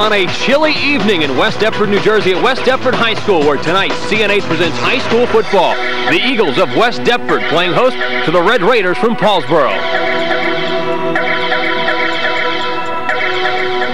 on a chilly evening in West Deptford, New Jersey at West Deptford High School, where tonight CNH presents high school football. The Eagles of West Deptford playing host to the Red Raiders from Paulsboro.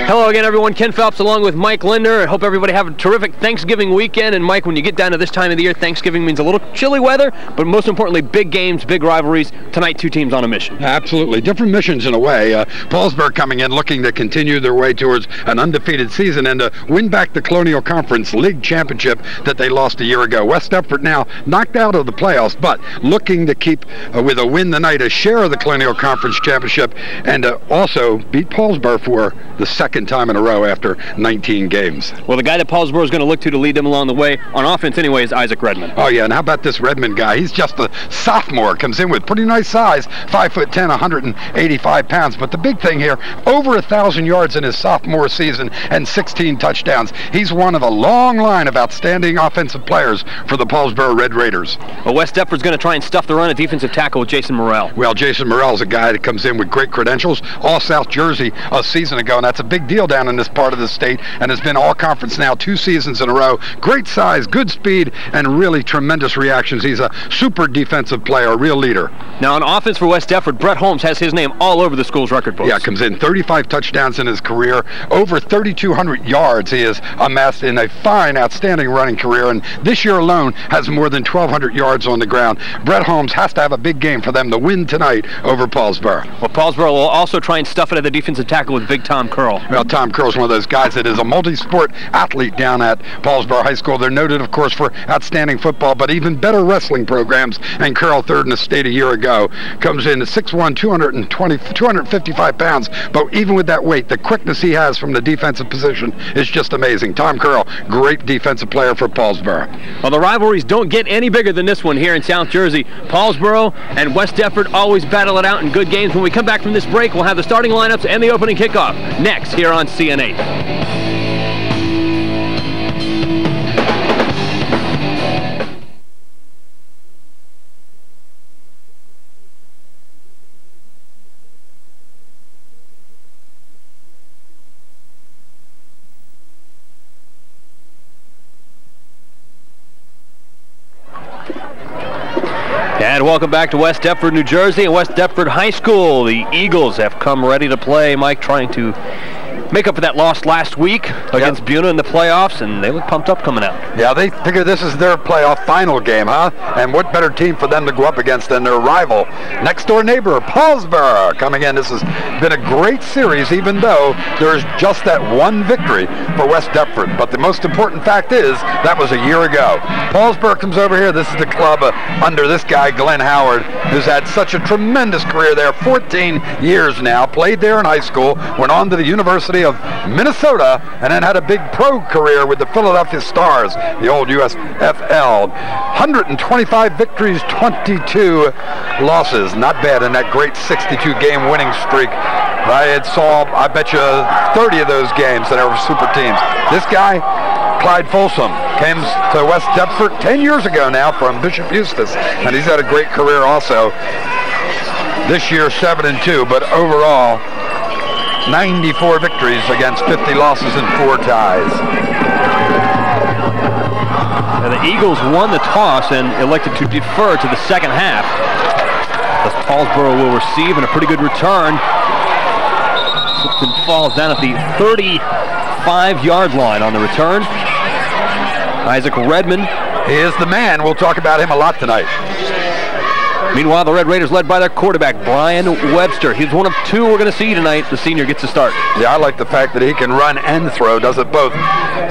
Hello again, everyone. Ken Phelps along with Mike Linder. I hope everybody have a terrific Thanksgiving weekend. And Mike, when you get down to this time of the year, Thanksgiving means a little chilly weather, but most importantly, big games, big rivalries. Tonight, two teams on a mission. Absolutely. Different missions in a way. Paulsboro coming in looking to continue their way towards an undefeated season and to win back the Colonial Conference League Championship that they lost a year ago. West Deptford now knocked out of the playoffs, but looking to keep, with a win tonight, a share of the Colonial Conference Championship and also beat Paulsboro for the second time in a row after 19 games. Well, the guy that Paulsboro is going to look to lead them along the way, on offense anyway, is Isaac Redmond. Oh, yeah, and how about this Redmond guy? He's just a sophomore, comes in with pretty nice size, 5'10", 185 pounds. But the big thing here, over 1,000 yards in his sophomore season and 16 touchdowns. He's one of a long line of outstanding offensive players for the Paulsboro Red Raiders. Well, West Deptford's going to try and stuff the run at defensive tackle with Jason Morrell. Well, Jason Morrell's a guy that comes in with great credentials, all South Jersey a season ago, and that's a big deal down in this part of the state, and has been all conference now 2 seasons in a row. Great size, good speed, and really tremendous reactions. He's a super defensive player, a real leader. Now on offense for West Deptford, Brett Holmes has his name all over the school's record books. Yeah, comes in 35 touchdowns in his career, over 3,200 yards he has amassed in a fine, outstanding running career, and this year alone has more than 1,200 yards on the ground. Brett Holmes has to have a big game for them to win tonight over Paulsboro. Well, Paulsboro will also try and stuff it at the defensive tackle with Big Tom Curl. Well, Tom Curl's one of those guys that is a multi-sport athlete down at Paulsboro High School. They're noted, of course, for outstanding football, but even better wrestling programs. And Curl, third in the state a year ago, comes in at 6'1", 255 pounds. But even with that weight, the quickness he has from the defensive position is just amazing. Tom Curl, great defensive player for Paulsboro. Well, the rivalries don't get any bigger than this one here in South Jersey. Paulsboro and West Deptford always battle it out in good games. When we come back from this break, we'll have the starting lineups and the opening kickoff next here on CNH. And welcome back to West Deptford, New Jersey, and West Deptford High School. The Eagles have come ready to play. Mike trying to make up for that loss last week against Buna in the playoffs, and they look pumped up coming out. Yeah, they figure this is their playoff final game, huh? And what better team for them to go up against than their rival, next-door neighbor, Paulsboro, coming in. This has been a great series, even though there's just that one victory for West Deptford. But the most important fact is that was a year ago. Paulsboro comes over here. This is the club under this guy, Glenn Howard, who's had such a tremendous career there, 14 years now, played there in high school, went on to the University of Minnesota, and then had a big pro career with the Philadelphia Stars, the old USFL. 125 victories, 22 losses. Not bad in that great 62-game winning streak. I saw, I bet you, 30 of those games that were super teams. This guy, Clyde Folsom, came to West Deptford 10 years ago now from Bishop Eustace, and he's had a great career also. This year, 7-2, but overall, 94 victories against 50 losses and 4 ties. Now the Eagles won the toss and elected to defer to the second half. Thus Paulsboro will receive, and a pretty good return. Slips and falls down at the 35-yard line on the return. Isaac Redmond. He is the man. We'll talk about him a lot tonight. Meanwhile, the Red Raiders led by their quarterback, Brian Webster. He's one of 2 we're going to see tonight. The senior gets to start. Yeah, I like the fact that he can run and throw, does it both.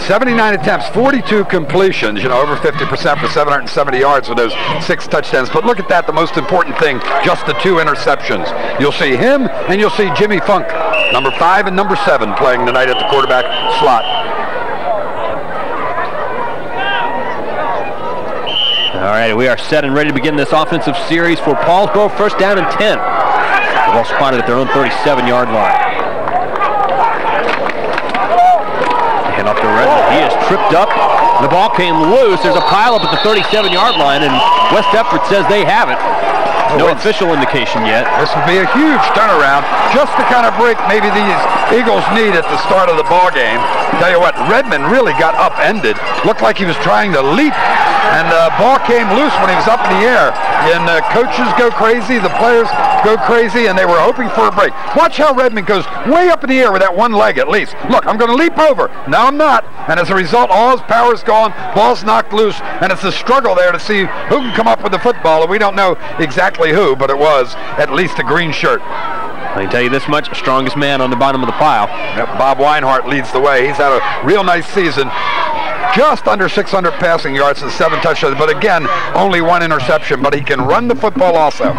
79 attempts, 42 completions, you know, over 50% for 770 yards with those 6 touchdowns. But look at that, the most important thing, just the 2 interceptions. You'll see him and you'll see Jimmy Funk, number 5 and number 7, playing tonight at the quarterback slot. All right, we are set and ready to begin this offensive series for Paulsboro. First down and 10. They're all spotted at their own 37-yard line. Hand off to Redmond. He is tripped up. The ball came loose. There's a pileup at the 37-yard line, and West Deptford says they have it. No official indication yet. This would be a huge turnaround, just the kind of break maybe these Eagles need at the start of the ball game. Tell you what, Redmond really got upended. Looked like he was trying to leap, and the ball came loose when he was up in the air. And coaches go crazy, the players go crazy, and they were hoping for a break. Watch how Redmond goes way up in the air with that one leg at least. Look, I'm going to leap over. No, I'm not. And as a result, all his power's gone, ball's knocked loose, and it's a struggle there to see who can come up with the football. And we don't know exactly who, but it was at least a green shirt. I can tell you this much, strongest man on the bottom of the pile. Yep, Bob Weinhardt leads the way. He's had a real nice season. Just under 600 passing yards and 7 touchdowns, but again, only 1 interception, but he can run the football also.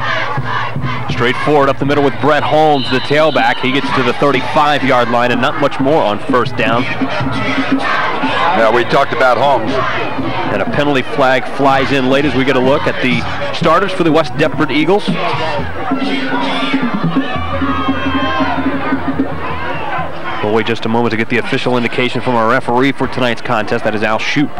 Straight forward up the middle with Brett Holmes, the tailback. He gets to the 35-yard line and not much more on first down. Yeah, we talked about Holmes. And a penalty flag flies in late as we get a look at the starters for the West Deptford Eagles. We'll wait just a moment to get the official indication from our referee for tonight's contest. That is Al Shoup.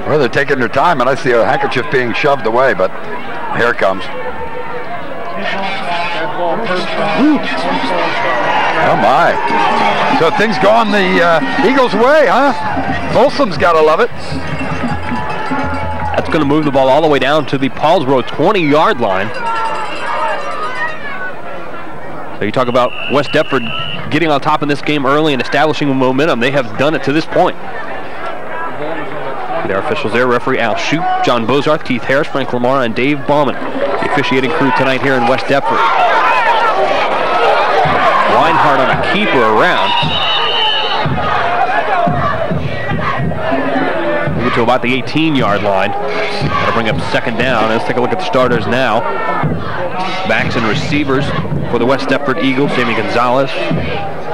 Well, they're taking their time, and I see a handkerchief being shoved away, but here it comes. Oh, my. So things going the Eagles' way, huh? Folsom's got to love it. That's going to move the ball all the way down to the Paulsboro 20-yard line. So you talk about West Deptford getting on top in this game early and establishing momentum. They have done it to this point. Their officials there, referee Al Shoup, John Bozarth, Keith Harris, Frank Lamar, and Dave Bauman. The officiating crew tonight here in West Deptford. Reinhardt on a keeper around. Moving to about the 18-yard line. Got to bring up second down. Let's take a look at the starters now. Backs and receivers for the West Deptford Eagles, Jamie Gonzalez,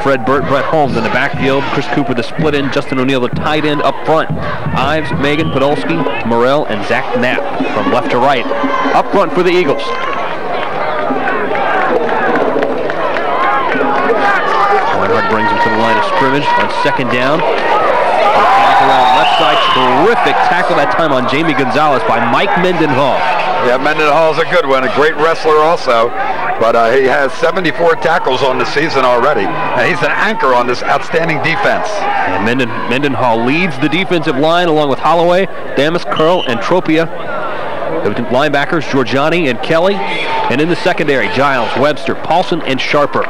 Fred Burt, Brett Holmes in the backfield, Chris Cooper the split end, Justin O'Neill the tight end up front, Ives, Megan, Podolsky, Morrell, and Zach Knapp from left to right. Up front for the Eagles. Reinhardt brings him to the line of scrimmage on second down. Around left side, terrific tackle that time on Jamie Gonzalez by Mike Mendenhall. Yeah, Mendenhall's a good one, a great wrestler also, but he has 74 tackles on the season already, and he's an anchor on this outstanding defense. And Mendenhall leads the defensive line along with Holloway, Damas, Curl, and Tropia. The linebackers, Giorgiani and Kelly, and in the secondary, Giles, Webster, Paulson, and Sharper.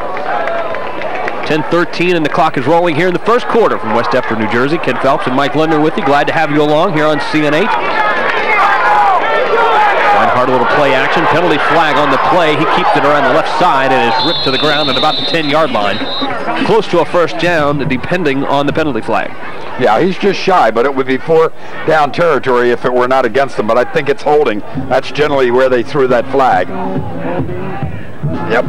10:13 and the clock is rolling here in the first quarter from West Deptford, New Jersey. Ken Phelps and Mike Lundner with you. Glad to have you along here on CN8. Reinhardt, a little play action. Penalty flag on the play. He keeps it around the left side and is ripped to the ground at about the 10-yard line. Close to a first down, depending on the penalty flag. Yeah, he's just shy, but it would be 4 down territory if it were not against him, but I think it's holding. That's generally where they threw that flag. Yep.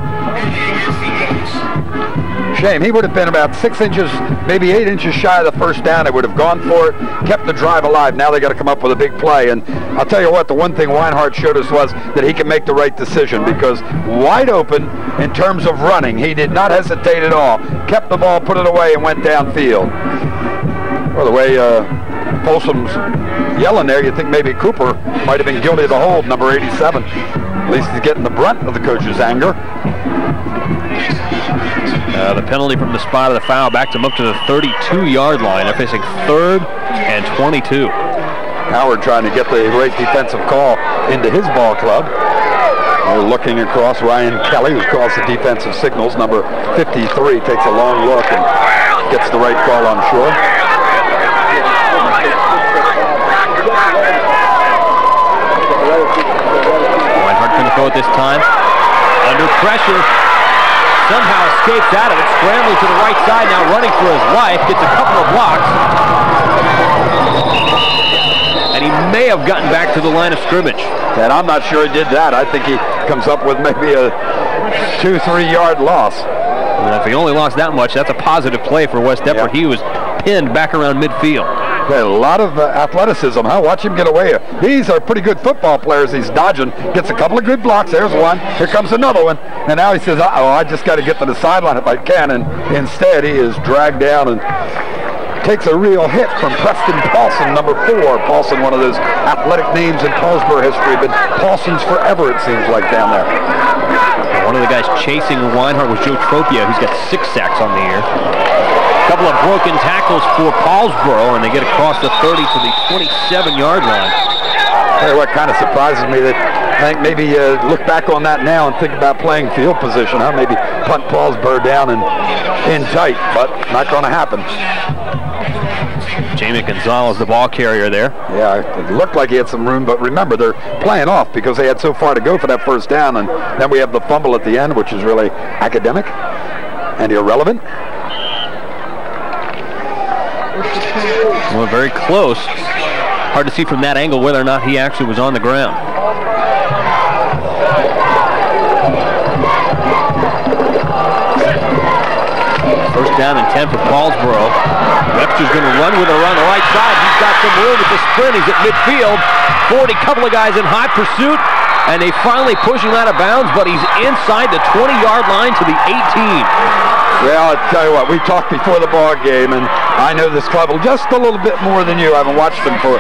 Shame. He would have been about 6 inches, maybe 8 inches shy of the first down. They would have gone for it, kept the drive alive. Now they got to come up with a big play. And I'll tell you what, the one thing Weinhardt showed us was that he can make the right decision, because wide open in terms of running, he did not hesitate at all. Kept the ball, put it away, and went downfield. Well, the way Folsom's yelling there, you think maybe Cooper might have been guilty of the hold, number 87. At least he's getting the brunt of the coach's anger. The penalty from the spot of the foul backed him up to the 32-yard line. They're facing 3rd and 22. Howard trying to get the right defensive call into his ball club. We're looking across. Ryan Kelly, who calls the defensive signals, number 53, takes a long look and gets the right call, I'm sure. Reinhardt going to throw it this time. Under pressure. Somehow escapes out of it, scrambling to the right side, now running for his life, gets a couple of blocks. And he may have gotten back to the line of scrimmage. And I'm not sure he did that. I think he comes up with maybe a 2-3 yard loss. And if he only lost that much, that's a positive play for West Deptford. He was pinned back around midfield. A lot of athleticism, huh? Watch him get away. These are pretty good football players. He's dodging, gets a couple of good blocks. There's one. Here comes another one. And now he says, uh-oh, I just got to get to the sideline if I can. And instead, he is dragged down and takes a real hit from Preston Paulson, number 4. Paulson, one of those athletic names in Paulsboro history, but Paulson's forever, it seems like, down there. One of the guys chasing Weinhardt was Joe Tropia, who's got 6 sacks on the year. A couple of broken tackles for Paulsboro, and they get across the 30 to the 27-yard line. Hey, what kind of surprises me that I think maybe look back on that now and think about playing field position, huh? Maybe punt Paulsboro down and in tight, but not going to happen. Jamie Gonzalez, the ball carrier there. Yeah, it looked like he had some room, but remember, they're playing off because they had so far to go for that first down, and then we have the fumble at the end, which is really academic and irrelevant. Well, very close. Hard to see from that angle whether or not he actually was on the ground. First down and 10 for Paulsboro. Webster's going to run with it around the right side. He's got some room at the sprint. He's at midfield. 40, couple of guys in hot pursuit. And they finally push him out of bounds, but he's inside the 20-yard line to the 18. Well, I'll tell you what, we talked before the ball game, and I know this club just a little bit more than you. I haven't watched them for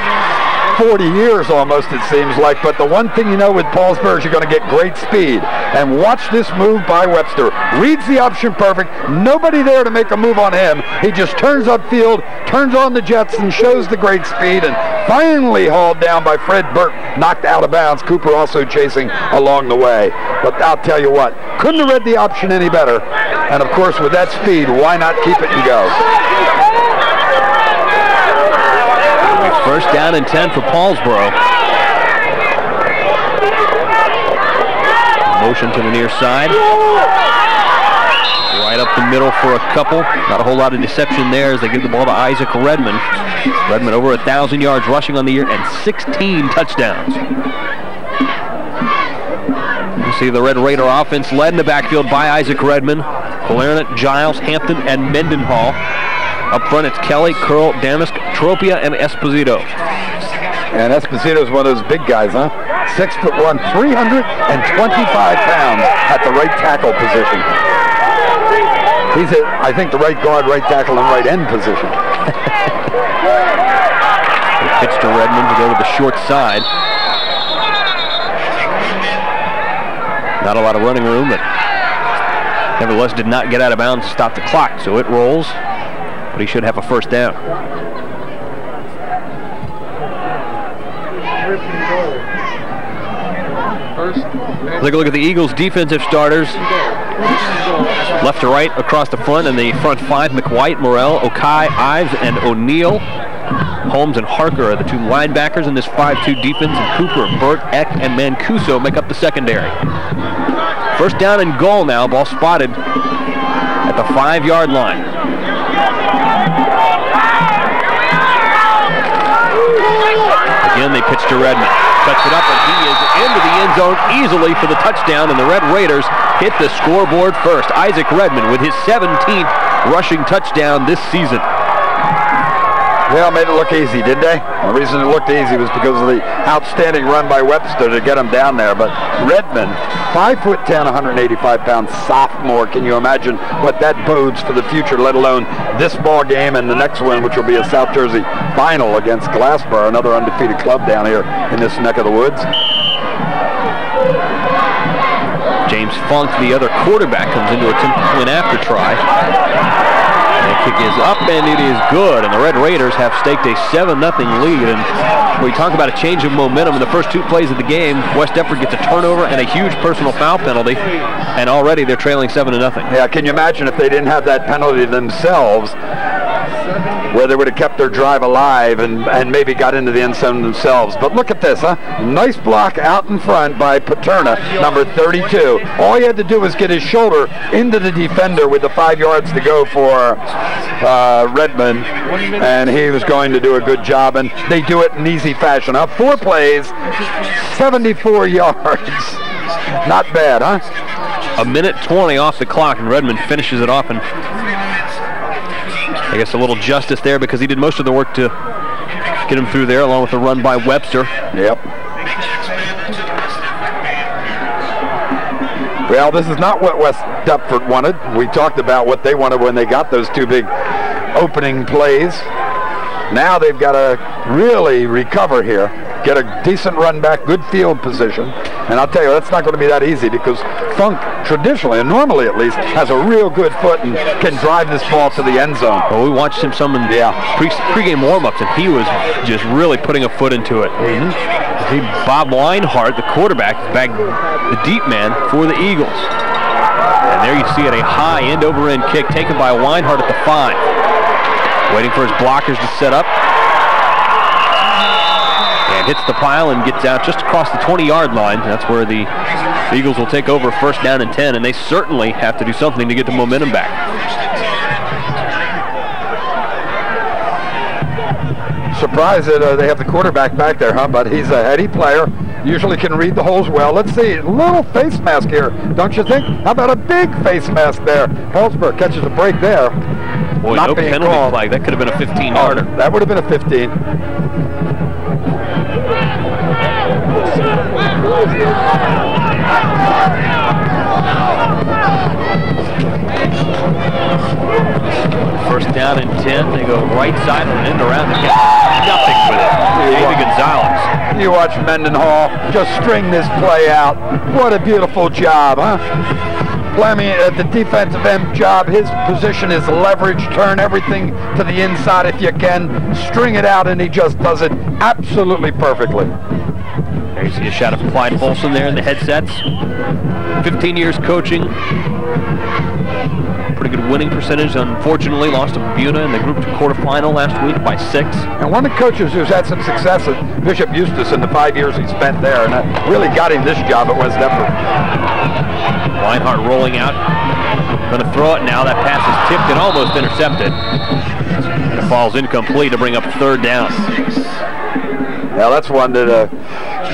40 years almost, it seems like, but the one thing you know with Paulsboro is you're going to get great speed. And watch this move by Webster. Reads the option perfect. Nobody there to make a move on him. He just turns upfield, turns on the jets, and shows the great speed, and finally hauled down by Fred Burke, knocked out of bounds. Cooper also chasing along the way. But I'll tell you what, couldn't have read the option any better. And of course, with that speed, why not keep it and go? First down and 10 for Paulsboro. Motion to the near side. Right up the middle for a couple. Not a whole lot of deception there as they give the ball to Isaac Redmond. Redmond over 1,000 yards rushing on the year and 16 touchdowns. You see the Red Raider offense led in the backfield by Isaac Redmond, Clarinet, Giles, Hampton, and Mendenhall. Up front, it's Kelly, Curl, Damask, Tropia, and Esposito. And Esposito's one of those big guys, huh? 6'1", 325 pounds at the right tackle position. He's at, I think, the right guard, right tackle, and right end position. Pitch to Redmond to go to the short side. Not a lot of running room, but nevertheless did not get out of bounds to stop the clock, so it rolls. But he should have a first down. Take a look at the Eagles' defensive starters. Left to right across the front, and the front 5, McWhite, Morrell, Okai, Ives, and O'Neill. Holmes and Harker are the 2 linebackers in this 5-2 defense, and Cooper, Burt, Eck, and Mancuso make up the secondary. First down and goal now, ball spotted at the 5-yard line. Again, they pitch to Redmond. Cuts it up, and he is into the end zone easily for the touchdown, and the Red Raiders hit the scoreboard first. Isaac Redmond with his 17th rushing touchdown this season. Well, made it look easy, did they? The reason it looked easy was because of the outstanding run by Webster to get him down there. But Redmond, 5'10", 185-pound sophomore. Can you imagine what that bodes for the future, let alone this ball game and the next one, which will be a South Jersey final against Glassboro, another undefeated club down here in this neck of the woods. James Funk, the other quarterback, comes into attempt to win after try. The kick is up, and it is good, and the Red Raiders have staked a 7-0 lead. And we talk about a change of momentum in the first 2 plays of the game. West Deptford gets a turnover and a huge personal foul penalty, and already they're trailing 7-0. Yeah, can you imagine if they didn't have that penalty themselves, where they would have kept their drive alive and maybe got into the end zone themselves. But look at this, huh? Nice block out in front by Paterna, number 32. All he had to do was get his shoulder into the defender with the 5 yards to go for Redmond, and he was going to do a good job, and they do it in easy fashion. 4 plays, 74 yards. Not bad, huh? 1:20 off the clock, and Redmond finishes it off, and I guess a little justice there because he did most of the work to get him through there, along with the run by Webster. Yep. Well, this is not what West Deptford wanted. We talked about what they wanted when they got those 2 big opening plays. Now they've got to really recover here, get a decent run back, good field position. And I'll tell you, that's not going to be that easy because Funk traditionally, and normally at least, has a real good foot and can drive this ball to the end zone. Well, we watched him some in pre-game warm-ups, and he was just really putting a foot into it. Bob Weinhardt, the quarterback, back the deep man for the Eagles. And there you see it, a high end-over-end kick taken by Weinhardt at the 5. Waiting for his blockers to set up. And hits the pile and gets out just across the 20-yard line. That's where the Eagles will take over first down and 10, and they certainly have to do something to get the momentum back. Surprised that they have the quarterback back there, huh? But he's a heady player. Usually can read the holes well. Let's see, a little face mask here, don't you think? How about a big face mask there? Paulsboro catches a break there. Boy, Not no being penalty called. flag. That could have been a 15-yarder. Oh, that would have been a 15. First down and 10. They go right side and in around the gap. Nothing with it. David Gonzalez. You watch Mendenhall just string this play out. What a beautiful job, huh? Fleming at the defensive end job. His position is leverage. Turn everything to the inside if you can. String it out, and he just does it absolutely perfectly. There you see a shot of Clyde Folsom there in the headsets. 15 years coaching. Pretty good winning percentage. Unfortunately, lost to Buna in the Group 2 quarterfinal last week by 6. And one of the coaches who's had some success is Bishop Eustace in the 5 years he spent there, and that really got him this job at West Deptford. Weinhardt rolling out. Going to throw it now. That pass is tipped and almost intercepted. It falls incomplete to bring up third down. Now that's one that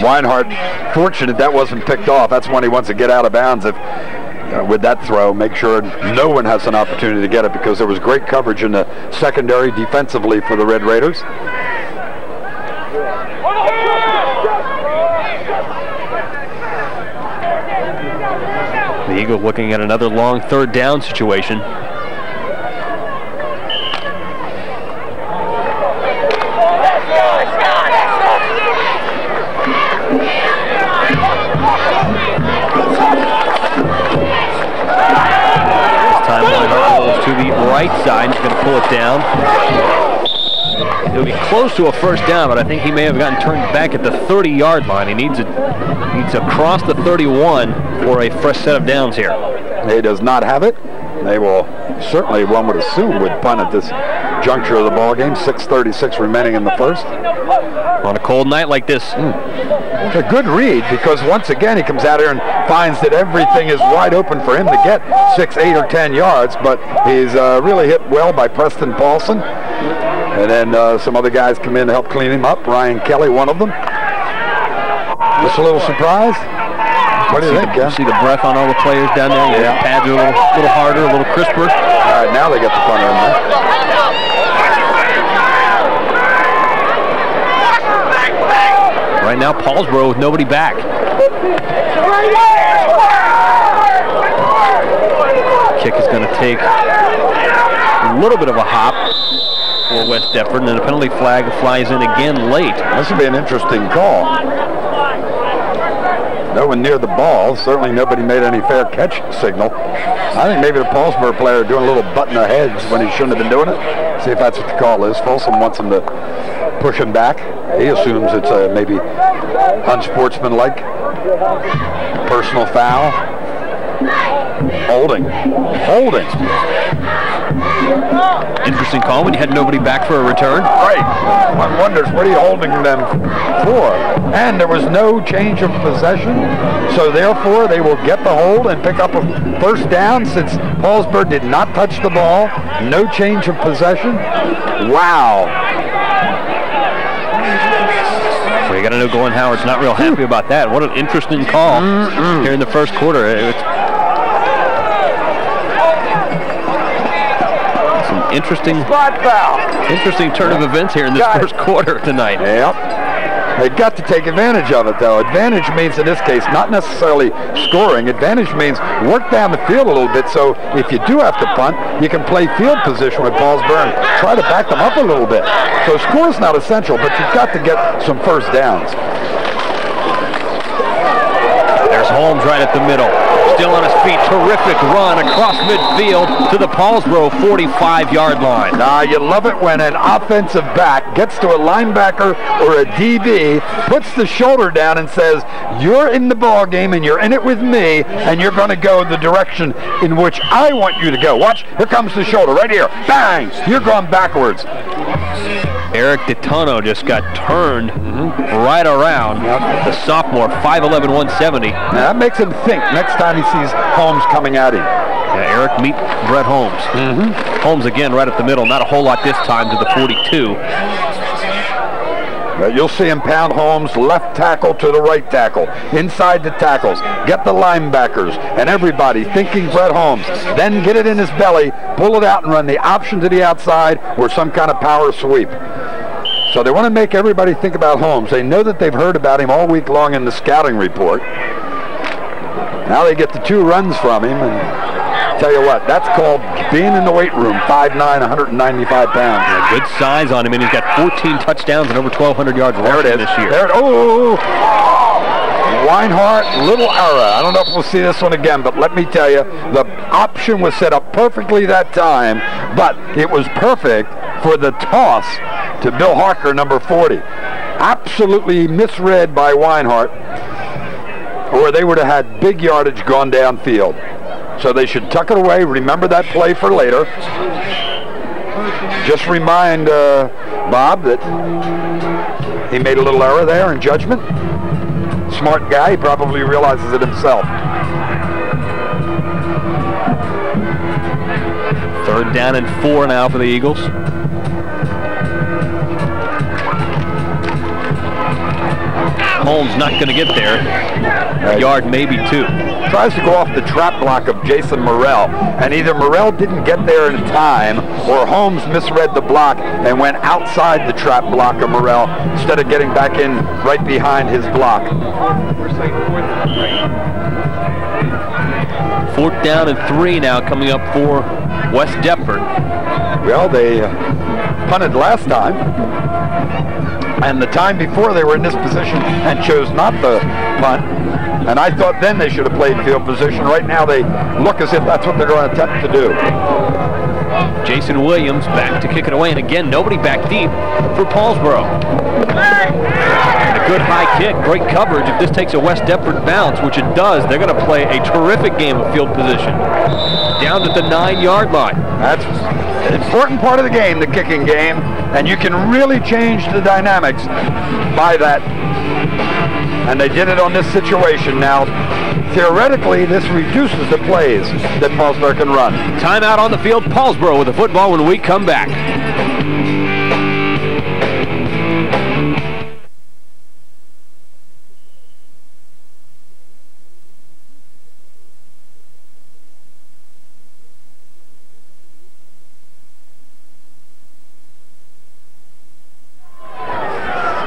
Weinhardt, fortunate that wasn't picked off. That's one he wants to get out of bounds. If with that throw, make sure no one has an opportunity to get it, because there was great coverage in the secondary defensively for the Red Raiders. The Eagles looking at another long third down situation. To the right side, he's going to pull it down. It'll be close to a first down, but I think he may have gotten turned back at the 30-yard line. He needs to cross the 31 for a fresh set of downs here. He does not have it. They will certainly, one would assume, would punt at this juncture of the ball game. 6:36 remaining in the first. On a cold night like this. It's a good read, because once again he comes out here and finds that everything is wide open for him to get 6, 8, or 10 yards, but he's really hit well by Preston Paulson. And then some other guys come in to help clean him up. Ryan Kelly, one of them. Just a little surprised. What do you think, See the breath on all the players down there? Yeah. Pads are a little harder, a little crisper. All right, now they get the punter in there. Right now, Paulsboro with nobody back. Kick is going to take a little bit of a hop for West Deptford, and then a penalty flag flies in again late. This would be an interesting call. No one near the ball. Certainly nobody made any fair catch signal. I think maybe the Paulsboro player doing a little button their heads when he shouldn't have been doing it. See if that's what the call is. Folsom wants him to push him back. He assumes it's maybe unsportsmanlike. Personal foul. Holding. Interesting call when you had nobody back for a return. Right. One wonders, what are you holding them for? And there was no change of possession, so therefore they will get the hold and pick up a first down, since Paulsboro did not touch the ball. No change of possession. Wow. We got to know Glenn Howard's not real happy about that. What an interesting call here in the first quarter. It's interesting turn of events here in this first quarter tonight. Yep. They got to take advantage of it, though. Advantage means, in this case, not necessarily scoring. Advantage means work down the field a little bit, so if you do have to punt, you can play field position with Paulsboro and try to back them up a little bit. So score's not essential, but you've got to get some first downs. There's Holmes right at the middle. Still on his feet. Terrific run across midfield to the Paulsboro 45-yard line. Now, you love it when an offensive back gets to a linebacker or a DB, puts the shoulder down and says, you're in the ball game and you're in it with me, and you're going to go the direction in which I want you to go. Watch, here comes the shoulder right here. Bang! You're going backwards. Eric DeTono just got turned right around. The sophomore, 5'11", 170. Now that makes him think next time he sees Holmes coming at him. Yeah, Eric meet Brett Holmes. Holmes again right up the middle. Not a whole lot this time to the 42. You'll see him pound Holmes left tackle to the right tackle, inside the tackles, get the linebackers and everybody thinking Brett Holmes, then get it in his belly, pull it out and run the option to the outside or some kind of power sweep. So they want to make everybody think about Holmes. They know that they've heard about him all week long in the scouting report. Now they get the 2 runs from him, and tell you what, that's called being in the weight room, 5'9", 195 pounds. Yeah, good size on him, and he's got 14 touchdowns and over 1,200 yards rushing this year. There it is. Oh! Weinhardt, little error. I don't know if we'll see this one again, but let me tell you, the option was set up perfectly that time, but it was perfect for the toss to Bill Harker, number 40. Absolutely misread by Weinhardt, or they would have had big yardage gone downfield. So they should tuck it away. Remember that play for later. Just remind Bob that he made a little error there in judgment. Smart guy, he probably realizes it himself. 3rd down and 4 now for the Eagles. Holmes not going to get there. A yard, maybe 2. Tries to go off the trap block of Jason Morrell, and either Morrell didn't get there in time or Holmes misread the block and went outside the trap block of Morrell instead of getting back in right behind his block. 4th down and 3 now coming up for West Deptford. Well, they punted last time, and the time before they were in this position and chose not to punt. And I thought then they should have played field position. Right now they look as if that's what they're going to attempt to do. Jason Williams back to kick it away, and again, nobody back deep for Paulsboro. And a good high kick, great coverage. If this takes a West Deptford bounce, which it does, they're going to play a terrific game of field position. Down to the 9-yard line. That's an important part of the game, the kicking game, and you can really change the dynamics by that. And they did it on this situation. Now, theoretically, this reduces the plays that Paulsboro can run. Timeout on the field. Paulsboro with the football when we come back.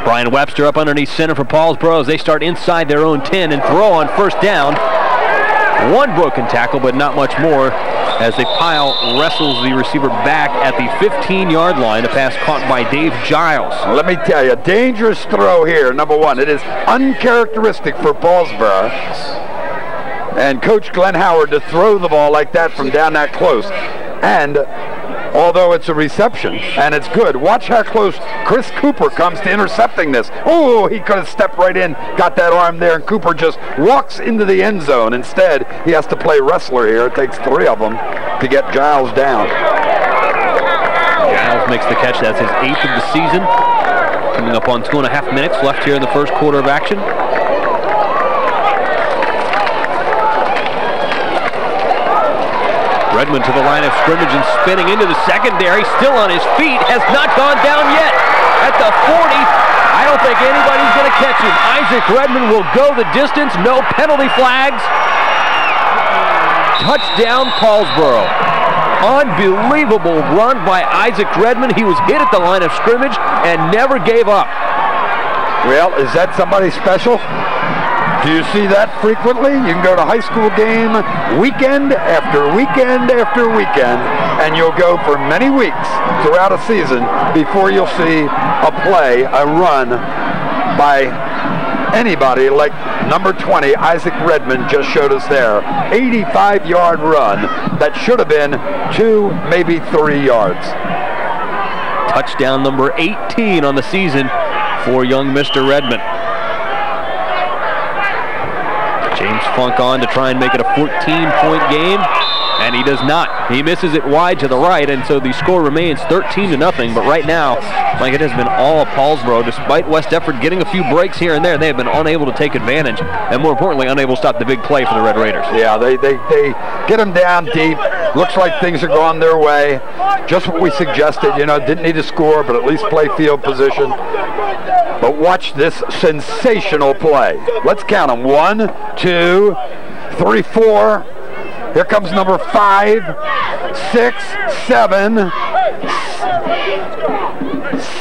Brian Webster up underneath center for Paulsboro as they start inside their own 10 and throw on 1st down. 1 broken tackle, but not much more as they wrestles the receiver back at the 15-yard line. A pass caught by Dave Giles. Let me tell you, dangerous throw here, number 1. It is uncharacteristic for Paulsboro and Coach Glenn Howard to throw the ball like that from down that close. And although it's a reception, and it's good. Watch how close Chris Cooper comes to intercepting this. Oh, he could have stepped right in, got that arm there, and Cooper just walks into the end zone. Instead, he has to play wrestler here. It takes 3 of them to get Giles down. Giles makes the catch. That's his 8th of the season. Coming up on 2.5 minutes left here in the first quarter of action. Redmond to the line of scrimmage and spinning into the secondary, still on his feet, has not gone down yet. At the 40, I don't think anybody's going to catch him. Isaac Redmond will go the distance, no penalty flags. Touchdown Paulsboro. Unbelievable run by Isaac Redmond. He was hit at the line of scrimmage and never gave up. Well, is that somebody special? Do you see that frequently? You can go to high school game weekend after weekend after weekend, and you'll go for many weeks throughout a season before you'll see a play, a run by anybody like number 20, Isaac Redmond, just showed us there. 85-yard run that should have been 2, maybe 3 yards. Touchdown number 18 on the season for young Mr. Redmond. James Funk on to try and make it a 14-point game, and he does not. He misses it wide to the right, and so the score remains 13-0. But right now, like it has been all of Paulsboro, despite West Deptford getting a few breaks here and there, they have been unable to take advantage, and more importantly, unable to stop the big play for the Red Raiders. Yeah, they get them down deep. Looks like things are going their way. Just what we suggested, you know, didn't need to score, but at least play field position. But watch this sensational play. Let's count them. 1, 2, 3, 4. Here comes number 5, 6, 7.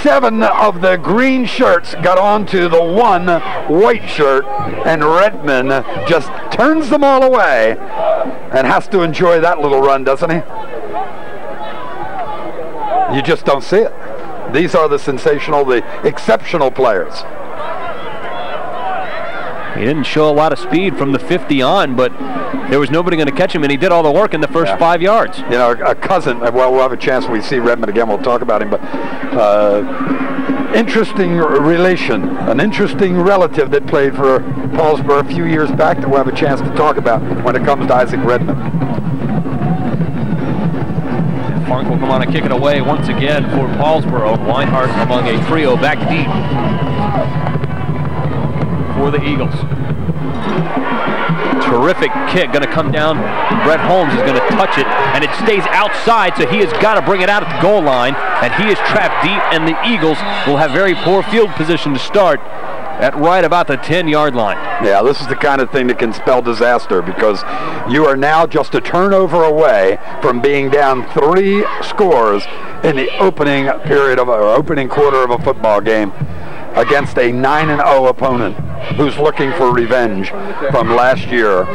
7 of the green shirts got onto the 1 white shirt, and Redmond just turns them all away and has to enjoy that little run, doesn't he? You just don't see it. These are the sensational, the exceptional players. He didn't show a lot of speed from the 50 on, but there was nobody going to catch him, and he did all the work in the first 5 yards. You know, a cousin, well, we'll have a chance when we see Redmond again, we'll talk about him, but interesting relation, an interesting relative that played for Paulsboro a few years back that we'll have a chance to talk about when it comes to Isaac Redmond. Funk will come on and kick it away once again for Paulsboro. Weinhardt among a trio back deep for the Eagles. Terrific kick, going to come down. Brett Holmes is going to touch it, and it stays outside, so he has got to bring it out at the goal line, and he is trapped deep, and the Eagles will have very poor field position to start at right about the 10-yard line. Yeah, this is the kind of thing that can spell disaster, because you are now just a turnover away from being down 3 scores in the opening period of, or opening quarter of a football game against a 9-0 opponent who's looking for revenge from last year.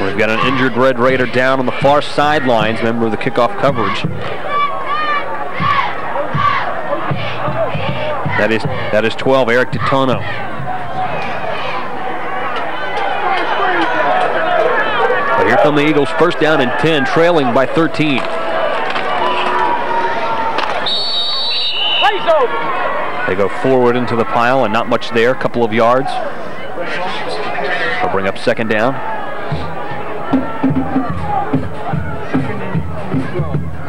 We've got an injured Red Raider down on the far sidelines, member of the kickoff coverage. That is 12, Eric Titono. But here come the Eagles, first down and 10, trailing by 13. They go forward into the pile, and not much there, a couple of yards. They'll bring up second down.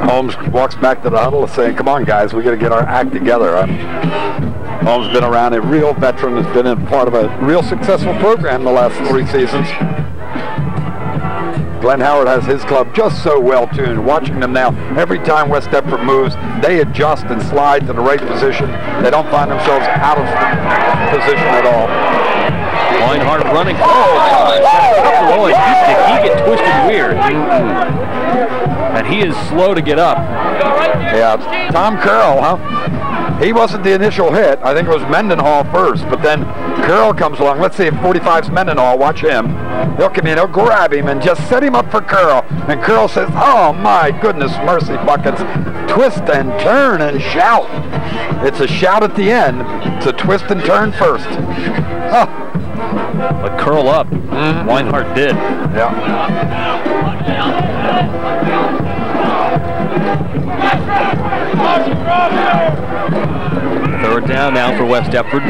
Holmes walks back to the huddle saying, come on guys, we got to get our act together. Holmes has been around, a real veteran, has been a part of a real successful program the last 3 seasons. Glenn Howard has his club just so well tuned. Watching them now, every time West Deptford moves, they adjust and slide to the right position. They don't find themselves out of position at all. Weinhardt running. Oh, he get twisted weird. And he is slow to get up. Yeah, Tom Curl, huh? He wasn't the initial hit. I think it was Mendenhall first, but then Curl comes along. Let's see if 45's Mendenhall. Watch him. He'll come in, he'll grab him and just set him up for Curl. And Curl says, oh my goodness mercy buckets. Twist and turn and shout. It's a shout at the end. It's a twist and turn first. Oh. But curl up. Weinhardt did. Yeah. Third down now for West Deptford.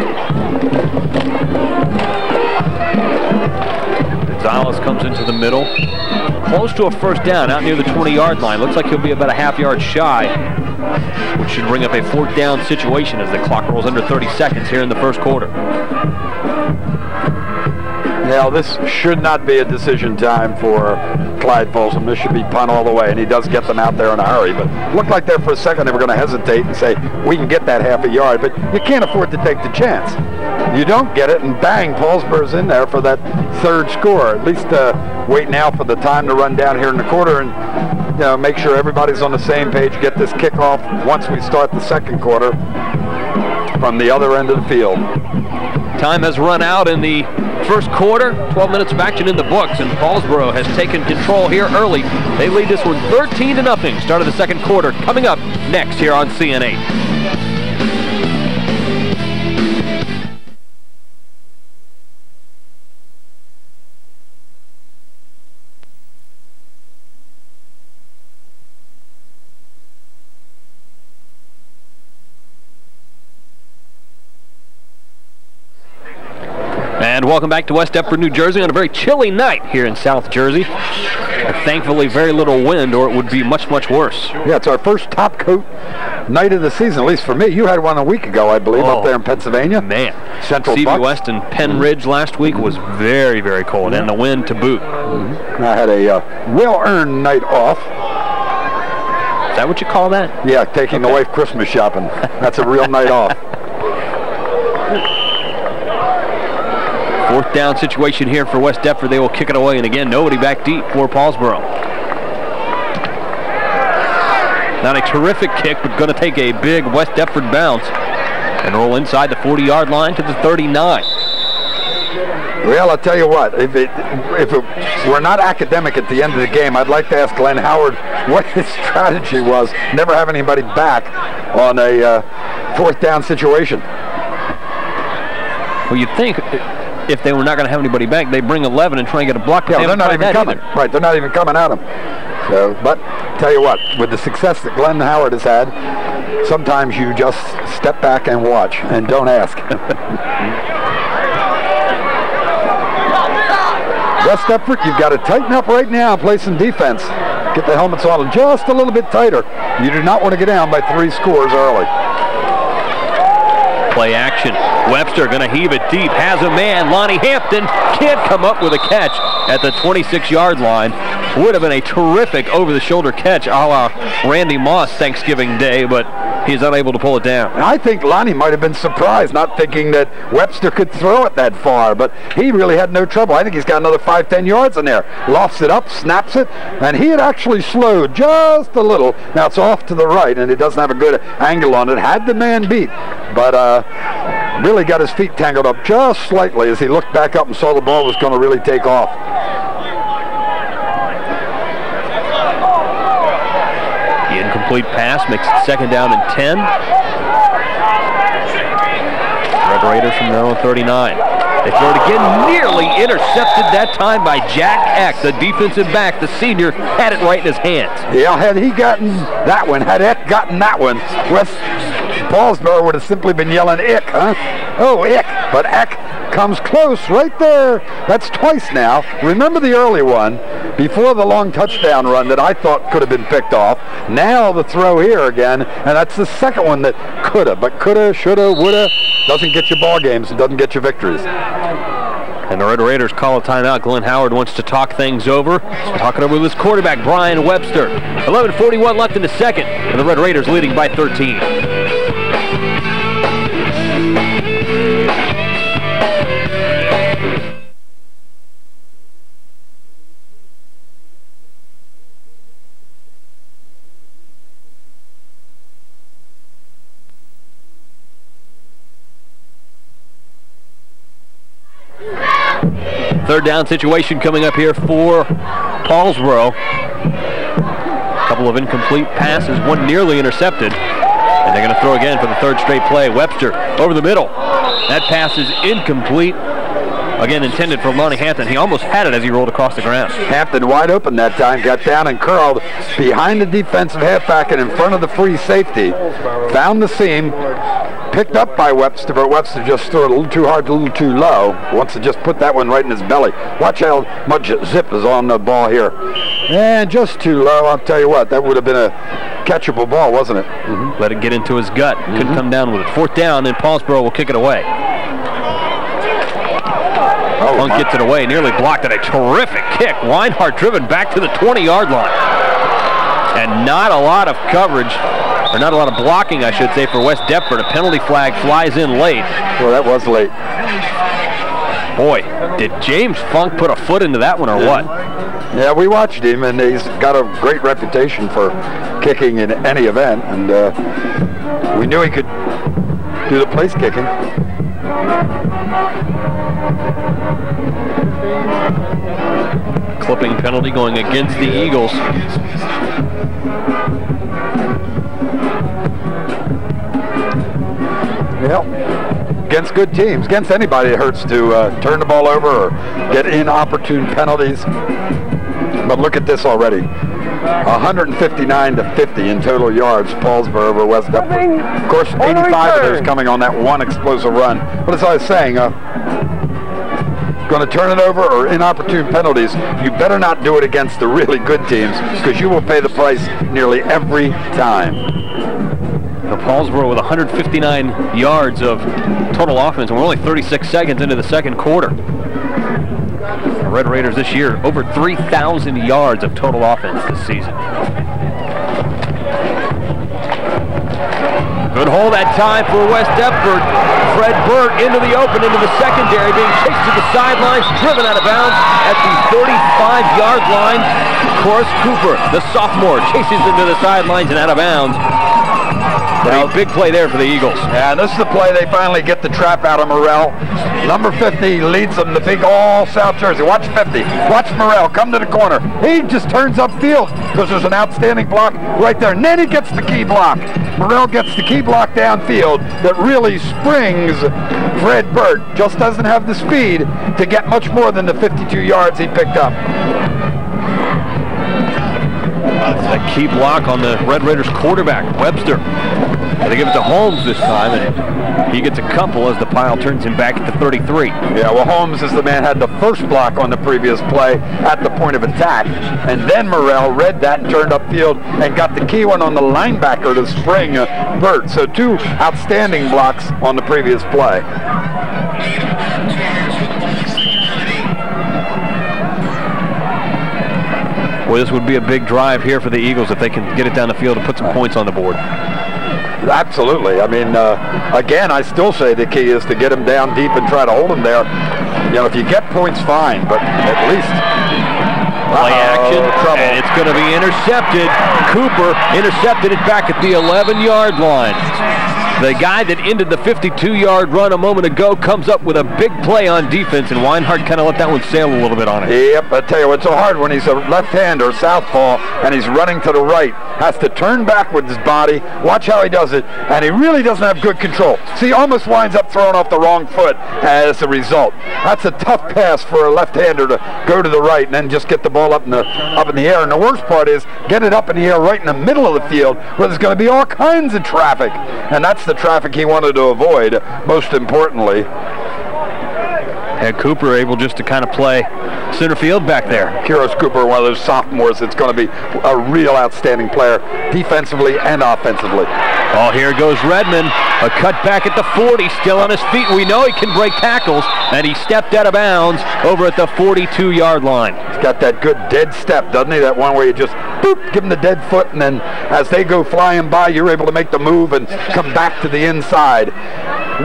Gonzalez comes into the middle. Close to a first down out near the 20-yard line. Looks like he'll be about a half-yard shy, which should bring up a fourth down situation as the clock rolls under 30 seconds here in the first quarter. Now, this should not be a decision time for Clyde Folsom. This should be punt all the way, and he does get them out there in a hurry. But it looked like there for a second they were going to hesitate and say, we can get that half a yard, but you can't afford to take the chance. You don't get it, and bang, Paulsboro's in there for that third score. At least wait now for the time to run down here in the quarter and make sure everybody's on the same page, get this kickoff once we start the second quarter. from the other end of the field. Time has run out in the first quarter. 12 minutes of action in the books, and Paulsboro has taken control here early. They lead this one 13-0. Start of the second quarter coming up next here on CN8. And welcome back to West Deptford, New Jersey on a very chilly night here in South Jersey. Thankfully, very little wind, or it would be much, much worse. Yeah, it's our first top coat night of the season, at least for me. You had one a week ago, I believe, up there in Pennsylvania. Man. Central CB Bucks. West and Penn Ridge last week was very, very cold, and the wind to boot. I had a well-earned night off. Is that what you call that? Yeah, taking the wife Christmas shopping. That's a real night off. Fourth down situation here for West Deptford. They will kick it away, and again, nobody back deep for Paulsboro. Not a terrific kick, but going to take a big West Deptford bounce and roll inside the 40-yard line to the 39. Well, I'll tell you what, if it were not academic at the end of the game, I'd like to ask Glenn Howard what his strategy was, never have anybody back on a fourth down situation. Well, you'd think if they were not going to have anybody back, they'd bring 11 and try and get a block. Yeah, they're not even coming. Right, they're not even coming at him. So, but tell you what, with the success that Glenn Howard has had, sometimes you just step back and watch and don't ask. West Deptford, you've got to tighten up right now, play some defense. Get the helmets on just a little bit tighter. You do not want to get down by 3 scores early. Play action. Webster going to heave it deep. Has a man. Lonnie Hampton can't come up with a catch at the 26-yard line. Would have been a terrific over-the-shoulder catch a la Randy Moss Thanksgiving Day, but he's unable to pull it down. And I think Lonnie might have been surprised, not thinking that Webster could throw it that far, but he really had no trouble. I think he's got another 5-10 yards in there. Lofts it up, snaps it, and he had actually slowed just a little. Now it's off to the right, and it doesn't have a good angle on it. Had the man beat, but really got his feet tangled up just slightly as he looked back up and saw the ball was going to really take off. The incomplete pass makes it second down and 10. Red Raiders from their own 39. They throw it again, nearly intercepted that time by Jack Eck, the defensive back. The senior had it right in his hands. Yeah, had he gotten that one, had Eck gotten that one, West Paulsboro would have simply been yelling, "Ick," huh? Oh, Ick. But Eck comes close right there. That's twice now. Remember the early one before the long touchdown run that I thought could have been picked off. Now the throw here again, and that's the second one that could have. But coulda, shoulda, woulda doesn't get you ball games. It doesn't get you victories. And the Red Raiders call a timeout. Glenn Howard wants to talk things over. Talking over with his quarterback, Brian Webster. 11:41 left in the second, and the Red Raiders leading by 13. Third down situation coming up here for Paulsboro. A couple of incomplete passes, one nearly intercepted. And they're going to throw again for the third straight play. Webster over the middle. That pass is incomplete. Again, intended for Lonnie Hampton. He almost had it as he rolled across the ground. Hampton wide open that time, got down and curled behind the defensive halfback and in front of the free safety. Found the seam. Picked up by Webster, but Webster just threw it a little too hard, a little too low. Wants to just put that one right in his belly. Watch how much zip is on the ball here. And just too low. I'll tell you what, that would have been a catchable ball, wasn't it? Let it get into his gut. Couldn't come down with it. Fourth down, and Paulsboro will kick it away. Punk gets it away, nearly blocked it. A terrific kick. Weinhardt driven back to the 20-yard line. And not a lot of coverage. Or not a lot of blocking, I should say, for West Deptford. A penalty flag flies in late. Well, that was late. Boy, did James Funk put a foot into that one or what? Yeah, we watched him, and he's got a great reputation for kicking in any event. And we knew he could do the place kicking. Clipping penalty going against the Eagles. Well, against good teams, against anybody, it hurts to turn the ball over or get inopportune penalties. But look at this already. 159 to 50 in total yards, Paulsboro over West Deptford. Of course, 85 of those coming on that one explosive run. But as I was saying, going to turn it over or inopportune penalties, you better not do it against the really good teams, because you will pay the price nearly every time. The Paulsboro with 159 yards of total offense, and we're only 36 seconds into the second quarter. The Red Raiders this year, over 3,000 yards of total offense this season. Good hold that time for West Deptford. Fred Burt into the open, into the secondary, being chased to the sidelines, driven out of bounds at the 35-yard line. Corus Cooper, the sophomore, chases into the sidelines and out of bounds. Now, big play there for the Eagles. Yeah, and this is the play they finally get the trap out of Morrell. Number 50 leads them, the big all South Jersey. Watch 50. Watch Morrell come to the corner. He just turns upfield because there's an outstanding block right there. And then he gets the key block. Morrell gets the key block downfield that really springs Fred Burt. Just doesn't have the speed to get much more than the 52 yards he picked up. A key block on the Red Raiders quarterback, Webster. They give it to Holmes this time, and he gets a couple as the pile turns him back at the 33. Yeah, well, Holmes is the man had the first block on the previous play at the point of attack, and then Morrell read that and turned upfield and got the key one on the linebacker to spring Burt. So two outstanding blocks on the previous play. Well, this would be a big drive here for the Eagles if they can get it down the field and put some points on the board. Absolutely. I mean, again, I still say the key is to get him down deep and try to hold him there. You know, if you get points, fine, but at least play action, and it's going to be intercepted. Cooper intercepted it back at the 11-yard line. The guy that ended the 52-yard run a moment ago comes up with a big play on defense, and Weinhardt kind of let that one sail a little bit on it. Yep, I tell you, it's so hard when he's a left-hand or southpaw, and he's running to the right. Has to turn back with his body. Watch how he does it, and he really doesn't have good control. See, he almost winds up throwing off the wrong foot as a result. That's a tough pass for a left-hander to go to the right and then just get the ball up in the air. And the worst part is get it up in the air right in the middle of the field where there's going to be all kinds of traffic, and that's the traffic he wanted to avoid, most importantly. And Cooper able just to kind of play center field back there. Corus Cooper, one of those sophomores that's going to be a real outstanding player defensively and offensively. Oh, here goes Redmond. A cut back at the 40, still on his feet. We know he can break tackles, and he stepped out of bounds over at the 42-yard line. He's got that good dead step, doesn't he? That one where you just, boop, give him the dead foot, and then as they go flying by, you're able to make the move and come back to the inside.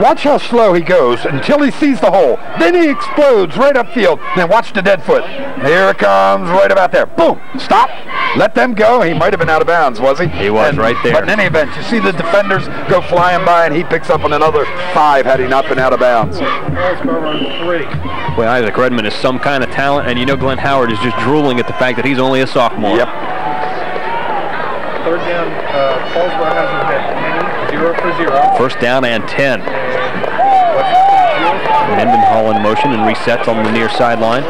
Watch how slow he goes until he sees the hole. Then he explodes right upfield. Then watch the dead foot. Here it comes, right about there. Boom! Stop! Let them go. He might have been out of bounds, was he? He was right there. But in any event, you see the defenders go flying by, and he picks up on another 5 had he not been out of bounds. Well, Isaac Redmond is some kind of talent, and you know Glenn Howard is just drooling at the fact that he's only a sophomore. Yep. Third down, Paulsboro hasn't hit any, 0 for 0. First down and 10. Mendenhall in motion and resets on the near sideline.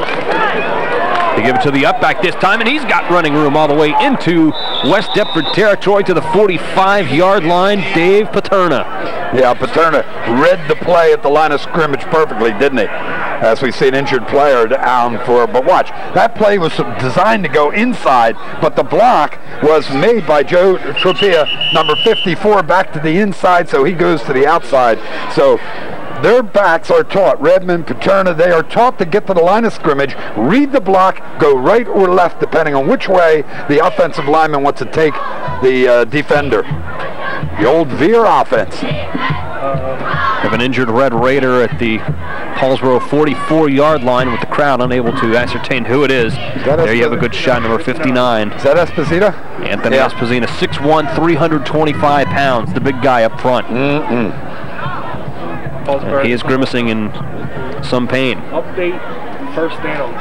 They give it to the upback this time, and he's got running room all the way into West Deptford territory to the 45-yard line. Dave Paterna. Yeah, Paterna read the play at the line of scrimmage perfectly, didn't he? As we see an injured player down for, but watch, that play was designed to go inside, but the block was made by Joe Tropia, number 54, back to the inside, so he goes to the outside. So their backs are taught, Redmond, Paterna, they are taught to get to the line of scrimmage, read the block, go right or left, depending on which way the offensive lineman wants to take the defender. The old Veer offense. Have an injured Red Raider at the Paulsboro 44-yard line with the crowd unable to ascertain who it is. There you have a good shot, number 59. Is that Esposito? Anthony Esposito, 6'1", 325 pounds, the big guy up front. Paulsboro. He is grimacing in some pain. Update first downs.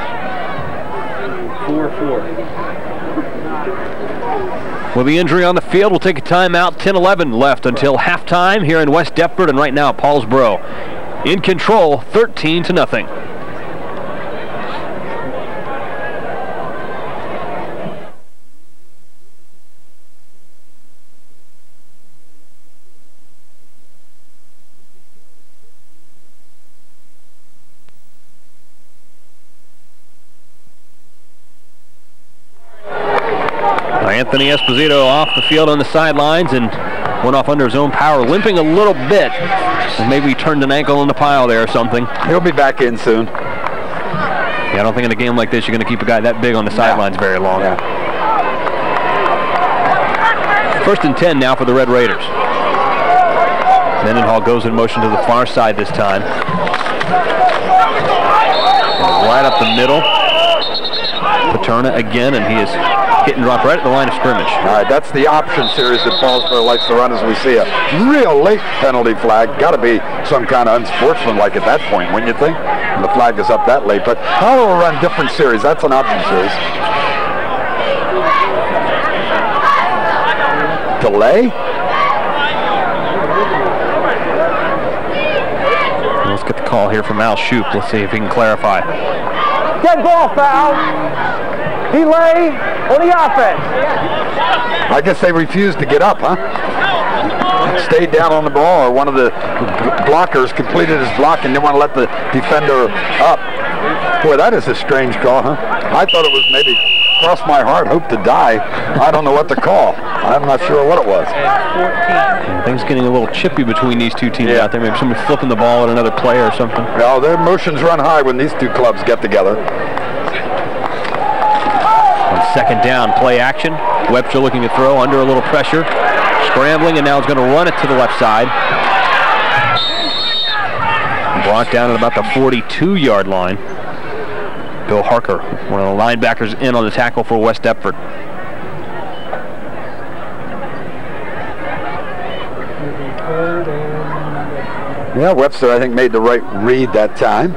4-4. With the injury on the field, we'll take a timeout. 10-11 left until halftime here in West Deptford, and right now Paulsboro in control, 13-0. Anthony Esposito off the field on the sidelines and went off under his own power, limping a little bit. And maybe he turned an ankle in the pile there or something. He'll be back in soon. Yeah, I don't think in a game like this you're going to keep a guy that big on the sidelines very long. Yeah. 1st and 10 now for the Red Raiders. Mendenhall goes in motion to the far side this time. And right up the middle. Paterna again, and he is hit and drop right at the line of scrimmage. All right, that's the option series that Paulsboro likes to run as we see a real late penalty flag. Got to be some kind of unsportsmanlike at that point, wouldn't you think? And the flag is up that late. But how will run different series? That's an option series. Delay? Let's get the call here from Al Shoup. Let's see if he can clarify. Dead ball foul. He lay on the offense. I guess they refused to get up, huh? Stayed down on the ball, or one of the blockers completed his block and didn't want to let the defender up. Boy, that is a strange call, huh? I thought it was maybe cross my heart, hope to die. I don't know what to call. I'm not sure what it was. Things getting a little chippy between these two teams out there. Maybe somebody flipping the ball at another player or something. Well, their emotions run high when these two clubs get together. On 2nd down, play action. Webster looking to throw under a little pressure. Scrambling, and now is going to run it to the left side. Brought down at about the 42-yard line. Bill Harker, one of the linebackers, in on the tackle for West Deptford. Yeah, Webster, I think, made the right read that time.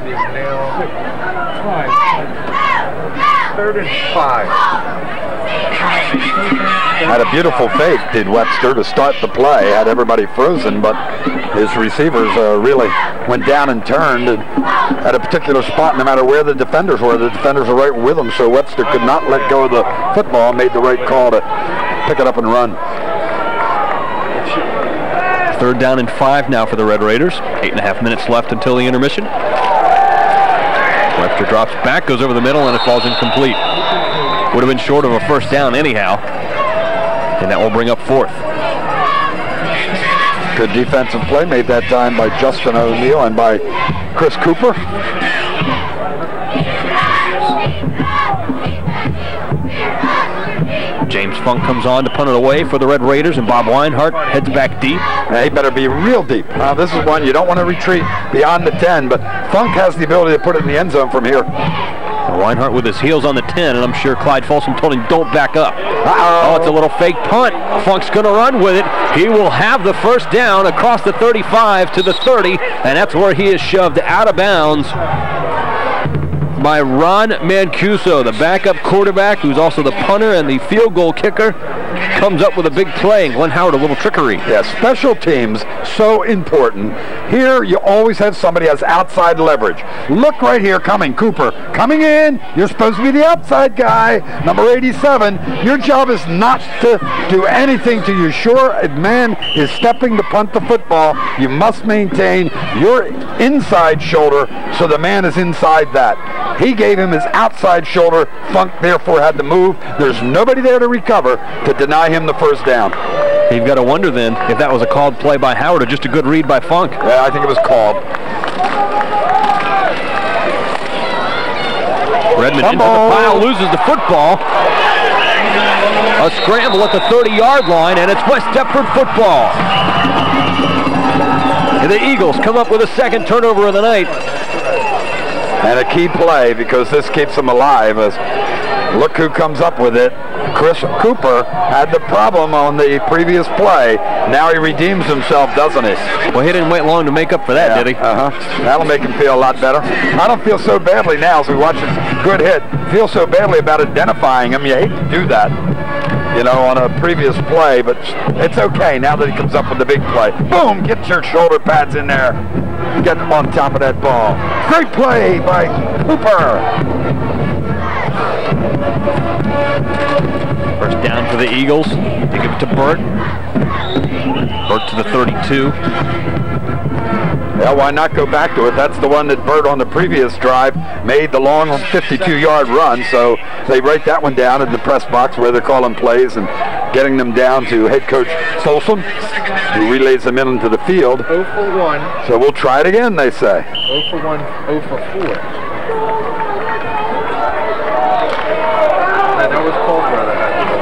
3rd and 5. Had a beautiful fake, did Webster, to start the play. Had everybody frozen, but his receivers really went down and turned at a particular spot, no matter where the defenders were. The defenders were right with them, so Webster could not let go of the football and made the right call to pick it up and run. 3rd down and 5 now for the Red Raiders. 8.5 minutes left until the intermission. Webster drops back, goes over the middle, and it falls incomplete. Would have been short of a 1st down anyhow. And that will bring up 4th. Good defensive play made that time by Justin O'Neill and by Chris Cooper. James Funk comes on to punt it away for the Red Raiders, and Bob Weinhardt heads back deep. He better be real deep. This is one you don't want to retreat beyond the 10, but Funk has the ability to put it in the end zone from here. And Weinhardt with his heels on the 10, and I'm sure Clyde Folsom told him, don't back up. Uh-oh. Oh, it's a little fake punt. Funk's going to run with it. He will have the 1st down across the 35 to the 30, and that's where he is shoved out of bounds by Ron Mancuso, the backup quarterback, who's also the punter and the field goal kicker. Comes up with a big play. Glenn Howard, a little trickery. Yeah, special teams, so important. Here, you always have somebody has outside leverage. Look right here, coming, Cooper. Coming in, you're supposed to be the outside guy, number 87. Your job is not to do anything till you're sure a man is stepping to punt the football. You must maintain your inside shoulder so the man is inside that. He gave him his outside shoulder. Funk, therefore, had to move. There's nobody there to recover to deny him the 1st down. You've got to wonder then if that was a called play by Howard or just a good read by Funk. Yeah, I think it was called. Redmond into the pile, loses the football. A scramble at the 30-yard line, and it's West Deptford football. And the Eagles come up with a 2nd turnover of the night. And a key play, because this keeps them alive, as Look who comes up with it. Chris Cooper had the problem on the previous play. Now he redeems himself, doesn't he? Well, he didn't wait long to make up for that, did he? That'll make him feel a lot better. I don't feel so badly now as we watch this good hit. Feel so badly about identifying him. You hate to do that, you know, on a previous play, but it's okay now that he comes up with the big play. Boom! Get your shoulder pads in there. Get him on top of that ball. Great play by Cooper. First down for the Eagles. They give it to Burt. Burt to the 32. Yeah, why not go back to it? That's the one that Burt on the previous drive made the long 52-yard run, so they write that one down in the press box where they're calling plays and getting them down to head coach Folsom, who relays them into the field. 0 for 1. So we'll try it again, they say. 0 for 1, 0 for 4. That was Paulsboro that had to go.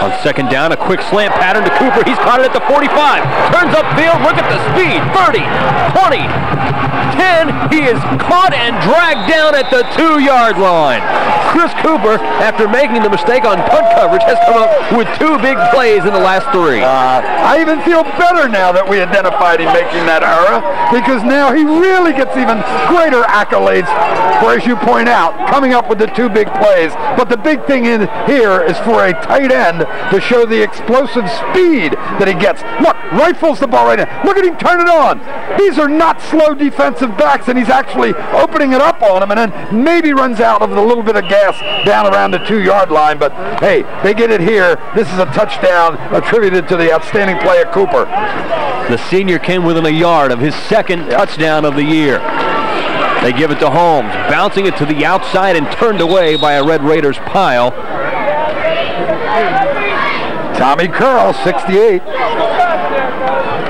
On second down, a quick slant pattern to Cooper. He's caught it at the 45. Turns upfield. Look at the speed. 30, 20, 10. He is caught and dragged down at the 2-yard line. Chris Cooper, after making the mistake on punt coverage, has come up with 2 big plays in the last 3. I even feel better now that we identified him making that error, because now he really gets even greater accolades for, as you point out, coming up with the 2 big plays. But the big thing in here is for a tight end to show the explosive speed that he gets. Look, rifles the ball right in. Look at him turn it on. These are not slow defensive backs, and he's actually opening it up on him, and then maybe runs out of a little bit of gas down around the 2-yard line. But hey, they get it here. This is a touchdown attributed to the outstanding play of Cooper. The senior came within a yard of his second touchdown of the year. They give it to Holmes, bouncing it to the outside and turned away by a Red Raiders pile. Tommy Curl, 68.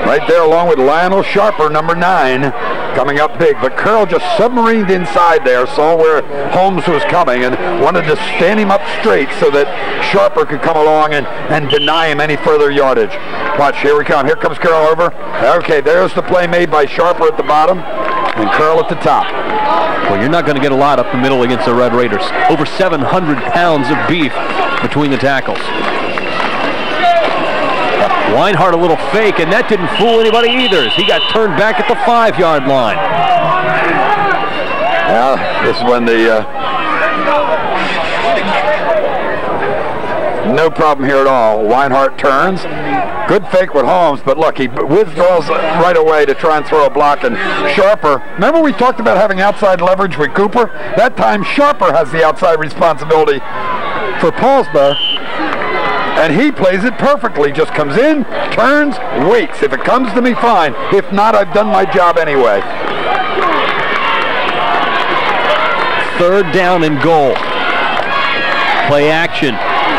Right there along with Lionel Sharper, number 9, coming up big. But Curl just submarined inside there, saw where Holmes was coming, and wanted to stand him up straight so that Sharper could come along and deny him any further yardage. Watch, here we come. Here comes Curl over. Okay, there's the play made by Sharper at the bottom and Curl at the top. Well, you're not going to get a lot up the middle against the Red Raiders. Over 700 pounds of beef between the tackles. Weinhardt a little fake, and that didn't fool anybody either, as he got turned back at the 5-yard line. Well, this is when the no problem here at all. Weinhardt turns. Good fake with Holmes, but look, he withdraws right away to try and throw a block, and Sharper, remember we talked about having outside leverage with Cooper? That time Sharper has the outside responsibility for Paulsboro, and he plays it perfectly. Just comes in, turns, waits. If it comes to me, fine. If not, I've done my job anyway. 3rd down and goal. Play action.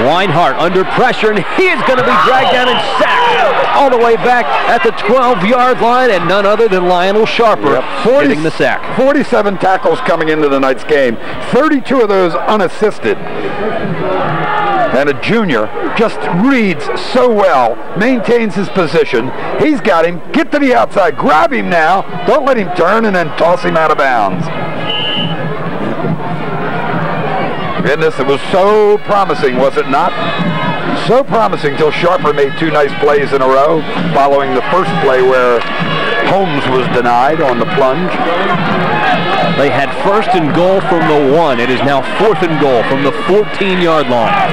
Weinhardt under pressure, and he is going to be dragged down and sacked all the way back at the 12-yard line, and none other than Lionel Sharper getting the sack. 47 tackles coming into the night's game, 32 of those unassisted. And a junior just reads so well, maintains his position. He's got him. Get to the outside. Grab him now. Don't let him turn and then toss him out of bounds. Goodness, it was so promising, was it not? So promising till Sharper made 2 nice plays in a row, following the first play where Holmes was denied on the plunge. They had 1st and goal from the 1. It is now 4th and goal from the 14-yard line.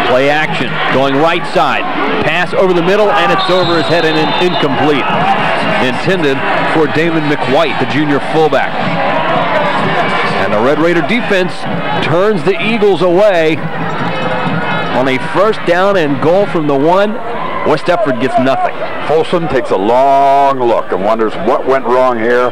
Play action, going right side. Pass over the middle, and it's over his head and incomplete. Intended for Damon McWhite, the junior fullback. And the Red Raider defense turns the Eagles away on a 1st down and goal from the 1. West Epford gets nothing. Folsom takes a long look and wonders what went wrong here.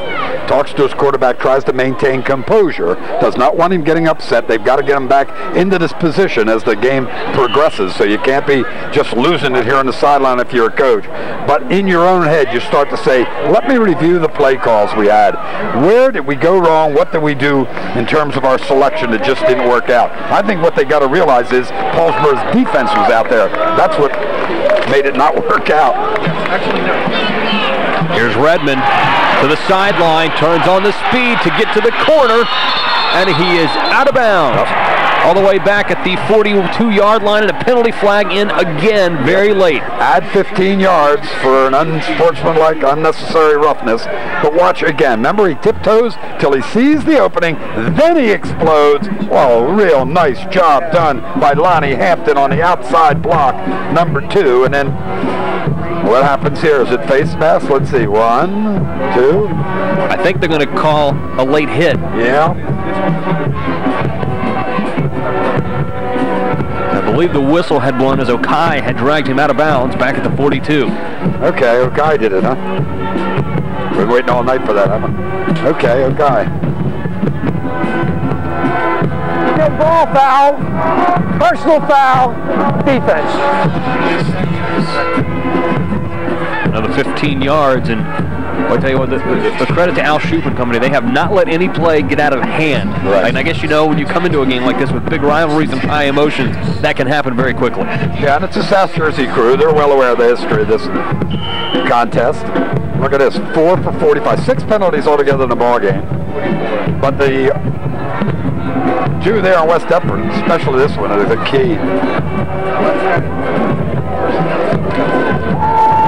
Talks to his quarterback, tries to maintain composure, does not want him getting upset. They've got to get him back into this position as the game progresses, so you can't be just losing it here on the sideline if you're a coach. But in your own head, you start to say, let me review the play calls we had. Where did we go wrong? What did we do in terms of our selection that just didn't work out? I think what they got to realize is Paulsboro's defense was out there. That's what made it not work out. Actually, no. Here's Redmond to the sideline, turns on the speed to get to the corner, and he is out of bounds. All the way back at the 42-yard line, and a penalty flag in again very late. Add 15 yards for an unsportsmanlike, unnecessary roughness. But watch again. Remember, he tiptoes till he sees the opening, then he explodes. Well, real nice job done by Lonnie Hampton on the outside block, number 2. And then what happens here? Is it face mask? Let's see. 1, 2. I think they're going to call a late hit. Yeah. I believe the whistle had blown as Okai had dragged him out of bounds back at the 42. Okay, Okai did it, huh? Been waiting all night for that, haven't we? Okay, Okai. Good ball foul. Personal foul. Defense. Another 15 yards, and I'll tell you what, the credit to Al Shoup and company, they have not let any play get out of hand. Right. And I guess, you know, when you come into a game like this with big rivalries and high emotions, that can happen very quickly. Yeah, and it's a South Jersey crew. They're well aware of the history of this contest. Look at this, 4 for 45. 6 penalties altogether in the ball game. But the 2 there on West Deptford, especially this one, is the key.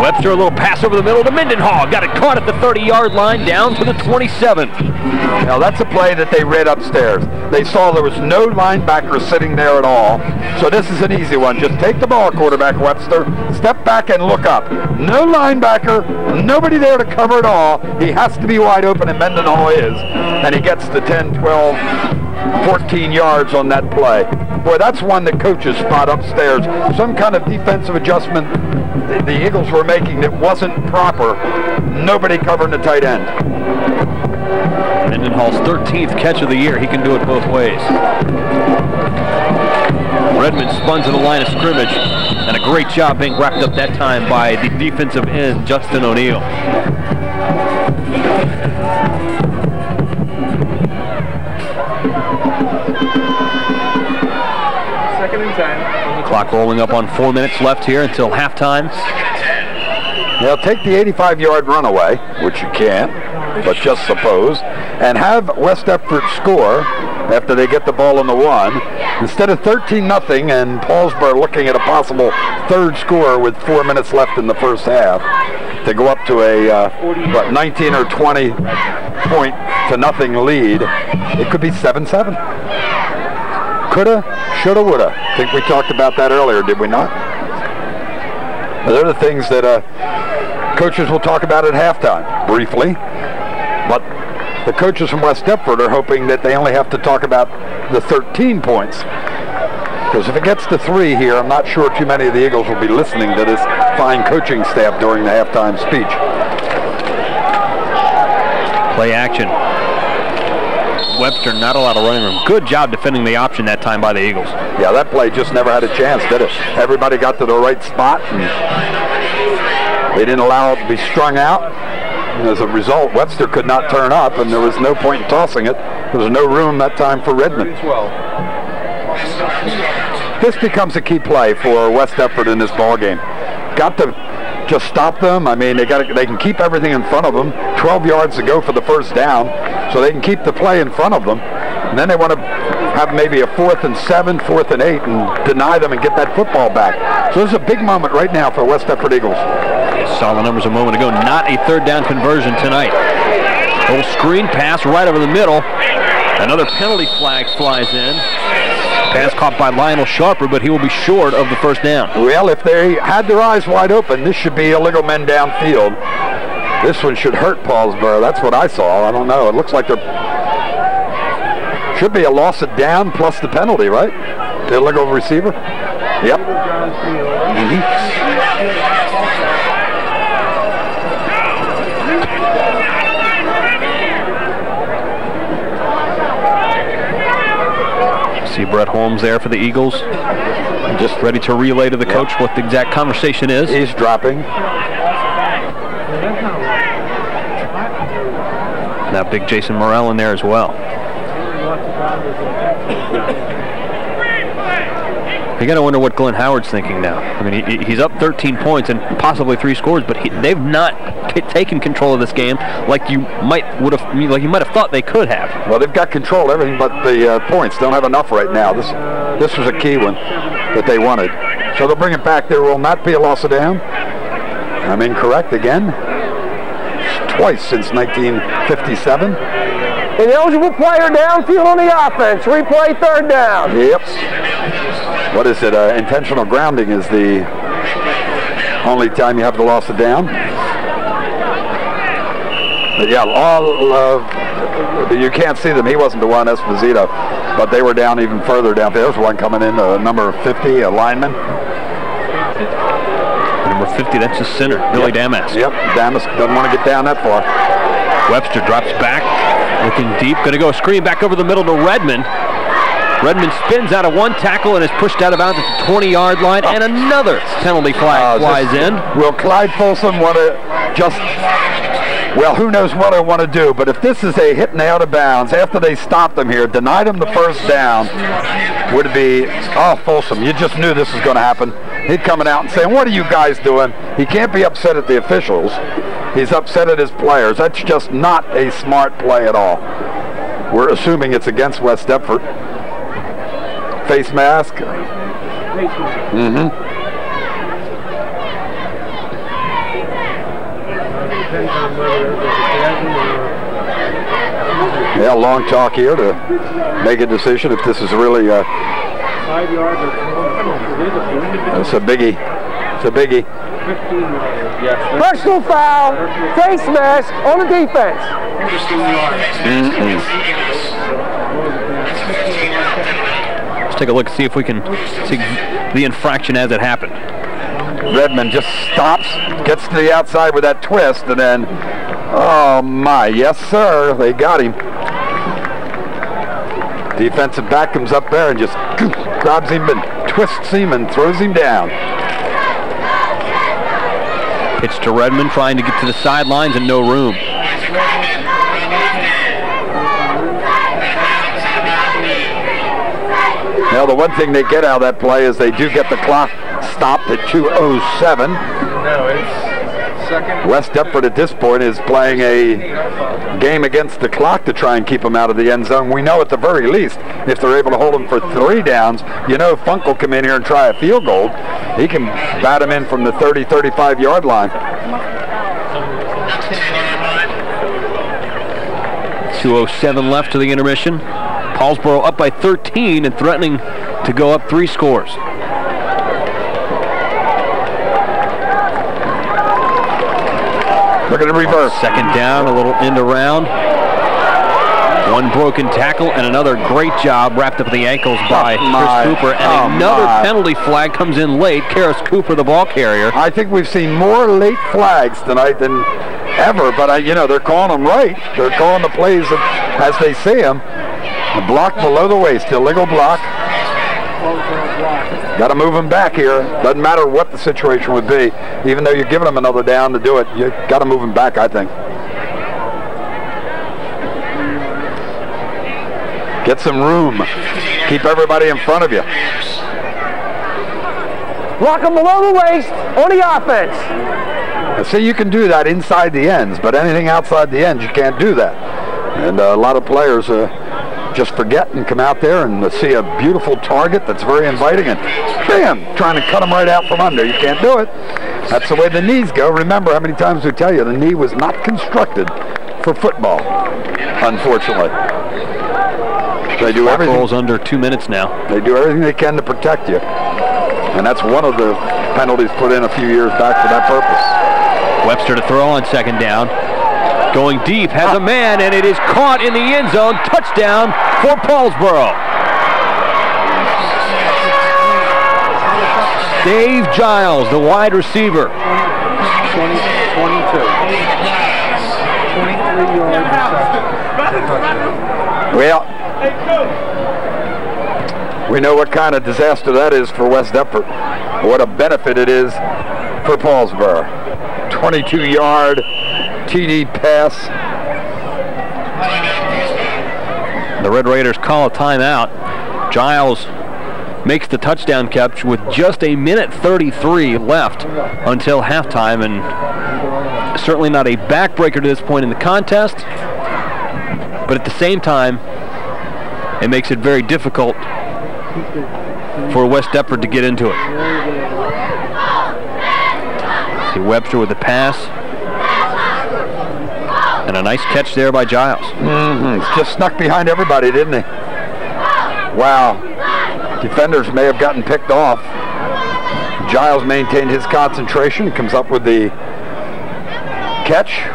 Webster, a little pass over the middle to Mendenhall. Got it caught at the 30-yard line, down to the 27. Now, that's a play that they read upstairs. They saw there was no linebacker sitting there at all. So this is an easy one. Just take the ball, quarterback Webster. Step back and look up. No linebacker, nobody there to cover it all. He has to be wide open, and Mendenhall is. And he gets the 10, 12, 14 yards on that play. Boy, that's one that coaches spot upstairs. Some kind of defensive adjustment the Eagles were making that wasn't proper. Nobody covering the tight end. Mendenhall's 13th catch of the year. He can do it both ways. Redmond spun to the line of scrimmage, and a great job being wrapped up that time by the defensive end, Justin O'Neill. Second and 10. Clock rolling up on 4 minutes left here until halftime. Now take the 85-yard runaway, which you can't, but just suppose, and have West Deptford score after they get the ball on the 1. Instead of 13-0 and Paulsboro looking at a possible third score with 4 minutes left in the first half, to go up to a 19 or 20 point to nothing lead, it could be 7-7. Coulda, shoulda, woulda. I think we talked about that earlier, did we not? They're the things that coaches will talk about at halftime, briefly. But the coaches from West Deptford are hoping that they only have to talk about the 13 points. Because if it gets to 3 here, I'm not sure too many of the Eagles will be listening to this fine coaching staff during the halftime speech. Play action. Webster, not a lot of running room. Good job defending the option that time by the Eagles. Yeah, that play just never had a chance, did it? Everybody got to the right spot, and they didn't allow it to be strung out. And as a result, Webster could not turn up, and there was no point in tossing it. There was no room that time for Redmond. This becomes a key play for West Deptford in this ball game. Got to just stop them. I mean, they can keep everything in front of them. 12 yards to go for the first down, so they can keep the play in front of them. And then they want to have maybe a 4th and 7, 4th and 8, and deny them and get that football back. So this is a big moment right now for West Deptford Eagles. Saw the numbers a moment ago. Not a third down conversion tonight. Little screen pass right over the middle. Another penalty flag flies in. Pass caught by Lionel Sharper, but he will be short of the first down. Well, if they had their eyes wide open, this should be illegal men downfield. This one should hurt Paulsboro. That's what I saw. I don't know. It looks like there should be a loss of down plus the penalty, right? The illegal receiver? Yep. See Brett Holmes there for the Eagles. Just ready to relay to the coach what the exact conversation is. He's dropping. Now big Jason Morrell in there as well. You got to wonder what Glenn Howard's thinking now. I mean, he's up 13 points and possibly 3 scores, but they've not taken control of this game like you might have thought they could have. Well, they've got control of everything but the points. Don't have enough right now. This was a key one that they wanted. So they'll bring it back. There will not be a loss of down. I'm incorrect again. Twice since 1957. An eligible player downfield on the offense. Replay 3rd down. Yep. What is it? Intentional grounding is the only time you have the loss of down. But yeah, you can't see them. He wasn't the one, Esposito, but they were down even further down. There's one coming in, number 50, a lineman. Number 50, that's the center, Billy Damas. Yep, Damas doesn't want to get down that far. Webster drops back, looking deep, going to go screen back over the middle to Redmond. Redmond spins out of one tackle and is pushed out of bounds at the 20-yard line, and another penalty flag flies in. Will Clyde Folsom want to just, well, who knows what I want to do, but if this is a hit and out of bounds, after they stopped them here, denied him the 1st down, would it be, Folsom, you just knew this was going to happen. He'd coming out and saying, what are you guys doing? He can't be upset at the officials. He's upset at his players. That's just not a smart play at all. We're assuming it's against West Deptford. Face mask. Mm-hmm. Yeah, long talk here to make a decision if this is really it's a biggie. It's a biggie. Personal foul, face mask on the defense. Let's take a look and see if we can see the infraction as it happened. Redmond just stops, gets to the outside with that twist, and then, oh my, yes sir, they got him. Defensive back comes up there and just grabs him and twists him and throws him down. Pitch to Redmond, trying to get to the sidelines and no room. Now the one thing they get out of that play is they do get the clock stopped at 2:07. No, it's second. West Deptford at this point is playing a game against the clock to try and keep them out of the end zone. We know at the very least, if they're able to hold them for 3 downs, you know Funk will come in here and try a field goal. He can bat them in from the 30, 35-yard line. 2:07 left to the intermission. Paulsboro up by 13 and threatening to go up 3 scores. Look at the reverse. 2nd down, a little end around. One broken tackle and another great job wrapped up at the ankles by Chris Cooper. And another penalty flag comes in late. Karis Cooper, the ball carrier. I think we've seen more late flags tonight than ever, but they're calling them right. They're calling the plays as they see them. The block below the waist, illegal block. Got to move him back here. Doesn't matter what the situation would be. Even though you're giving him another down to do it, you got to move him back, I think. Get some room. Keep everybody in front of you. Block him below the waist on the offense. Now, see, you can do that inside the ends, but anything outside the ends, you can't do that. And a lot of players just forget and come out there and see a beautiful target that's very inviting and bam, trying to cut them right out from under. You can't do it. That's the way the knees go. Remember how many times we tell you the knee was not constructed for football, unfortunately. They do everything. Rolls under 2 minutes now. They do everything they can to protect you. And that's one of the penalties put in a few years back for that purpose. Webster to throw on 2nd down. Going deep, has a man, and it is caught in the end zone. Touchdown for Paulsboro. Dave Giles, the wide receiver. 22. 23 yards reception. Well, we know what kind of disaster that is for West Deptford. What a benefit it is for Paulsboro. 22-yard TD pass. The Red Raiders call a timeout. Giles makes the touchdown catch with just a minute 33 left until halftime, and certainly not a backbreaker to this point in the contest, but at the same time, it makes it very difficult for West Deptford to get into it. See Webster with the pass. And a nice catch there by Giles. Just snuck behind everybody, didn't he? Wow. Defenders may have gotten picked off. Giles maintained his concentration. Comes up with the catch.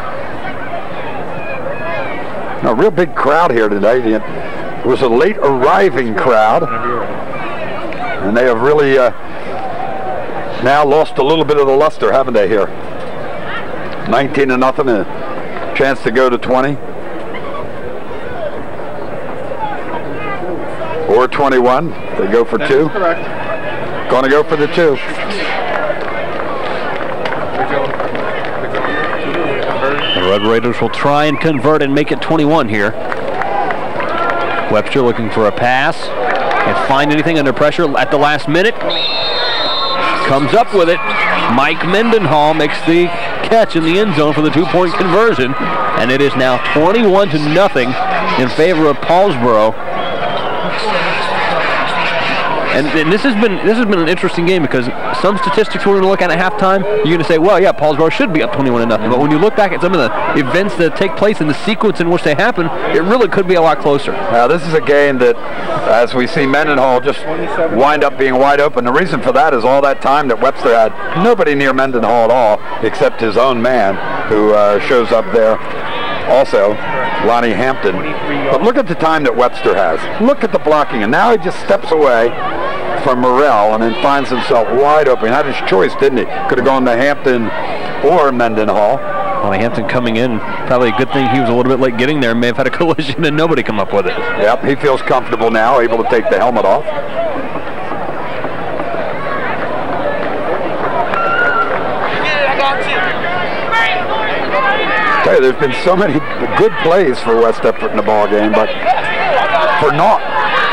A real big crowd here today. It was a late arriving crowd. And they have really now lost a little bit of the luster, haven't they, here? 19-0. Chance to go to 20 or 21. They go for 2. Going to go for the 2. The Red Raiders will try and convert and make it 21 here. Webster looking for a pass. Can't find anything under pressure at the last minute. Comes up with it. Mike Mendenhall makes the catch in the end zone for the 2-point conversion, and it is now 21-0 in favor of Paulsboro. And this has been an interesting game, because some statistics we're going to look at halftime, you're going to say, well, yeah, Paulsboro should be up 21-0. But when you look back at some of the events that take place in the sequence in which they happen, it really could be a lot closer. Now, this is a game that, as we see Mendenhall just wind up being wide open. The reason for that is all that time that Webster had nobody near Mendenhall at all, except his own man, who shows up there. Also, Lonnie Hampton. But look at the time that Webster has. Look at the blocking, and now he just steps away from Morrell and then finds himself wide open. He had his choice, didn't he? Could have gone to Hampton or Mendenhall. Lonnie Hampton coming in, probably a good thing he was a little bit late getting there. May have had a collision and nobody come up with it. Yep, he feels comfortable now, able to take the helmet off. Tell you, there's been so many good plays for West Deptford in the ball game, but for naught,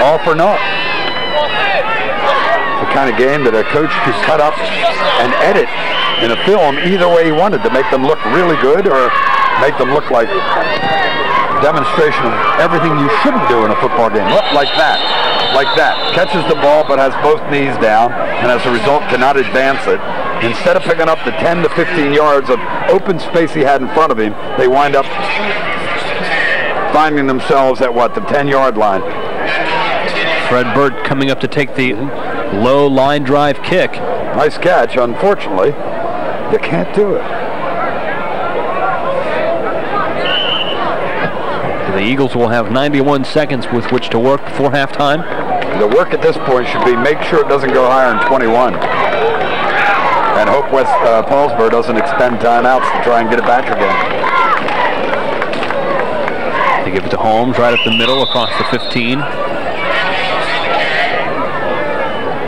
all for naught. The kind of game that a coach could cut up and edit in a film either way he wanted, to make them look really good or make them look like a demonstration of everything you shouldn't do in a football game. Look, like that. Like that. Catches the ball but has both knees down, and as a result cannot advance it. Instead of picking up the 10 to 15 yards of open space he had in front of him, they wind up finding themselves at, what, the 10-yard line. Fred Bird coming up to take the low line drive kick. Nice catch. Unfortunately, you can't do it. The Eagles will have 91 seconds with which to work before halftime. The work at this point should be make sure it doesn't go higher than 21. And hope West Paulsboro doesn't expend timeouts to try and get it back again. They give it to Holmes right up the middle across the 15.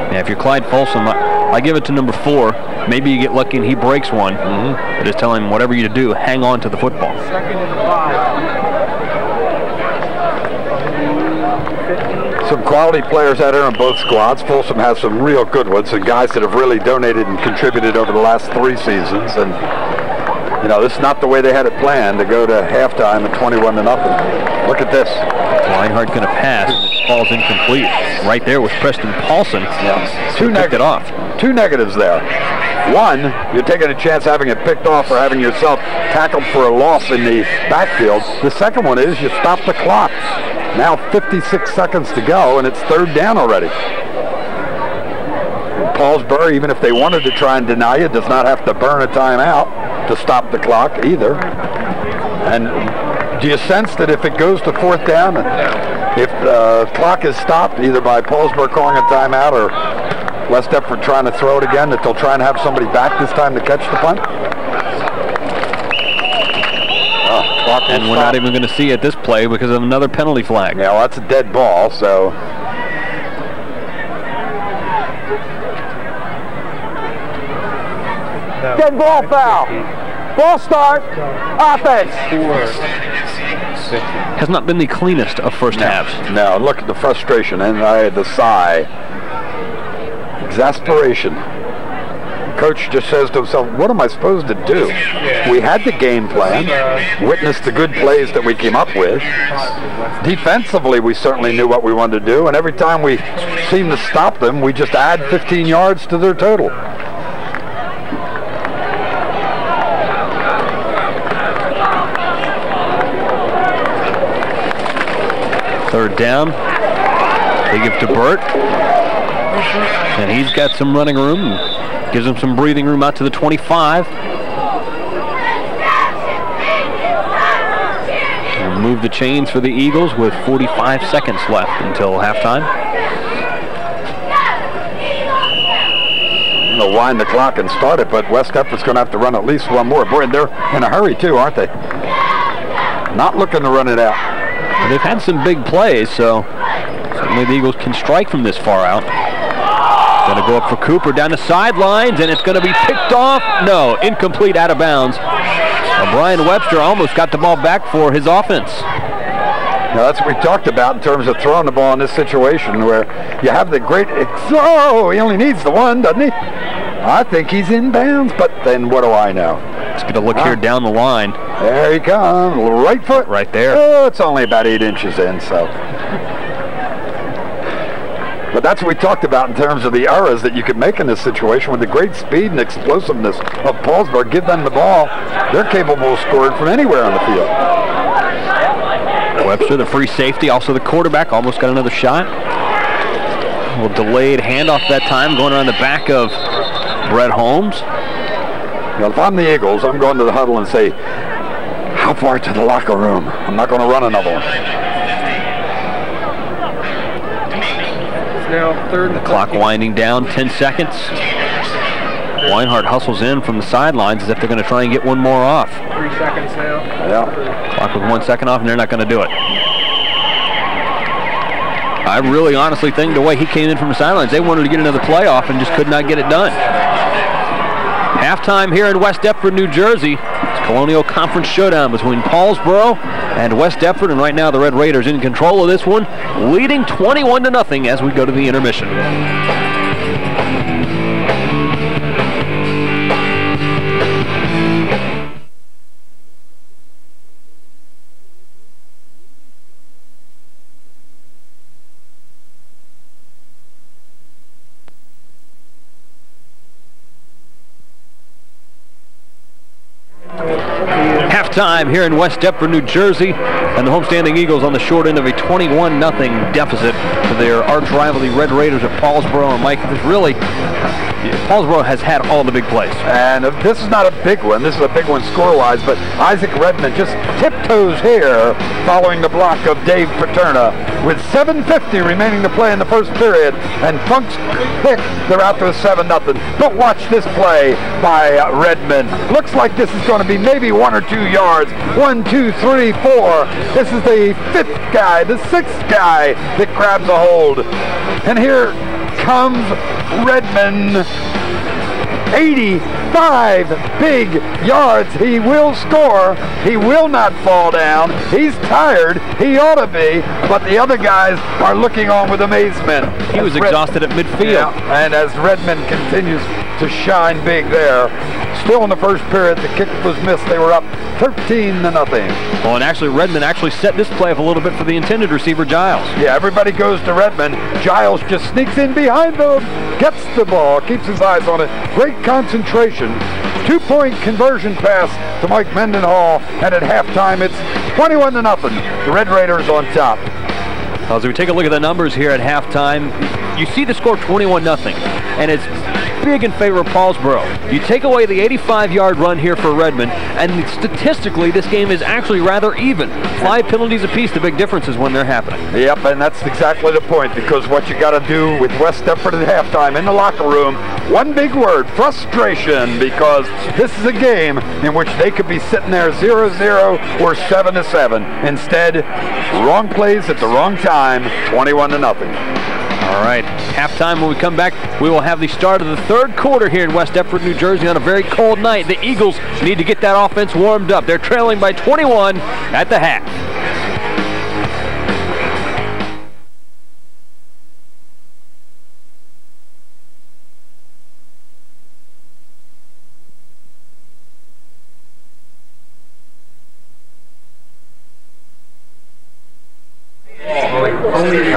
Now, if you're Clyde Folsom, I give it to number 4. Maybe you get lucky and he breaks one. But just tell him, whatever you do, hang on to the football. Some quality players out here on both squads. Folsom has some real good ones, and guys that have really donated and contributed over the last 3 seasons. And, you know, this is not the way they had it planned, to go to halftime at 21-0. Look at this. Reinhardt going to pass. It falls incomplete. Right there was Preston Paulson. Yeah. Picked it off. 2 negatives there. One, you're taking a chance having it picked off or having yourself tackled for a loss in the backfield. The second one is you stop the clock. Now 56 seconds to go, and it's 3rd down already. Paulsboro, even if they wanted to try and deny it, does not have to burn a timeout to stop the clock either. And do you sense that if it goes to 4th down, if the clock is stopped either by Paulsboro calling a timeout or West Deptford trying to throw it again, that they'll try and have somebody back this time to catch the punt? And we're not even going to see it this play because of another penalty flag. Yeah, well, that's a dead ball, so. No. Dead ball foul. Ball start. Offense. Has not been the cleanest of first halves. No, look at the frustration and the sigh Exasperation. Coach just says to himself, what am I supposed to do? We had the game plan, witnessed the good plays that we came up with. Defensively, we certainly knew what we wanted to do, and every time we seemed to stop them, we just add 15 yards to their total. Third down. They give to Burt. And he's got some running room. Gives him some breathing room out to the 25. We'll move the chains for the Eagles with 45 seconds left until halftime. They'll wind the clock and start it, but West Deptford's going to have to run at least one more. Boy, they're in a hurry too, aren't they? Not looking to run it out. Well, they've had some big plays, so certainly the Eagles can strike from this far out. Going to go up for Cooper down the sidelines, and it's going to be picked off. No, incomplete, out of bounds. Now, Brian Webster almost got the ball back for his offense. Now, that's what we talked about in terms of throwing the ball in this situation where you have the great, oh, he only needs the one, doesn't he? I think he's in bounds, but then what do I know? Let's get a look here down the line. There he comes, right foot. Right there. Oh, it's only about 8 inches in, so. But that's what we talked about in terms of the errors that you could make in this situation with the great speed and explosiveness of Paulsboro. Give them the ball. They're capable of scoring from anywhere on the field. Webster, the free safety, also the quarterback, almost got another shot. A little delayed handoff that time, going around the back of Brett Holmes. Well, if I'm the Eagles, I'm going to the huddle and say, how far to the locker room? I'm not going to run another one. Now third. The clock winding down, 10 seconds. Weinhardt hustles in from the sidelines as if they're going to try and get one more off. 3 seconds now. Yeah. Clock with 1 second off, and they're not going to do it. I really honestly think the way he came in from the sidelines, they wanted to get another play off and just could not get it done. Halftime here in West Deptford, New Jersey. It's Colonial Conference showdown between Paulsboro and West Deptford, and right now the Red Raiders in control of this one, leading 21-0 as we go to the intermission. Halftime here in West Deptford, New Jersey, and the homestanding Eagles on the short end of a 21-0 deficit to their arch rival, the Red Raiders of Paulsboro. And Mike, this really, Paulsboro has had all the big plays. And this is not a big one. This is a big one score-wise, but Isaac Redmond just tiptoes here following the block of Dave Paterna with 7:50 remaining to play in the first period, and Funk's pick, they're out to a 7-0. But watch this play by Redmond. Looks like this is going to be maybe 1 or 2 yards. 1, 2, 3, 4. This is the 5th guy, the 6th guy that grabs a hold. And here comes Redmond. 85 big yards. He will score. He will not fall down. He's tired. He ought to be. But the other guys are looking on with amazement. He was exhausted at midfield. Yeah, and as Redmond continues to shine big there, still in the first period, the kick was missed. They were up 13-0. Well, and actually, Redmond actually set this play up a little bit for the intended receiver, Giles. Yeah, everybody goes to Redmond. Giles just sneaks in behind them, gets the ball, keeps his eyes on it. Great concentration. 2-point conversion pass to Mike Mendenhall, and at halftime, it's 21-0. The Red Raiders on top. Well, as we take a look at the numbers here at halftime, you see the score 21-0, and it's big in favor of Paulsboro. You take away the 85-yard run here for Redmond, and statistically, this game is actually rather even. 5 penalties apiece, the big difference is when they're happening. Yep, and that's exactly the point, because what you got to do with West Deptford at halftime in the locker room, one big word, frustration, because this is a game in which they could be sitting there 0-0 or 7-7. Instead, wrong plays at the wrong time, 21-0. All right, halftime. When we come back, we will have the start of the third quarter here in West Deptford, New Jersey on a very cold night. The Eagles need to get that offense warmed up. They're trailing by 21 at the half.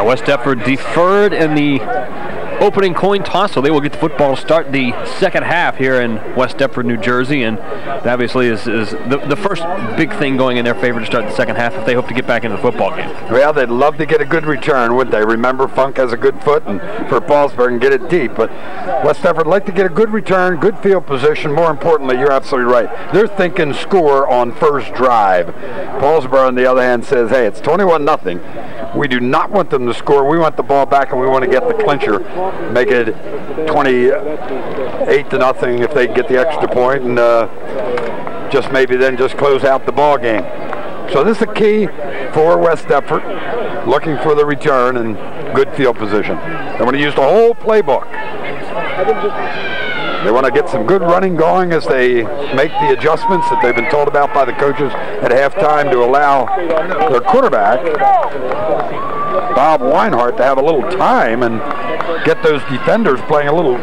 Now West Deptford deferred in the opening coin toss, so they will get the football to start the second half here in West Deptford, New Jersey, and that obviously is the first big thing going in their favor to start the second half if they hope to get back into the football game. Well, they'd love to get a good return, wouldn't they? Remember, Funk has a good foot and for Paulsboro and get it deep, but West Deptford like to get a good return, good field position. More importantly, you're absolutely right. They're thinking score on first drive. Paulsboro, on the other hand, says, hey, it's 21-0. We do not want them to score. We want the ball back, and we want to get the clincher. Make it 28-0 if they get the extra point, and just maybe then just close out the ball game. So this is the key for West Deptford, looking for the return and good field position. They want to use the whole playbook. They want to get some good running going as they make the adjustments that they've been told about by the coaches at halftime to allow their quarterback, Bob Weinhardt, to have a little time and get those defenders playing a little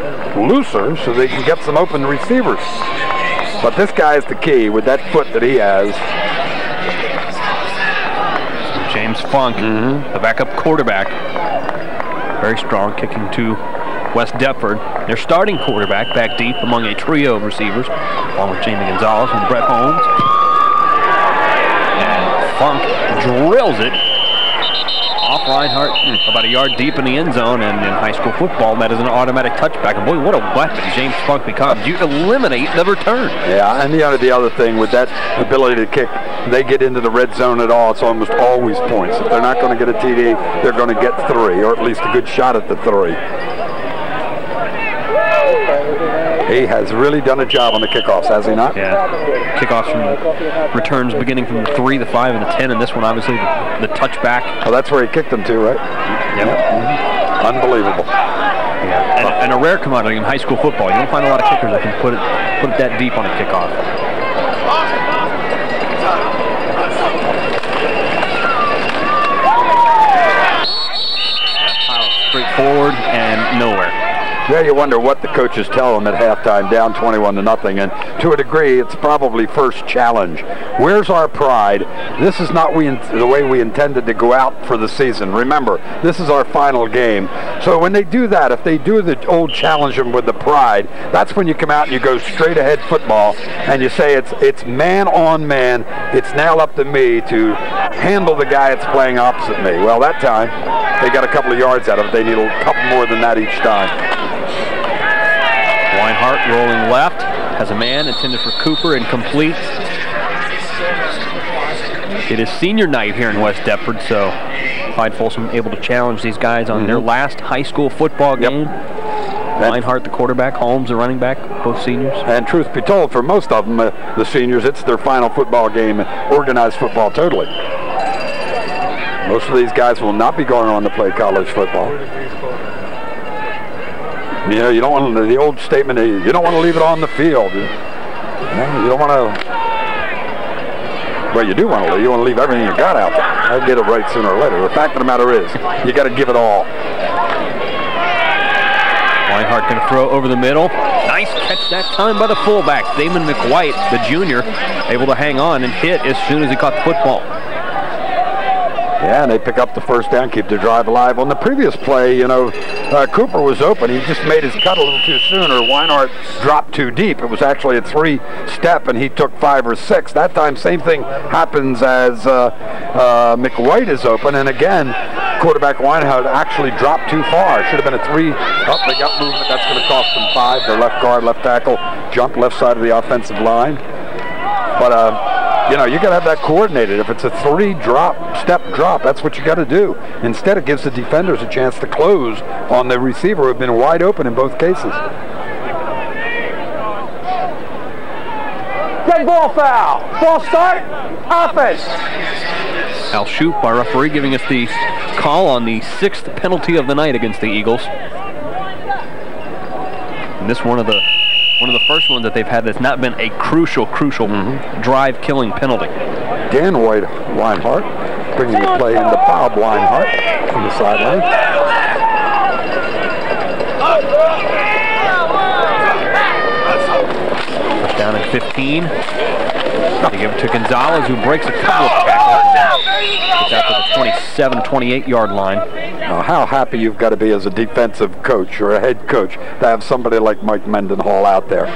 looser so they can get some open receivers. But this guy is the key with that foot that he has. James Funk, the backup quarterback, very strong, kicking to West Deptford. Their starting quarterback back deep among a trio of receivers, along with Jamie Gonzalez and Brett Holmes. And Funk drills it off Reinhardt, about a yard deep in the end zone, and in high school football, that is an automatic touchback. And boy, what a weapon James Funk becomes. You eliminate the return. Yeah, and the other thing with that ability to kick, they get into the red zone at all, it's almost always points. If they're not going to get a TD, they're going to get 3, or at least a good shot at the 3. He has really done a job on the kickoffs, has he not? Yeah. Kickoffs from returns beginning from the 3, the 5, and the 10, and this one obviously the touchback. Oh, that's where he kicked them to, right? Yep. Unbelievable. Yeah. And a rare commodity in high school football. You don't find a lot of kickers that can put it that deep on a kickoff. Straight forward and nowhere. Yeah, you wonder what the coaches tell them at halftime, down 21-0, and to a degree, it's probably first challenge. Where's our pride? This is not the way we intended to go out for the season. Remember, this is our final game. So when they do that, if they do the old challenge them with the pride, that's when you come out and you go straight ahead football, and you say it's man on man. It's now up to me to handle the guy that's playing opposite me. Well, that time, they got a couple of yards out of it. They need a couple more than that each time. Weinhardt rolling left, has a man intended for Cooper, incomplete. It is senior night here in West Deptford, so Clyde Folsom able to challenge these guys on their last high school football game. Weinhardt, the quarterback, Holmes, the running back, both seniors. And truth be told, for most of them, the seniors, it's their final football game, organized football totally. Most of these guys will not be going on to play college football. You know, you don't want to, the old statement, you don't want to leave it on the field. You don't want to, well, you do want to leave. You want to leave everything you got out there. I'll get it right sooner or later. The fact of the matter is, you got to give it all. Weinhardt going to throw over the middle. Nice catch that time by the fullback, Damon McWhite, the junior, able to hang on and hit as soon as he caught the football. Yeah, and they pick up the first down, keep the drive alive. On the previous play, you know, Cooper was open. He just made his cut a little too soon, or Weinhardt dropped too deep. It was actually a 3-step, and he took 5 or 6. That time, same thing happens as McWhite is open, and again, quarterback Weinhardt actually dropped too far. Should have been a 3. Oh, they got movement. That's going to cost them 5. Their left guard, left tackle, jumped left side of the offensive line. But, you know, you got to have that coordinated. If it's a 3-step drop, that's what you got to do. Instead, it gives the defenders a chance to close on the receiver who have been wide open in both cases. Dead ball foul. Ball start. Offense. Al Shoup, our referee, giving us the call on the 6th penalty of the night against the Eagles. And this one of the first ones that they've had that's not been a crucial drive-killing penalty. Dan Weinhardt bringing the play into Bob Weinhardt from the sideline. First down at 15. They give it to Gonzalez, who breaks a couple of tackles. Gets out to the 27, 28-yard line. Now, how happy you've got to be as a defensive coach or a head coach to have somebody like Mike Mendenhall out there.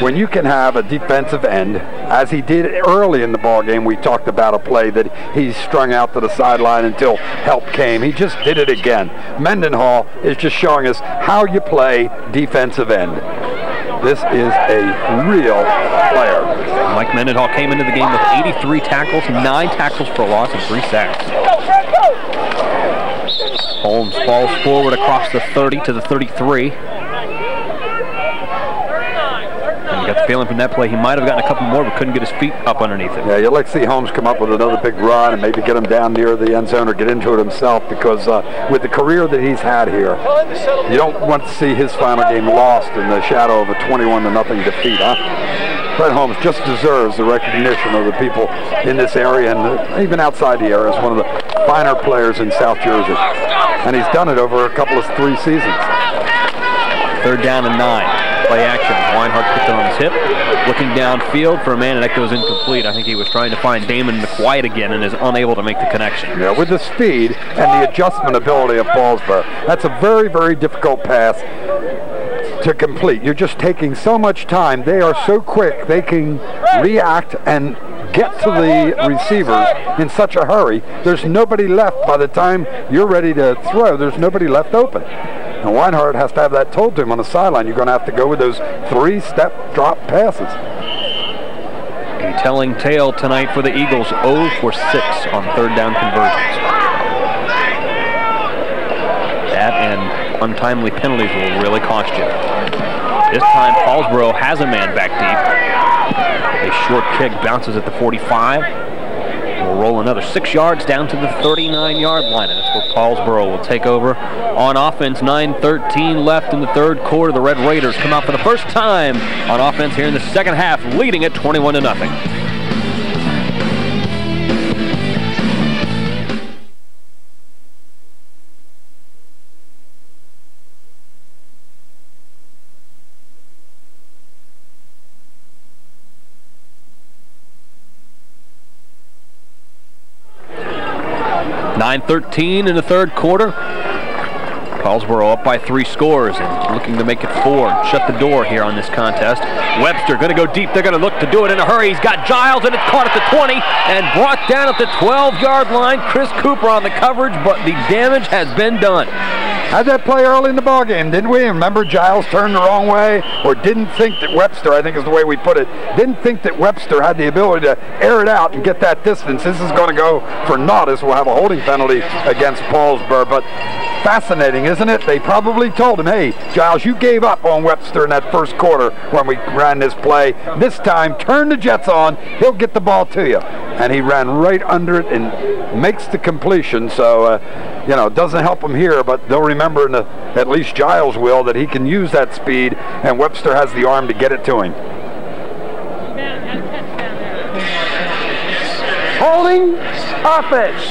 When you can have a defensive end, as he did early in the ball game, we talked about a play that he strung out to the sideline until help came. He just did it again. Mendenhall is just showing us how you play defensive end. This is a real player. Mike Mendenhall came into the game with 83 tackles, 9 tackles for loss, and 3 sacks. Holmes falls forward across the 30 to the 33. And you got the feeling from that play he might have gotten a couple more, but couldn't get his feet up underneath it. Yeah, you'd like to see Holmes come up with another big run and maybe get him down near the end zone or get into it himself, because with the career that he's had here, you don't want to see his final game lost in the shadow of a 21-0 defeat, huh? Fred Holmes just deserves the recognition of the people in this area and even outside the area as one of the finer players in South Jersey. And he's done it over a couple of 3 seasons. 3rd down and 9. Play action. Weinhardt puts it on his hip, looking downfield for a man, and that goes incomplete. I think he was trying to find Damon McQuaid again and is unable to make the connection. Yeah, with the speed and the adjustment ability of Paulsboro, that's a very, very difficult pass to complete. You're just taking so much time. They are so quick. They can react and get to the receivers in such a hurry. There's nobody left by the time you're ready to throw. There's nobody left open. And Weinhardt has to have that told to him on the sideline. You're going to have to go with those 3-step drop passes. A telling tale tonight for the Eagles, 0 for 6 on 3rd down conversions. That and untimely penalties will really cost you. This time Paulsboro has a man back deep. A short kick bounces at the 45. Will roll another 6 yards down to the 39-yard line, and that's where Paulsboro will take over on offense. 9:13 left in the 3rd quarter. The Red Raiders come out for the first time on offense here in the 2nd half, leading at 21-0. .13 in the 3rd quarter. Paulsboro up by 3 scores and looking to make it 4. Shut the door here on this contest. Webster going to go deep. They're going to look to do it in a hurry. He's got Giles, and it's caught at the 20 and brought down at the 12-yard line. Chris Cooper on the coverage, but the damage has been done. Had that play early in the ballgame, didn't we? Remember, Giles turned the wrong way, or didn't think that Webster, I think is the way we put it, didn't think that Webster had the ability to air it out and get that distance. This is going to go for naught, as we'll have a holding penalty against Paulsboro. But fascinating, isn't it? They probably told him, hey, Giles, you gave up on Webster in that 1st quarter when we ran this play. This time, turn the Jets on. He'll get the ball to you. And he ran right under it and makes the completion. So, you know, it doesn't help him here, but they'll remember, at least Giles will, that he can use that speed, and Webster has the arm to get it to him. Holding offense.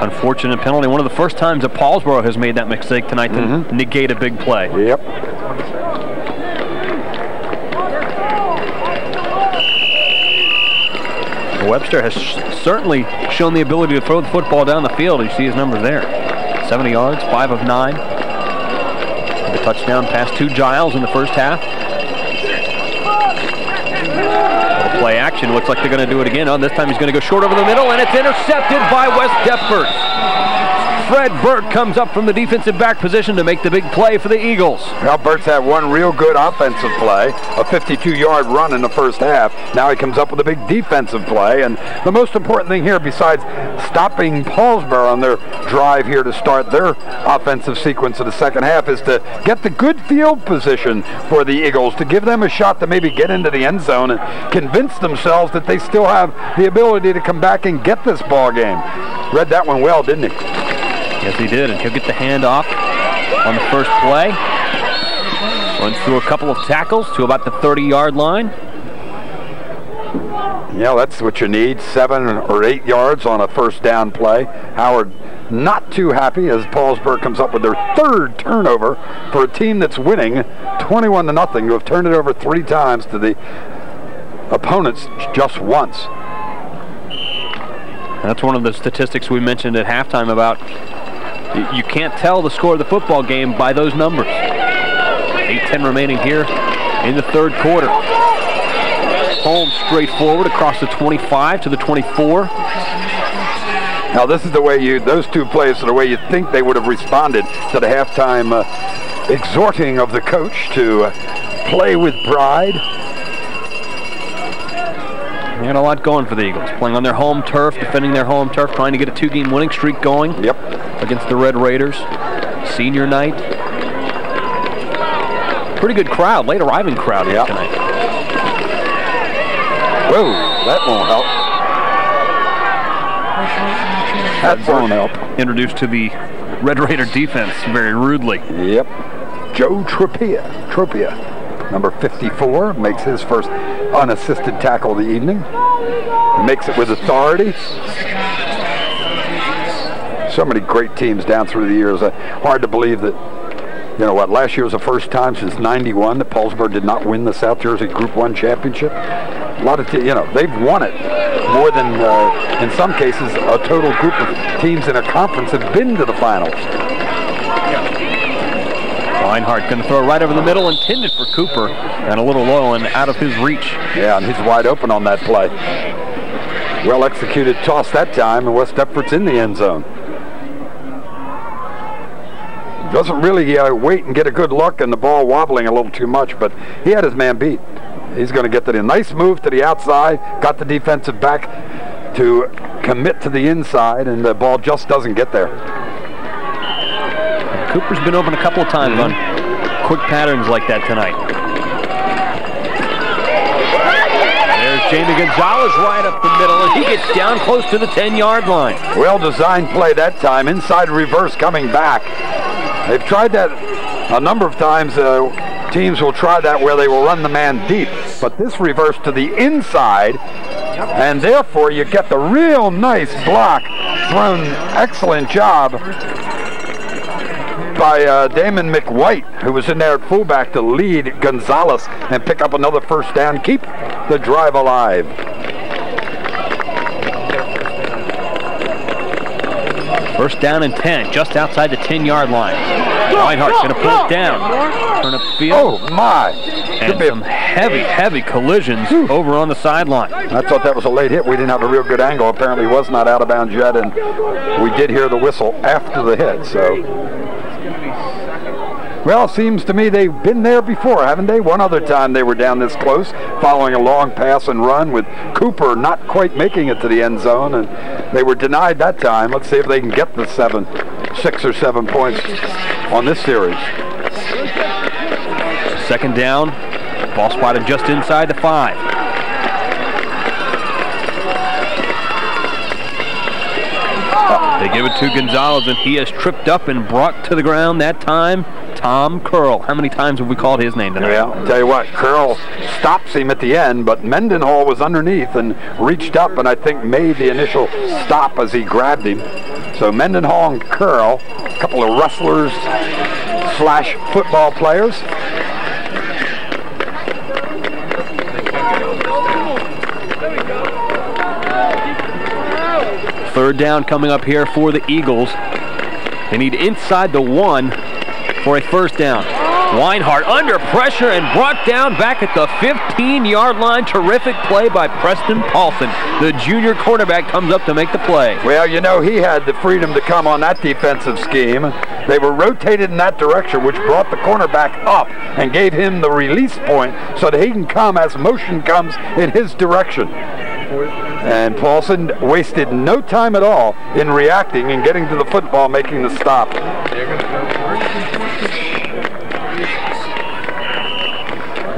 Unfortunate penalty. One of the first times that Paulsboro has made that mistake tonight to negate a big play. Yep. Webster has certainly shown the ability to throw the football down the field. You see his numbers there. 70 yards, 5 of 9. The touchdown pass to Giles in the 1st half. Play action. Looks like they're going to do it again. This time he's going to go short over the middle, and it's intercepted by Wes Deppert. Fred Burt comes up from the defensive back position to make the big play for the Eagles. Well, Burt's had one real good offensive play, a 52-yard run in the 1st half. Now he comes up with a big defensive play, and the most important thing here, besides stopping Paulsboro on their drive here to start their offensive sequence of the 2nd half, is to get the good field position for the Eagles, to give them a shot to maybe get into the end zone and convince themselves that they still have the ability to come back and get this ball game. Read that one well, didn't he? Yes, he did, and he'll get the handoff on the 1st play. Runs through a couple of tackles to about the 30-yard line. Yeah, that's what you need, 7 or 8 yards on a 1st down play. Howard not too happy as Paulsboro comes up with their 3rd turnover for a team that's winning 21-0, who have turned it over 3 times to the opponents just once. That's one of the statistics we mentioned at halftime about you can't tell the score of the football game by those numbers. 8:10 remaining here in the third quarter. Holmes straight forward across the 25 to the 24. Now this is the way those two plays are the way you think they would have responded to the halftime exhorting of the coach to play with pride. They had a lot going for the Eagles, playing on their home turf, defending their home turf, trying to get a 2-game winning streak going. Yep. Against the Red Raiders. Senior night. Pretty good crowd, late arriving crowd here tonight. Whoa, that won't help. That won't help. Introduced to the Red Raider defense very rudely. Yep. Joe Tropia, number 54, makes his first unassisted tackle of the evening. He makes it with authority. So many great teams down through the years. Hard to believe that, you know what, last year was the first time since '91 that Paulsboro did not win the South Jersey Group 1 championship. A lot of, they've won it more than, in some cases, a total group of teams in a conference have been to the finals. Reinhardt going to throw right over the middle, intended for Cooper, and a little low and out of his reach. Yeah, and he's wide open on that play. Well executed toss that time, and West Deptford's in the end zone. Doesn't really wait and get a good look, and the ball wobbling a little too much, but he had his man beat. He's going to get that in. Nice move to the outside, got the defensive back to commit to the inside, and the ball just doesn't get there. Cooper's been open a couple of times on quick patterns like that tonight. There's Jamie Gonzalez right up the middle, and he gets down close to the 10-yard line. Well-designed play that time, inside reverse coming back. They've tried that a number of times. Teams will try that where they will run the man deep, but this reverse to the inside, and therefore you get the real nice block thrown. Excellent job by Damon McWhite, who was in there at fullback to lead Gonzalez and pick up another first down, keep the drive alive. First down and 10, just outside the 10-yard line. Reinhardt's going to pull it down. Turn up field. Oh, my. And some heavy collisions over on the sideline. I thought that was a late hit. We didn't have a real good angle. Apparently it was not out of bounds yet, and we did hear the whistle after the hit, so. Well, it seems to me they've been there before, haven't they? One other time they were down this close, following a long pass and run with Cooper not quite making it to the end zone, and they were denied that time. Let's see if they can get the 6 or 7 points on this series. Second down, ball spotted just inside the 5. They give it to Gonzalez, and he has tripped up and brought to the ground that time Tom Curl. How many times have we called his name tonight? Yeah, I'll tell you what, Curl stops him at the end, but Mendenhall was underneath and reached up and I think made the initial stop as he grabbed him. So Mendenhall and Curl, a couple of wrestlers slash football players. Third down coming up here for the Eagles. They need inside the 1 for a first down. Weinhardt under pressure and brought down back at the 15-yard line. Terrific play by Preston Paulson. The junior quarterback comes up to make the play. Well, you know, he had the freedom to come on that defensive scheme. They were rotated in that direction, which brought the cornerback up and gave him the release point so that he can come as motion comes in his direction. And Paulson wasted no time at all in reacting and getting to the football, making the stop.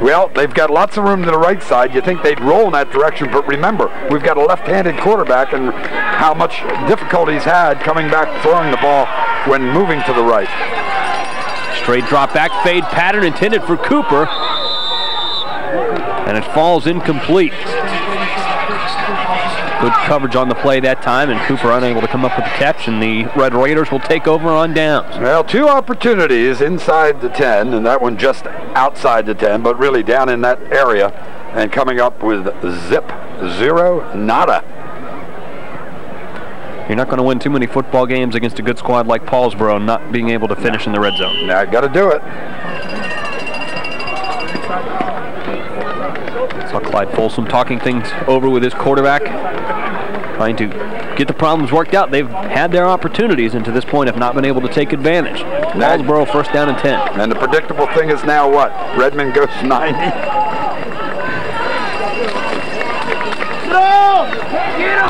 Well, they've got lots of room to the right side. You think they'd roll in that direction, but remember, we've got a left-handed quarterback and how much difficulty he's had coming back throwing the ball when moving to the right. Straight drop back fade pattern intended for Cooper, and it falls incomplete. Good coverage on the play that time, and Cooper unable to come up with the catch, and the Red Raiders will take over on downs. Well, 2 opportunities inside the 10, and that one just outside the 10, but really down in that area And coming up with zip, zero, nada. You're not going to win too many football games against a good squad like Paulsboro not being able to finish in the red zone. Now, got to do it. Saw Clyde Folsom talking things over with his quarterback, trying to get the problems worked out. They've had their opportunities and to this point have not been able to take advantage. Paulsboro first down and 10. And the predictable thing is now what? Redmond goes 90.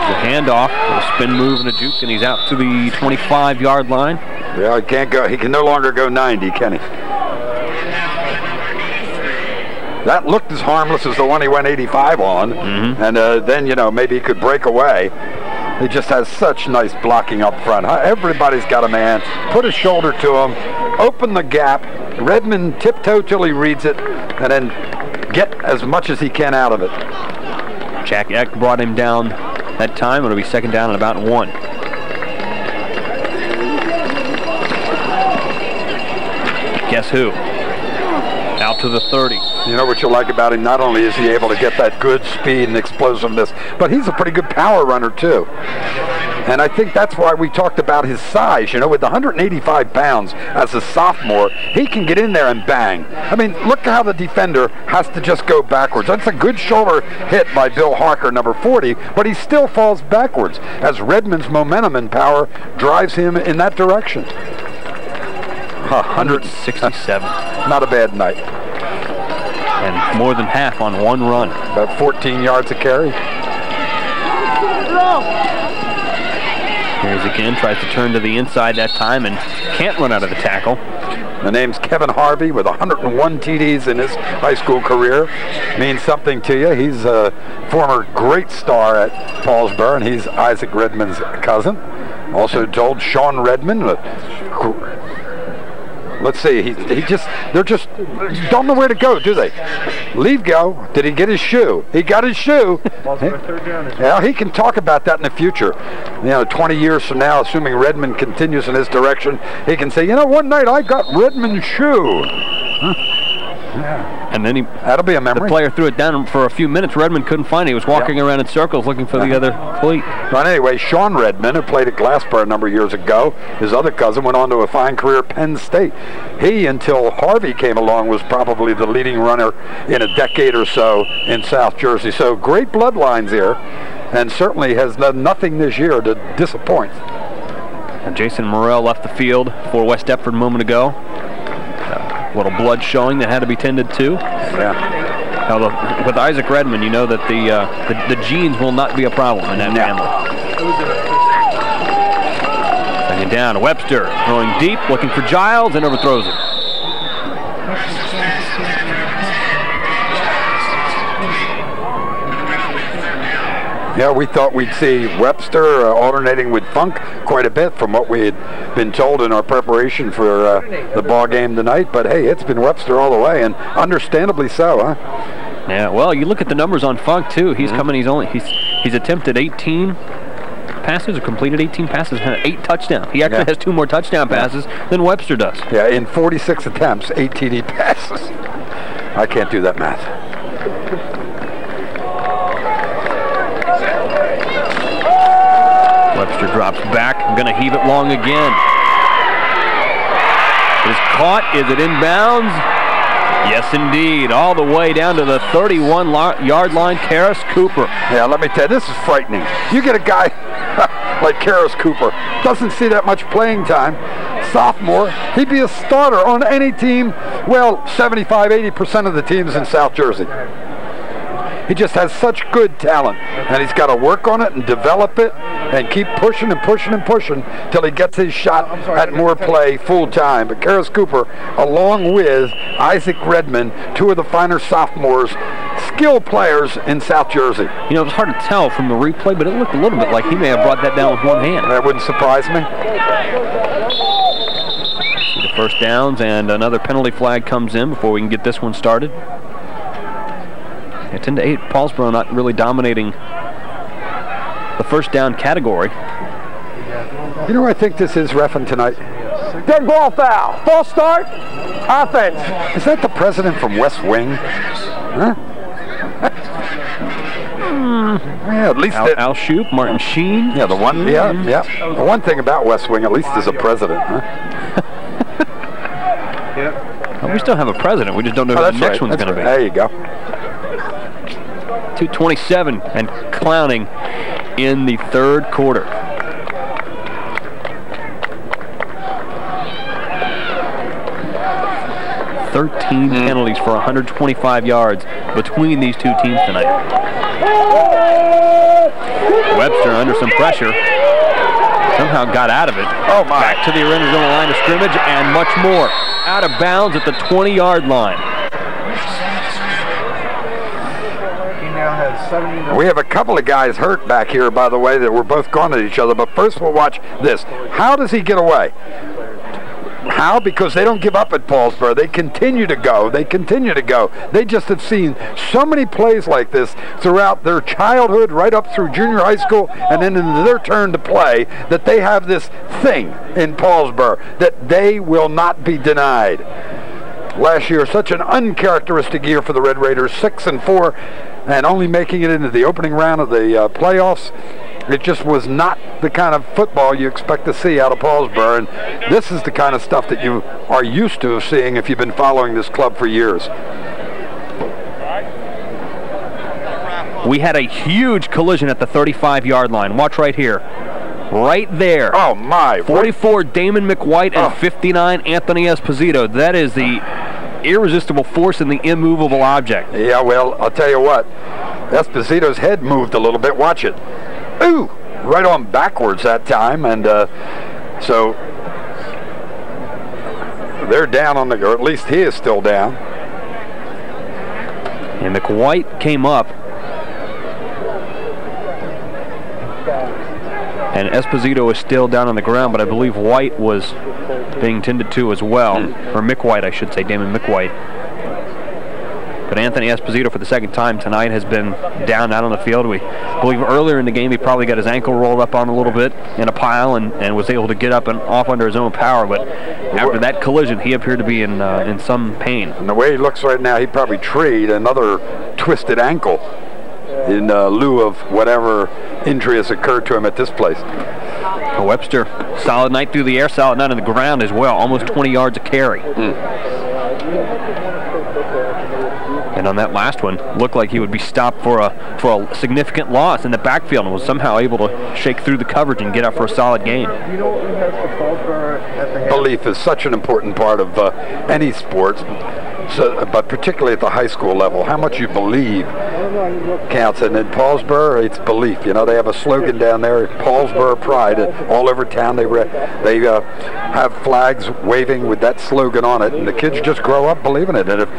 The handoff, a spin move and a juke, and he's out to the 25-yard line. Yeah, he can't go. He can no longer go 90, can he? That looked as harmless as the one he went 85 on, and then, you know, maybe he could break away. He just has such nice blocking up front. Everybody's got a man. Put a shoulder to him, open the gap, Redmond tiptoe till he reads it, and then get as much as he can out of it. Jack Eck brought him down that time. It'll be second down and about 1. Guess who? Out to the 30. You know what you like about him? Not only is he able to get that good speed and explosiveness, but he's a pretty good power runner too. And I think that's why we talked about his size. You know, with 185 pounds as a sophomore, he can get in there and bang. I mean, look how the defender has to just go backwards. That's a good shoulder hit by Bill Harker, number 40, but he still falls backwards as Redmond's momentum and power drives him in that direction. 167. Not a bad night. And more than half on one run. About 14 yards a carry. Here's again, tries to turn to the inside that time and can't run out of the tackle. The name's Kevin Harvey with 101 TDs in his high school career. Means something to you. He's a former great star at Paulsboro, and he's Isaac Redmond's cousin. Also told Sean Redmond. Let's see, they're just don't know where to go, do they? Leave go. Did he get his shoe? He got his shoe. Yeah, he can talk about that in the future. You know, 20 years from now, assuming Redmond continues in this direction, he can say, you know, one night I got Redmond's shoe. Yeah. And then that'll be a memory. The player threw it down for a few minutes. Redmond couldn't find it. He was walking around in circles looking for the other cleat. But anyway, Sean Redmond, who played at Glassboro a number of years ago, his other cousin went on to a fine career at Penn State. He, until Harvey came along, was probably the leading runner in a decade or so in South Jersey. So great bloodlines here, and certainly has done nothing this year to disappoint. And Jason Morrell left the field for West Deptford a moment ago. A little blood showing that had to be tended to. Yeah. Now, with Isaac Redmond, you know that the genes will not be a problem in that family. Second down, Webster throwing deep, looking for Giles, and overthrows it. Yeah, we thought we'd see Webster alternating with Funk quite a bit from what we had been told in our preparation for the ball game tonight. But hey, it's been Webster all the way, and understandably so, huh? Yeah. Well, you look at the numbers on Funk too. He's coming. He's attempted 18 passes or completed 18 passes, and 8 touchdowns. He actually has 2 more touchdown passes than Webster does. Yeah, in 46 attempts, 8 TD passes. I can't do that math. Webster drops back, going to heave it long again. Is caught, is it inbounds? Yes, indeed, all the way down to the 31-yard line, Karis Cooper. Yeah, let me tell you, this is frightening. You get a guy like Karis Cooper, doesn't see that much playing time, sophomore, he'd be a starter on any team, well, 75-80% of the teams in South Jersey. He just has such good talent, and he's got to work on it and develop it and keep pushing and pushing and pushing till he gets his shot at more play full time. But Karis Cooper, along with Isaac Redmond, 2 of the finer sophomores, skilled players in South Jersey. You know, it was hard to tell from the replay, but it looked a little bit like he may have brought that down with one hand. That wouldn't surprise me. See the first downs, and another penalty flag comes in before we can get this one started. 10-8, Paulsboro not really dominating the first down category. You know, I think this is reffing tonight. Dead ball foul. False start. Offense. Is that the president from West Wing? Huh? Yeah, at least Al Shoup, Martin Sheen. Yeah, the one. Yeah. The one thing about West Wing, at least, is a president. Huh? Well, we still have a president. We just don't know who the next one's going to be. There you go. 2:27 and clowning in the third quarter. Penalties for 125 yards between these two teams tonight. Webster under some pressure somehow got out of it. Oh my! Back to the original line of scrimmage and much more. Out of bounds at the 20-yard line. He now has 70. We have a couple of guys hurt back here, by the way, that were both going at each other. But first, we'll watch this. How does he get away? How? Because they don't give up at Paulsboro. They continue to go. They continue to go. They just have seen so many plays like this throughout their childhood, right up through junior high school, and then in their turn to play, that they have this thing in Paulsboro that they will not be denied. Last year, such an uncharacteristic year for the Red Raiders, 6-4, and only making it into the opening round of the playoffs. It just was not the kind of football you expect to see out of Paulsboro, and this is the kind of stuff that you are used to seeing if you've been following this club for years. We had a huge collision at the 35-yard line. Watch right here. Right there. Oh, my. 44, Damon McWhite, and 59, Anthony Esposito. That is the irresistible force in the immovable object. Yeah, well, I'll tell you what. Esposito's head moved a little bit. Watch it. Ooh! Right on backwards that time, and so they're down on the, or at least he is still down. And McWhite came up, and Esposito is still down on the ground, but I believe White was being tended to as well, or McWhite, I should say, Damon McWhite. But Anthony Esposito, for the second time tonight, has been down out on the field. We believe earlier in the game he probably got his ankle rolled up on a little bit in a pile and was able to get up and off under his own power. But after that collision, he appeared to be in some pain. And the way he looks right now, he probably treated another twisted ankle in lieu of whatever injury has occurred to him at this place. Webster, solid night through the air, solid night on the ground as well. Almost 20 yards a carry. And on that last one, looked like he would be stopped for a significant loss in the backfield and was somehow able to shake through the coverage and get up for a solid gain. You know what we have for Paulsboro at the head? Belief is such an important part of any sports, but particularly at the high school level. How much you believe counts. And in Paulsboro, it's belief. You know, they have a slogan down there, Paulsboro Pride. All over town, they have flags waving with that slogan on it, and the kids just grow up believing it. And if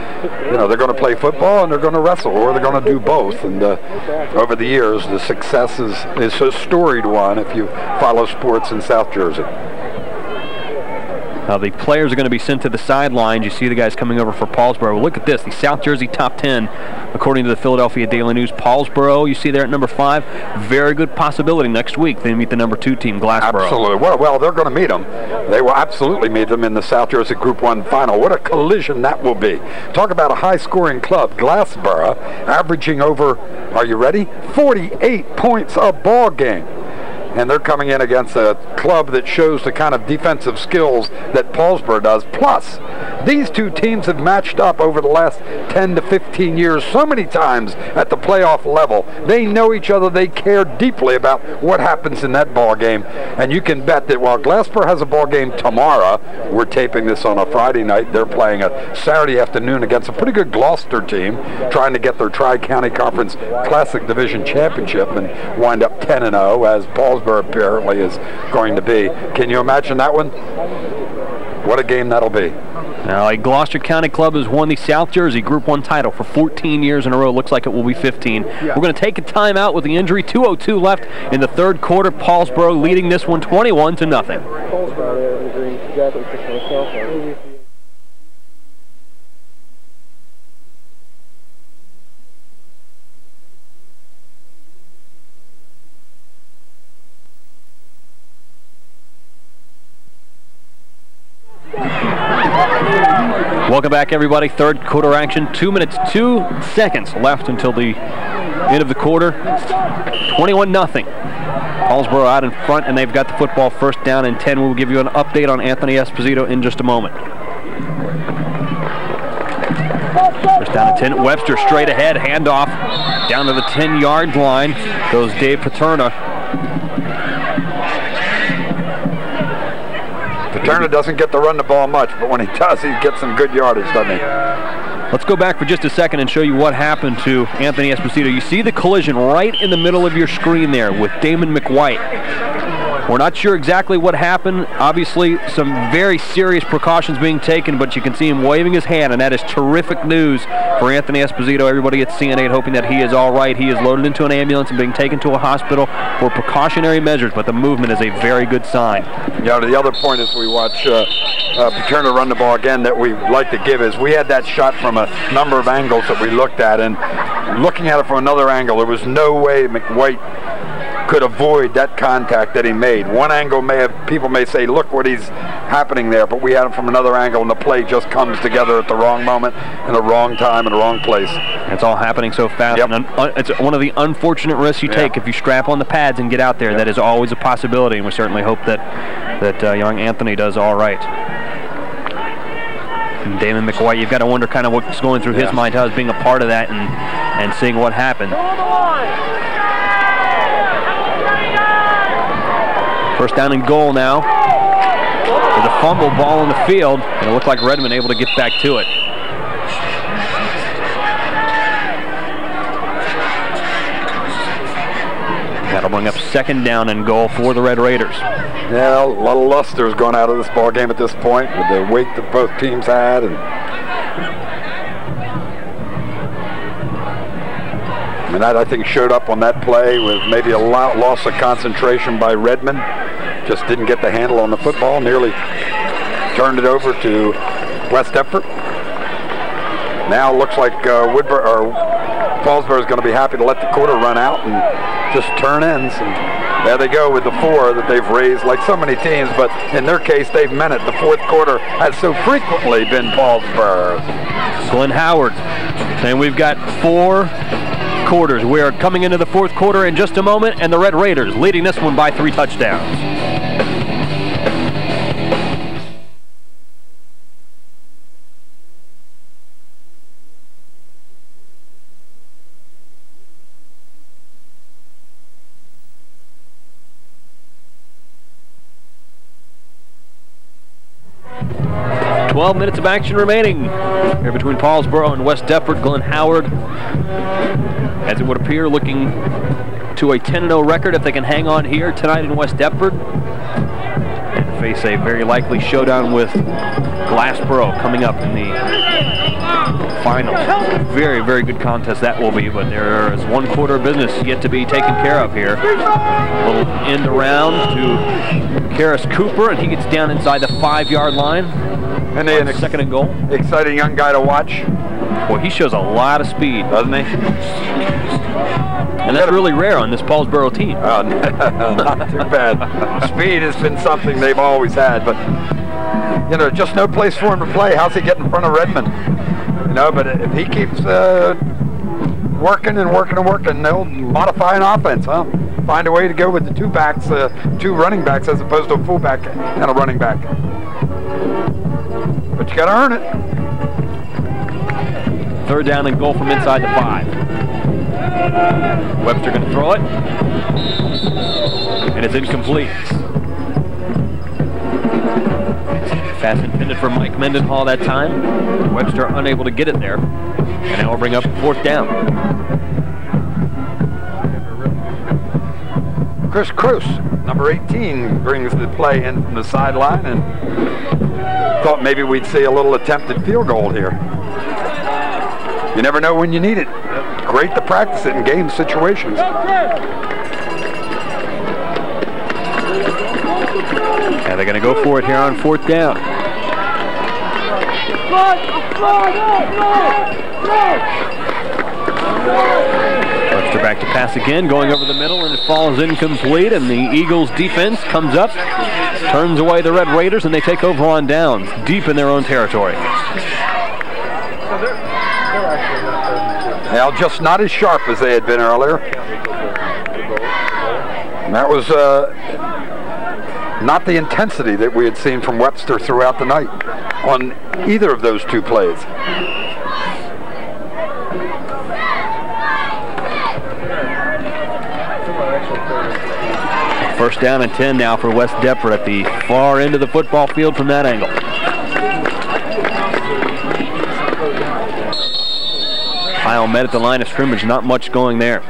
you know, they're going to play football and they're going to wrestle, or they're going to do both. And over the years, the success is a storied one if you follow sports in South Jersey. The players are going to be sent to the sidelines. You see the guys coming over for Paulsboro. Look at this, the South Jersey top 10, according to the Philadelphia Daily News. Paulsboro, you see there at number 5, very good possibility next week they meet the number 2 team, Glassboro. Absolutely. Well, they're going to meet them. They will absolutely meet them in the South Jersey Group 1 final. What a collision that will be. Talk about a high-scoring club. Glassboro averaging over, are you ready, 48 points a ball game. And they're coming in against a club that shows the kind of defensive skills that Paulsboro does. Plus, these two teams have matched up over the last 10 to 15 years so many times at the playoff level. They know each other. They care deeply about what happens in that ball game. And you can bet that while Glassboro has a ball game tomorrow, we're taping this on a Friday night, they're playing a Saturday afternoon against a pretty good Gloucester team, trying to get their Tri-County Conference Classic Division Championship and wind up 10-0 as Paulsboro apparently is going to be. Can you imagine that one? What a game that'll be. Now, a Gloucester County club has won the South Jersey Group 1 title for 14 years in a row. Looks like it will be 15. We're going to take a timeout with the injury. 2:02 left in the third quarter. Paulsboro leading this one 21-0. Welcome back, everybody. Third quarter action. 2 minutes, 2 seconds left until the end of the quarter. 21-0. Paulsboro out in front, and they've got the football. First down and 10. We'll give you an update on Anthony Esposito in just a moment. First down and 10. Webster straight ahead. Handoff down to the 10-yard line. Goes Dave Paterna. Paterna doesn't get to run the ball much, but when he does, he gets some good yardage, doesn't he? Let's go back for just a second and show you what happened to Anthony Esposito. You see the collision right in the middle of your screen there with Damon McWhite. We're not sure exactly what happened. Obviously, some very serious precautions being taken, but you can see him waving his hand, and that is terrific news for Anthony Esposito. Everybody at CN8 hoping that he is all right. He is loaded into an ambulance and being taken to a hospital for precautionary measures, but the movement is a very good sign. Yeah, the other point as we watch Paterna run the ball again that we like to give is we had that shot from a number of angles that we looked at, and looking at it from another angle, there was no way McWhite could avoid that contact that he made. One angle people may say, look what he's happening there, but we had him from another angle, and the play just comes together at the wrong moment, in the wrong time, in the wrong place. It's all happening so fast. Yep. And it's one of the unfortunate risks you take if you strap on the pads and get out there. Yep. That is always a possibility, and we certainly hope that young Anthony does all right. And Damon McWhite, you've got to wonder kind of what's going through his mind, how he's being a part of that and seeing what happened. First down and goal now. With a fumble ball on the field, and it looked like Redmond able to get back to it. That'll bring up second down and goal for the Red Raiders. Yeah, a lot of luster is going out of this ball game at this point with the weight that both teams had. And that, I think, showed up on that play with maybe a loss of concentration by Redmond. Just didn't get the handle on the football, nearly turned it over to West Deptford. Now it looks like Paulsboro is going to be happy to let the quarter run out and just turn ends. And there they go with the 4 that they've raised like so many teams, but in their case they've meant it. The fourth quarter has so frequently been Paulsboro. Glenn Howard saying we've got 4 quarters. We are coming into the fourth quarter in just a moment, and the Red Raiders leading this one by 3 touchdowns. Twelve minutes of action remaining here between Paulsboro and West Deptford. Glenn Howard, as it would appear, looking to a 10-0 record if they can hang on here tonight in West Deptford and face a very likely showdown with Glassboro coming up in the final. Very, very good contest that will be, but there is 1 quarter of business yet to be taken care of here. A little end around to Karis Cooper, and he gets down inside the 5-yard line. And then second and goal. Exciting young guy to watch. Boy, he shows a lot of speed, doesn't he? And that's really rare on this Paulsboro team. Oh, not too bad. Speed has been something they've always had, but you know, just no place for him to play. How's he getting in front of Redmond? You know, but if he keeps working and working and working, they'll modify an offense, huh? Find a way to go with the 2 running backs as opposed to a fullback and a running back. But you got to earn it. Third down and goal from inside the 5. Webster going to throw it. And it's incomplete. Pass intended for Mike Mendenhall that time. Webster unable to get it there. And now we'll bring up 4th down. Chris Cruz, number 18, brings the play in from the sideline, and thought maybe we'd see a little attempted field goal here. You never know when you need it. Great to practice it in game situations. And they're going to go for it here on 4th down. Webster back to pass again, going over the middle, and it falls incomplete, and the Eagles defense comes up, turns away the Red Raiders, and they take over on downs, deep in their own territory. they're actually not 32. Now, just not as sharp as they had been earlier. And that was not the intensity that we had seen from Webster throughout the night on either of those two plays. First down and 10 now for West Deptford at the far end of the football field from that angle. Kyle met at the line of scrimmage, not much going there.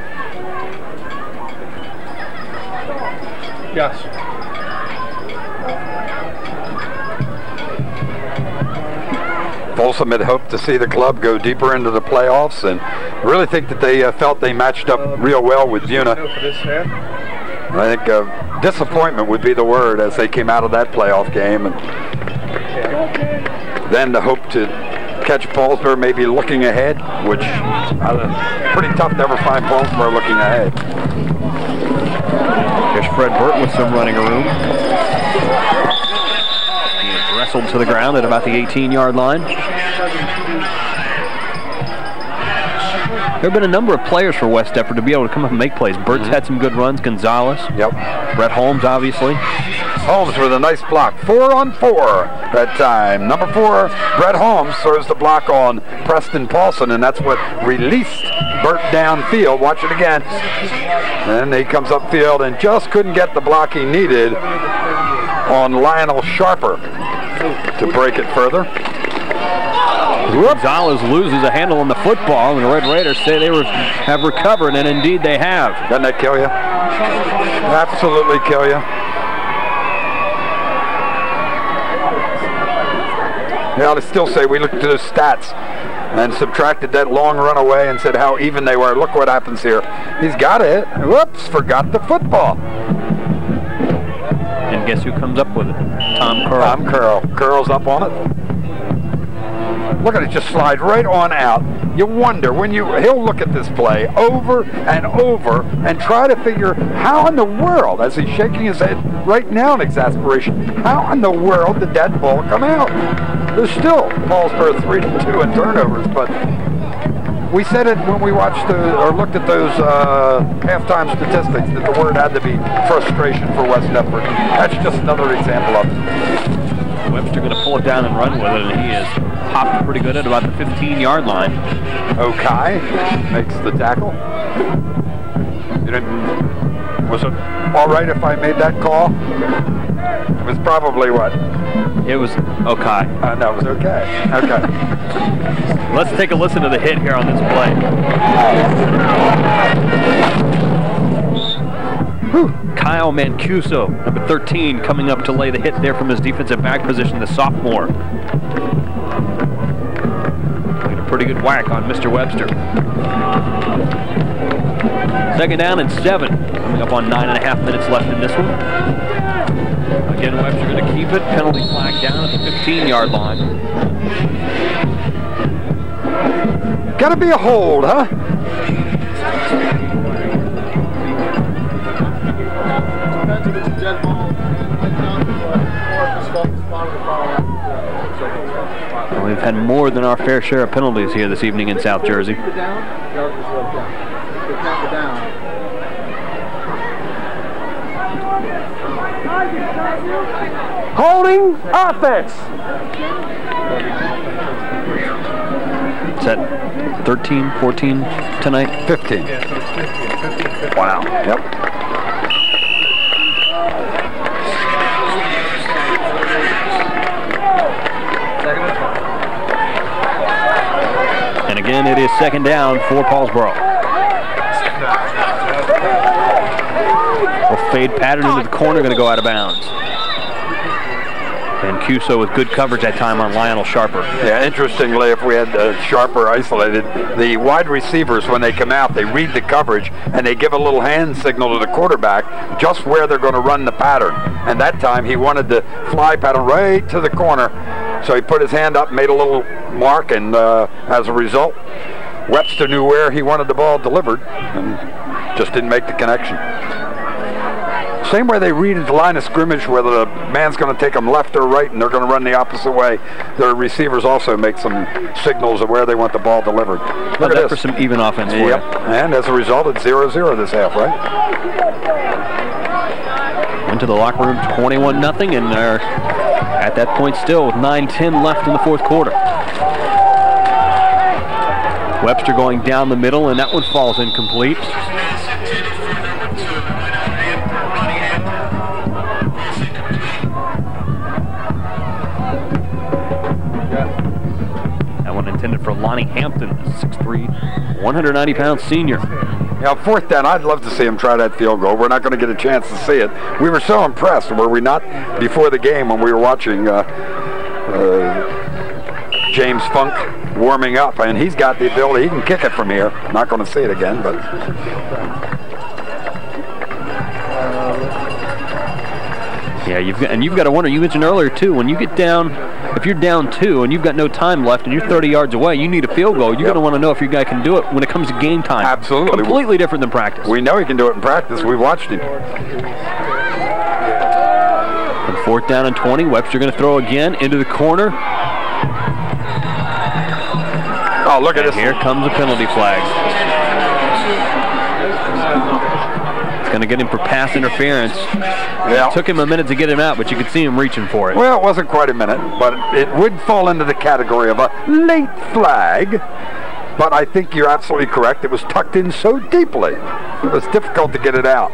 Yes. Folsom had hoped to see the club go deeper into the playoffs, and really think that they felt they matched up real well with Buna. I think disappointment would be the word as they came out of that playoff game, and then the hope to catch Paulsboro maybe looking ahead, which pretty tough to ever find Paulsboro looking ahead. There's Fred Burt with some running room. He is wrestled to the ground at about the 18-yard line. There have been a number of players for West Deptford to be able to come up and make plays. Burt's had some good runs. Gonzalez. Yep. Brett Holmes, obviously. Holmes with a nice block. 4-on-4 that time. Number 4, Brett Holmes throws the block on Preston Paulson, and that's what released Burt downfield. Watch it again. And he comes upfield and just couldn't get the block he needed on Lionel Sharper to break it further. Gonzalez loses a handle on the football, and the Red Raiders say they have recovered, and indeed they have. Doesn't that kill you? Absolutely kill you. Yeah, I'll still say we looked at those stats and subtracted that long run away and said how even they were. Look what happens here. He's got it. Whoops, forgot the football. And guess who comes up with it? Tom Curl. Tom Curl. Curl's up on it. Look at it, just slide right on out. You wonder when he'll look at this play over and over and try to figure how in the world, as he's shaking his head right now in exasperation, how in the world did that ball come out? There's still Paulsboro 3-2 in turnovers, but we said it when we watched or looked at those halftime statistics that the word had to be frustration for West Deptford. That's just another example of it. Webster going to pull it down and run with it, and he is popped pretty good at about the 15-yard line. Okai makes the tackle. Was it all right if I made that call? It was probably what? It was Okai. No, it was okay. Okay. Let's take a listen to the hit here on this play. Kyle Mancuso, number 13, coming up to lay the hit there from his defensive back position, the sophomore. Made a pretty good whack on Mr. Webster. Second down and 7, coming up on 9.5 minutes left in this one. Again, Webster going to keep it. Penalty flag down at the 15-yard line. Gotta be a hold, huh? Well, we've had more than our fair share of penalties here this evening in South Jersey. Holding offense. Is that 13, 14 tonight? 15. Yeah, so it's 15. Wow. Yep. And again, it is second down for Paulsboro. Well, fade pattern into the corner, going to go out of bounds. And Cuso with good coverage that time on Lionel Sharper. Yeah, interestingly, if we had Sharper isolated, the wide receivers, when they come out, they read the coverage and they give a little hand signal to the quarterback just where they're going to run the pattern. And that time he wanted the fly pattern right to the corner. So he put his hand up, made a little mark, and as a result, Webster knew where he wanted the ball delivered and just didn't make the connection. same way they read at the line of scrimmage, whether the man's going to take them left or right, and they're going to run the opposite way. Their receivers also make some signals of where they want the ball delivered. Look at this. For some even offense for you. And as a result, it's 0-0 this half, right? Into the locker room, 21-0, and they're at that point still with 9:10 left in the fourth quarter. Webster going down the middle, and that one falls incomplete. That one intended for Lonnie Hampton, a 6'3", 190-pound senior. Now, fourth down, I'd love to see him try that field goal. We're not going to get a chance to see it. We were so impressed, were we not, before the game when we were watching James Funk warming up, and he's got the ability. He can kick it from here. Not going to see it again, but... Yeah, you've got to wonder. You mentioned earlier too, when you get down, if you're down 2 and you've got no time left and you're 30 yards away, you need a field goal. You're going to want to know if your guy can do it when it comes to game time. Absolutely. Completely different than practice. We know he can do it in practice. We've watched him. And 4th down and 20. Webster going to throw again into the corner. Oh, look at this. Here comes a penalty flag. It's going to get him for pass interference. Yeah. It took him a minute to get him out, but you could see him reaching for it. Well, it wasn't quite a minute, but it would fall into the category of a late flag. But I think you're absolutely correct. It was tucked in so deeply. It was difficult to get it out.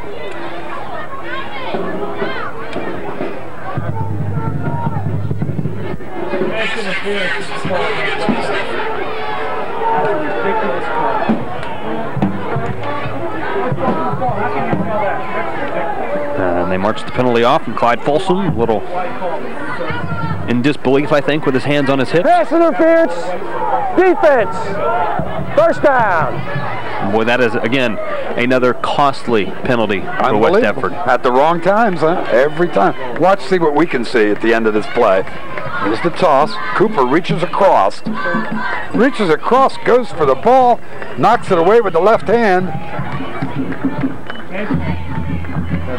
And they marched the penalty off, and Clyde Folsom, a little in disbelief, I think, with his hands on his hips. Pass interference, defense, first down. Boy, that is, again, another costly penalty for West Deptford. At the wrong times, huh? Every time. Watch, see what we can see at the end of this play. Here's the toss. Cooper reaches across, goes for the ball, knocks it away with the left hand.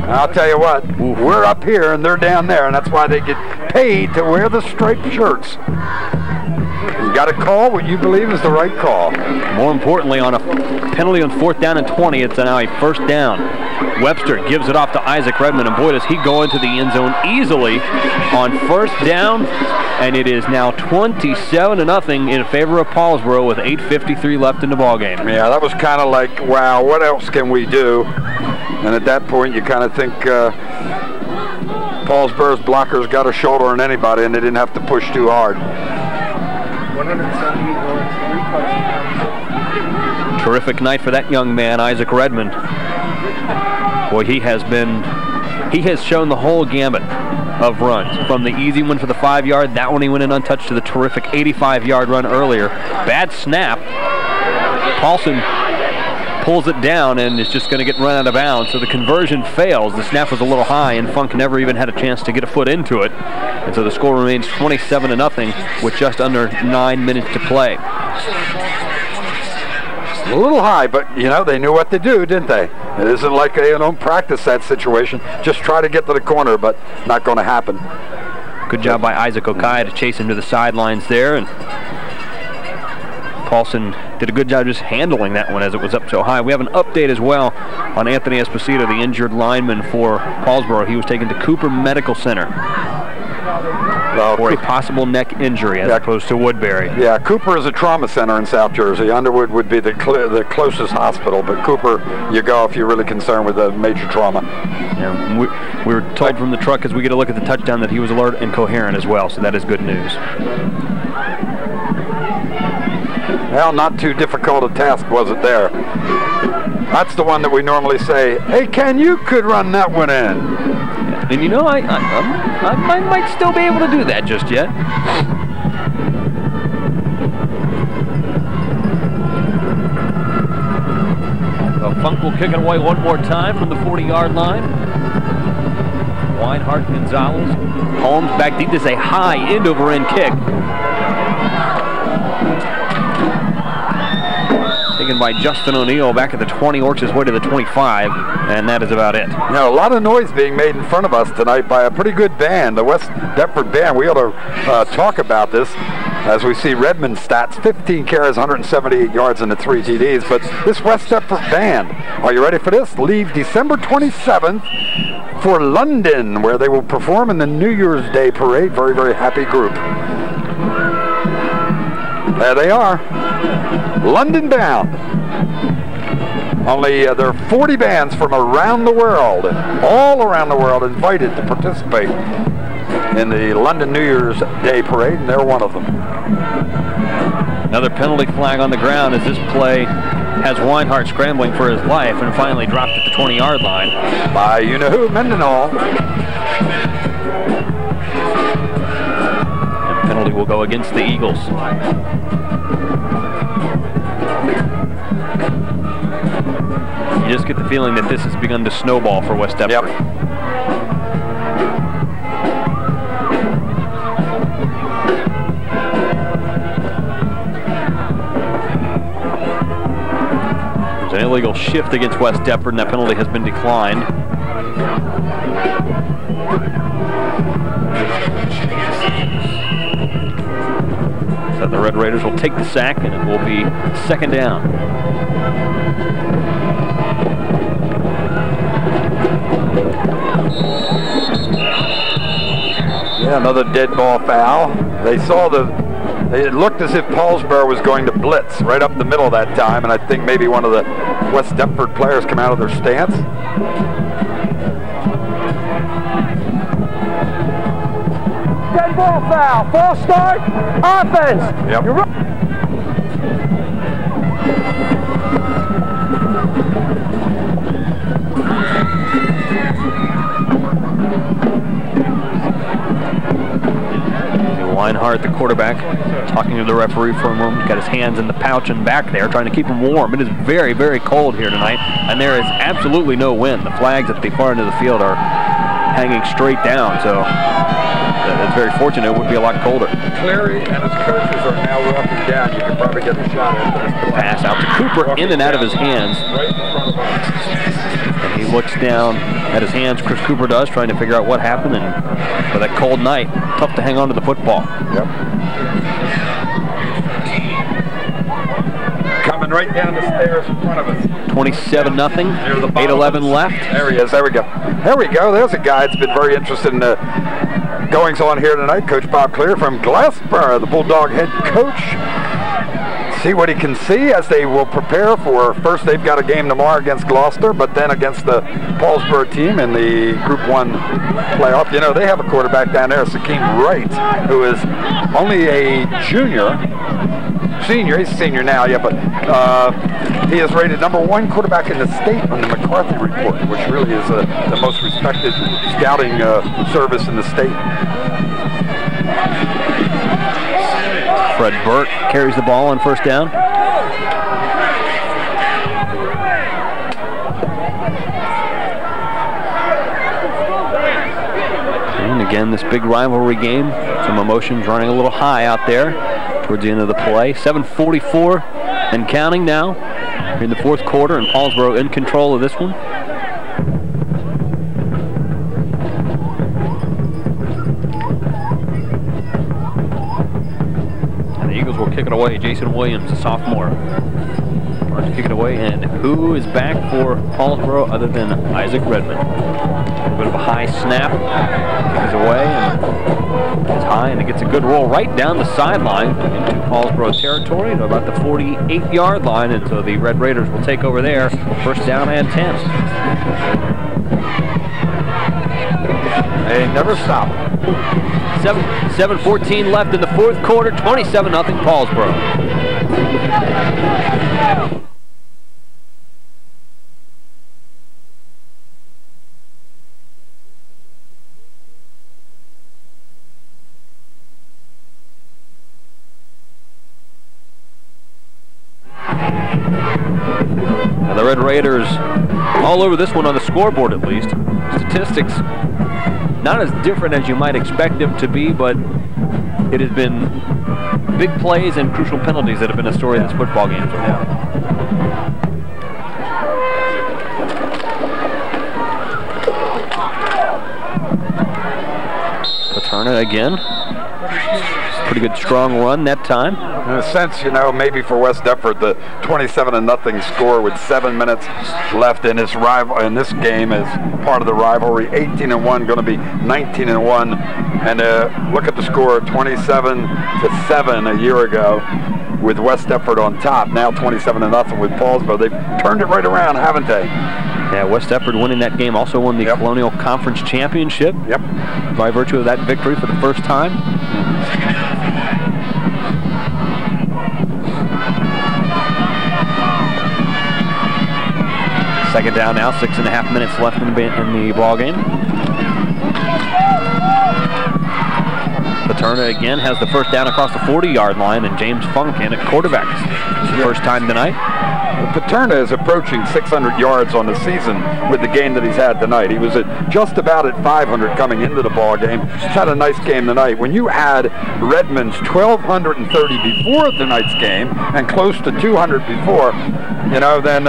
I'll tell you what, we're up here and they're down there, and that's why they get paid to wear the striped shirts. You got to call what you believe is the right call. More importantly, on a penalty on 4th down and 20, it's now a first down. Webster gives it off to Isaac Redmond, and boy, does he go into the end zone easily on first down, and it is now 27-0 in favor of Paulsboro with 8:53 left in the ballgame. Yeah, that was kind of like, wow, what else can we do? And at that point, you kind of think Paulsboro's blockers got a shoulder on anybody, and they didn't have to push too hard. 178 yards, 3 touchdowns. Terrific night for that young man, Isaac Redmond. Boy, he has shown the whole gamut of runs. From the easy one for the 5-yard, that one he went in untouched, to the terrific 85-yard run earlier. Bad snap. Paulson pulls it down and is just going to get run out of bounds, so the conversion fails. The snap was a little high, and Funk never even had a chance to get a foot into it, and so the score remains 27-0 with just under 9 minutes to play. A little high, but you know, they knew what to do, didn't they? It isn't like they don't practice that situation. Just try to get to the corner, but not going to happen. Good job by Isaac Okai to chase him to the sidelines there, and Paulson did a good job just handling that one as it was up so high. We have an update as well on Anthony Esposito, the injured lineman for Paulsboro. He was taken to Cooper Medical Center for a possible neck injury as opposed to Woodbury. Yeah, Cooper is a trauma center in South Jersey. Underwood would be the closest hospital, but Cooper, you go if you're really concerned with a major trauma. Yeah, we were told from the truck as we get a look at the touchdown that he was alert and coherent as well, so that is good news. Well, not too difficult a task, was it there? That's the one that we normally say, hey, Ken, you could run that one in. Yeah. And you know, I might still be able to do that just yet. Well, Funk will kick it away one more time from the 40-yard line. Weinhardt, Gonzalez, Holmes back deep. This is a high end-over-end kick. taken by Justin O'Neill back at the 20, works his way to the 25, and that is about it. You know, a lot of noise being made in front of us tonight by a pretty good band, the West Deptford band. We ought to talk about this as we see Redmond's stats, 15 carries, 178 yards, and the 3 TDs. But this West Deptford band, are you ready for this? Leave December 27th for London, where they will perform in the New Year's Day parade. Very, very happy group. There they are, London bound. Only there are 40 bands from around the world, all around the world, invited to participate in the London New Year's Day parade, and they're one of them. Another penalty flag on the ground as this play has Weinhardt scrambling for his life and finally dropped at the 20-yard line. By you-know-who, Mendenhall. And penalty will go against the Eagles. You just get the feeling that this has begun to snowball for West Deptford. Yep. An illegal shift against West Deptford, and that penalty has been declined. So the Red Raiders will take the sack, and it will be second down. Yeah, another dead ball foul. They saw it looked as if Paulsboro was going to blitz right up the middle that time, and I think maybe one of the West Deptford players come out of their stance. Dead ball foul. False start. Offense. Yep. You're right. Weinhardt, the quarterback, talking to the referee for a moment. Got his hands in the pouch and back there, trying to keep him warm. It is very, very cold here tonight, and there is absolutely no wind. The flags at the far end of the field are hanging straight down, so that's very fortunate. It would be a lot colder. Cleary and his coaches are now walking down. You can probably get a shot at this. Pass out to Cooper, in and out of his hands. Right in front of us. And he looks down at his hands, Chris Cooper does, trying to figure out what happened. And for that cold night, tough to hang on to the football. Yep. Coming right down the stairs in front of us. 27-0, 8:11 left. There he is. There we go. There we go. There's a guy that's been very interested in the goings on here tonight. Coach Bob Clear from Glassboro, the Bulldog head coach. See what he can see as they will prepare for, first they've got a game tomorrow against Gloucester, but then against the Paulsboro team in the Group 1 playoff. You know, they have a quarterback down there, Sakeem Wright, who is only a senior, he's a senior now, yeah, but he is rated #1 quarterback in the state on the McCarthy report, which really is the most respected scouting service in the state. Fred Burt carries the ball on first down. And again, this big rivalry game. Some emotions running a little high out there towards the end of the play. 7:44 and counting now in the fourth quarter, and Paulsboro in control of this one. Will kick it away. Jason Williams, a sophomore, to kick it away. And who is back for Paulsboro other than Isaac Redmond? A bit of a high snap. Kicks away, and it's high, and it gets a good roll right down the sideline into Paulsboro territory to about the 48-yard line, and so the Red Raiders will take over there. First down and 10. They never stop. 7:14 left in the fourth quarter, 27-0 Paulsboro. Now the Red Raiders all over this one on the scoreboard, at least. Statistics not as different as you might expect them to be, but it has been big plays and crucial penalties that have been a story of this football game. Paterna again. Pretty good strong run that time. In a sense, you know, maybe for West Deptford, the 27-0 score with 7 minutes left in this game is part of the rivalry. 18-1, going to be 19-1, and look at the score, 27-7 a year ago, with West Deptford on top. Now 27-0 with Paulsboro. They've turned it right around, haven't they? Yeah, West Deptford winning that game also won the Colonial Conference Championship. Yep. By virtue of that victory for the first time. Second down now, 6.5 minutes left in the ball game. Paterna again has the first down across the 40-yard line, and James Funk in at quarterback. It's the first time tonight. Paterna is approaching 600 yards on the season with the game that he's had tonight. He was just about at 500 coming into the ball game. He's had a nice game tonight. When you add Redmond's 1,230 before tonight's game and close to 200 before, you know, then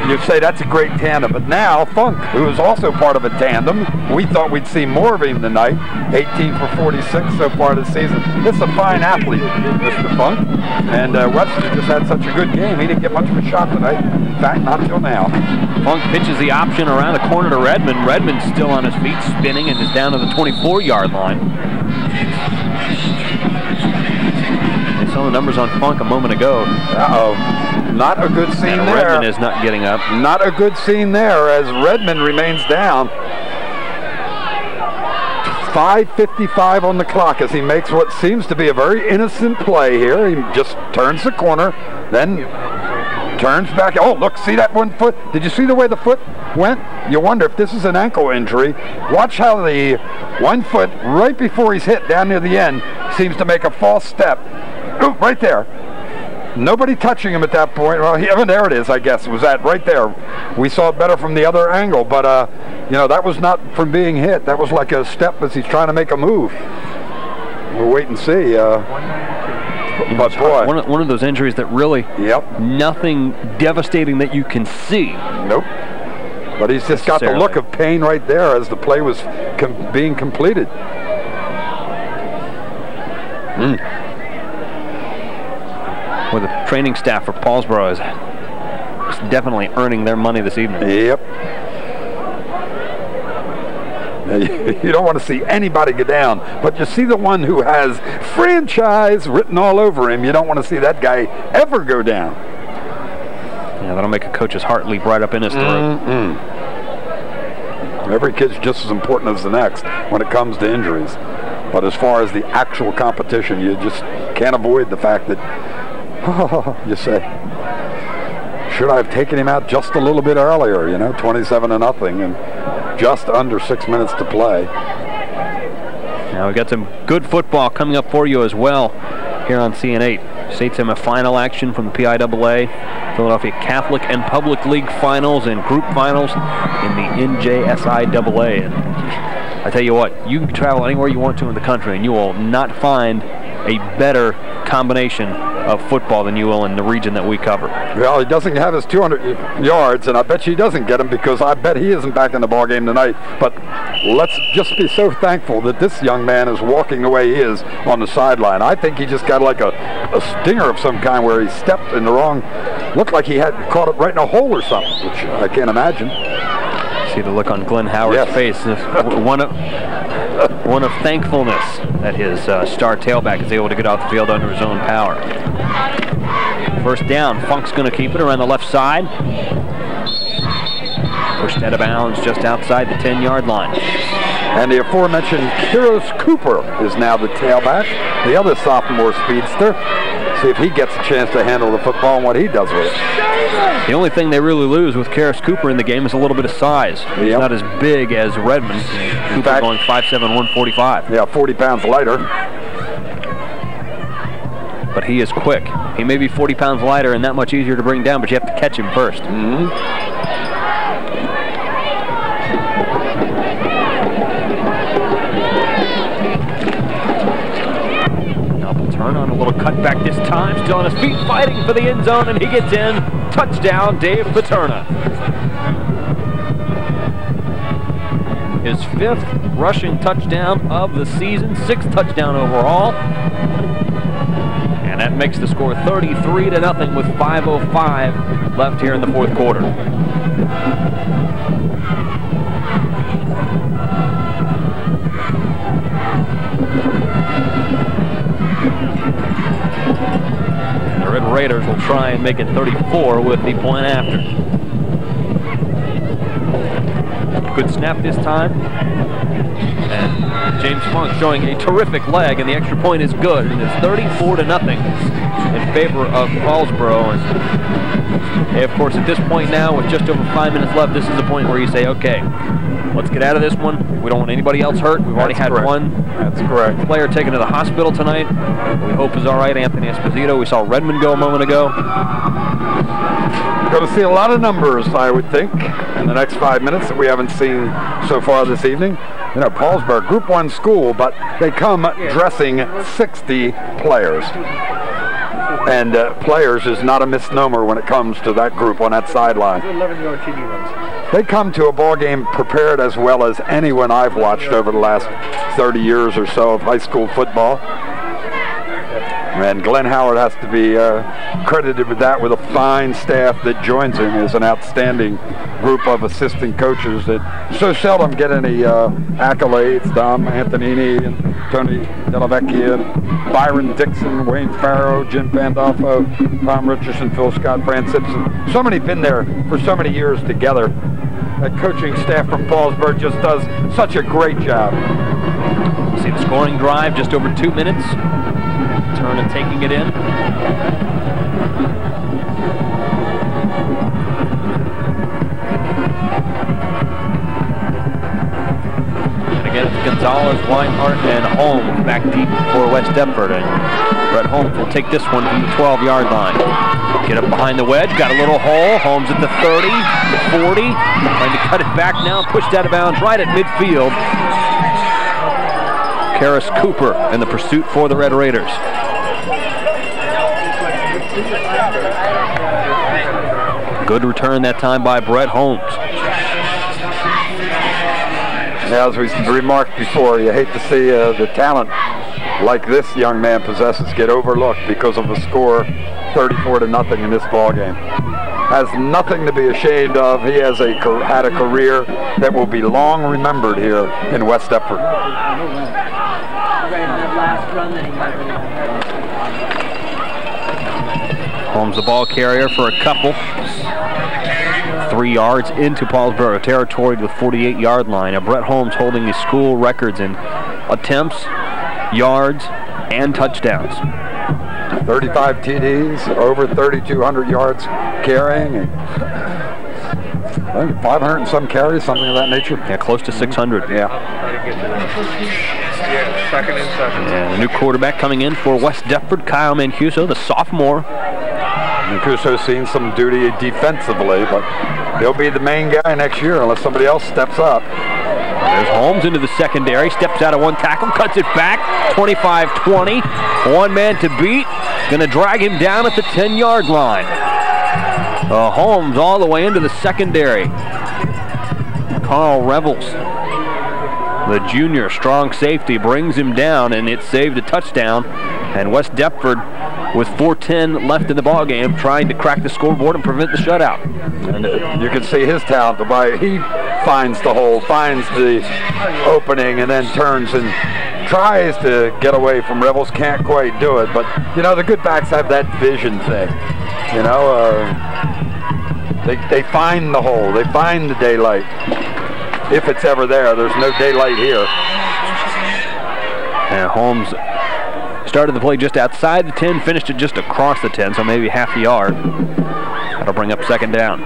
you say that's a great tandem. But now Funk, who is also part of a tandem, we thought we'd see more of him tonight. 18 for 46 so far this season. This is a fine athlete, Mr. Funk. And Webster just had such a good game. He didn't get much of a shot tonight. In fact, not until now. Funk pitches the option around the corner to Redmond. Redmond's still on his feet, spinning, and is down to the 24-yard line. I saw the numbers on Funk a moment ago. Uh-oh. Not a good scene and there. Redmond is not getting up. Not a good scene there as Redmond remains down. 5:55 on the clock as he makes what seems to be a very innocent play here. He just turns the corner, then turns back. Oh, look, see that one foot? Did you see the way the foot went? You wonder if this is an ankle injury. Watch how the one foot right before he's hit down near the end seems to make a false step. Ooh, right there. Nobody touching him at that point. Well, there it is, I guess. It was that right there. We saw it better from the other angle, but you know, that was not from being hit. That was like a step as he's trying to make a move. We'll wait and see. But boy, one of those injuries that really, nothing devastating that you can see. Nope. But he's just got the look of pain right there as the play was being completed. Well, the training staff for Paulsboro is definitely earning their money this evening. Yep. You don't want to see anybody go down, but you see the one who has franchise written all over him. You don't want to see that guy ever go down. Yeah, that'll make a coach's heart leap right up in his throat. Every kid's just as important as the next when it comes to injuries. But as far as the actual competition, you just can't avoid the fact that you say, should I have taken him out just a little bit earlier, you know, 27-0 and just under 6 minutes to play. Now we got some good football coming up for you as well here on CN8. State semifinal action from the PIAA, Philadelphia Catholic and Public League finals and group finals in the NJSIAA. And I tell you what, you can travel anywhere you want to in the country and you will not find a better combination of football than you will in the region that we cover. Well, he doesn't have his 200 yards, and I bet you he doesn't get them because I bet he isn't back in the ball game tonight. But let's just be so thankful that this young man is walking the way he is on the sideline. I think he just got like a stinger of some kind where he stepped in the wrong, looked like he had caught it right in a hole or something, which I can't imagine. See the look on Glenn Howard's face. One of thankfulness that his star tailback is able to get off the field under his own power. First down, Funk's going to keep it around the left side. Pushed out of bounds just outside the 10-yard line. And the aforementioned Kyrus Cooper is now the tailback, the other sophomore speedster. See if he gets a chance to handle the football and what he does with it. The only thing they really lose with Kyrus Cooper in the game is a little bit of size. He's not as big as Redmond. In fact, going 5'7", 145. Yeah, 40 pounds lighter. But he is quick. He may be 40 pounds lighter and that much easier to bring down, but you have to catch him first. Cutback this time, still on his feet, fighting for the end zone, and he gets in. Touchdown, Dave Paterna. His 5th rushing touchdown of the season, 6th touchdown overall. And that makes the score 33-0 with 5:05 left here in the 4th quarter. The Red Raiders will try and make it 34 with the point after. Good snap this time. And James Funk showing a terrific leg, and the extra point is good. And it's 34-0 in favor of Paulsboro. And of course, at this point now, with just over 5 minutes left, this is the point where you say, okay, let's get out of this one. We don't want anybody else hurt. We've already had one. That's correct. Player taken to the hospital tonight. We hope is all right. Anthony Esposito. We saw Redmond go a moment ago. Going to see a lot of numbers, I would think, in the next 5 minutes that we haven't seen so far this evening. You know, Paulsboro, Group 1 school, but they come dressing 60 players. And players is not a misnomer when it comes to that group on that sideline. They come to a ball game prepared as well as anyone I've watched over the last 30 years or so of high school football. And Glenn Howard has to be credited with that, with a fine staff that joins him. As an outstanding group of assistant coaches that so seldom get any accolades. Dom Antonini and Tony Delavecchia, Byron Dixon, Wayne Farrow, Jim Pandolfo, Tom Richardson, Phil Scott, Fran Simpson. So many been there for so many years together. That coaching staff from Paulsboro just does such a great job. See the scoring drive, just over 2 minutes. Turn and taking it in. And again, it's Gonzalez, Weinhardt, and Holmes back deep for West Deptford. And Brett Holmes will take this one from the 12-yard line. Get up behind the wedge, got a little hole. Holmes at the 30, the 40, trying to cut it back now, pushed out of bounds right at midfield. Karis Cooper in the pursuit for the Red Raiders. Good return that time by Brett Holmes. Now, as we remarked before, you hate to see the talent like this young man possesses get overlooked because of a score 34-0 in this ball game. Has nothing to be ashamed of. He has had a career that will be long remembered here in West Deptford. Holmes the ball carrier for a couple. 3 yards into Paulsboro territory to the 48-yard line. Now Brett Holmes holding the school records in attempts, yards, and touchdowns. 35 TDs, over 3,200 yards carrying. I think 500 and some carries, something of that nature. Yeah, close to 600. Yeah. Second and 7. And a new quarterback coming in for West Deptford, Kyle Mancuso, the sophomore. Mancuso's seen some duty defensively, but he'll be the main guy next year unless somebody else steps up. There's Holmes into the secondary, steps out of one tackle, cuts it back, 25-20. One man to beat, gonna drag him down at the 10-yard line. Holmes all the way into the secondary. Carl Revels, the junior strong safety, brings him down, and it saved a touchdown. And West Deptford, with 4:10 left in the ballgame, trying to crack the scoreboard and prevent the shutout. And you can see his talent, the way he finds the hole, finds the opening, and then turns and tries to get away from Revels. Can't quite do it, but you know, the good backs have that vision thing. You know, they find the hole, they find the daylight. If it's ever there, there's no daylight here. And Holmes started the play just outside the 10, finished it just across the 10, so maybe half a yard. That'll bring up second down.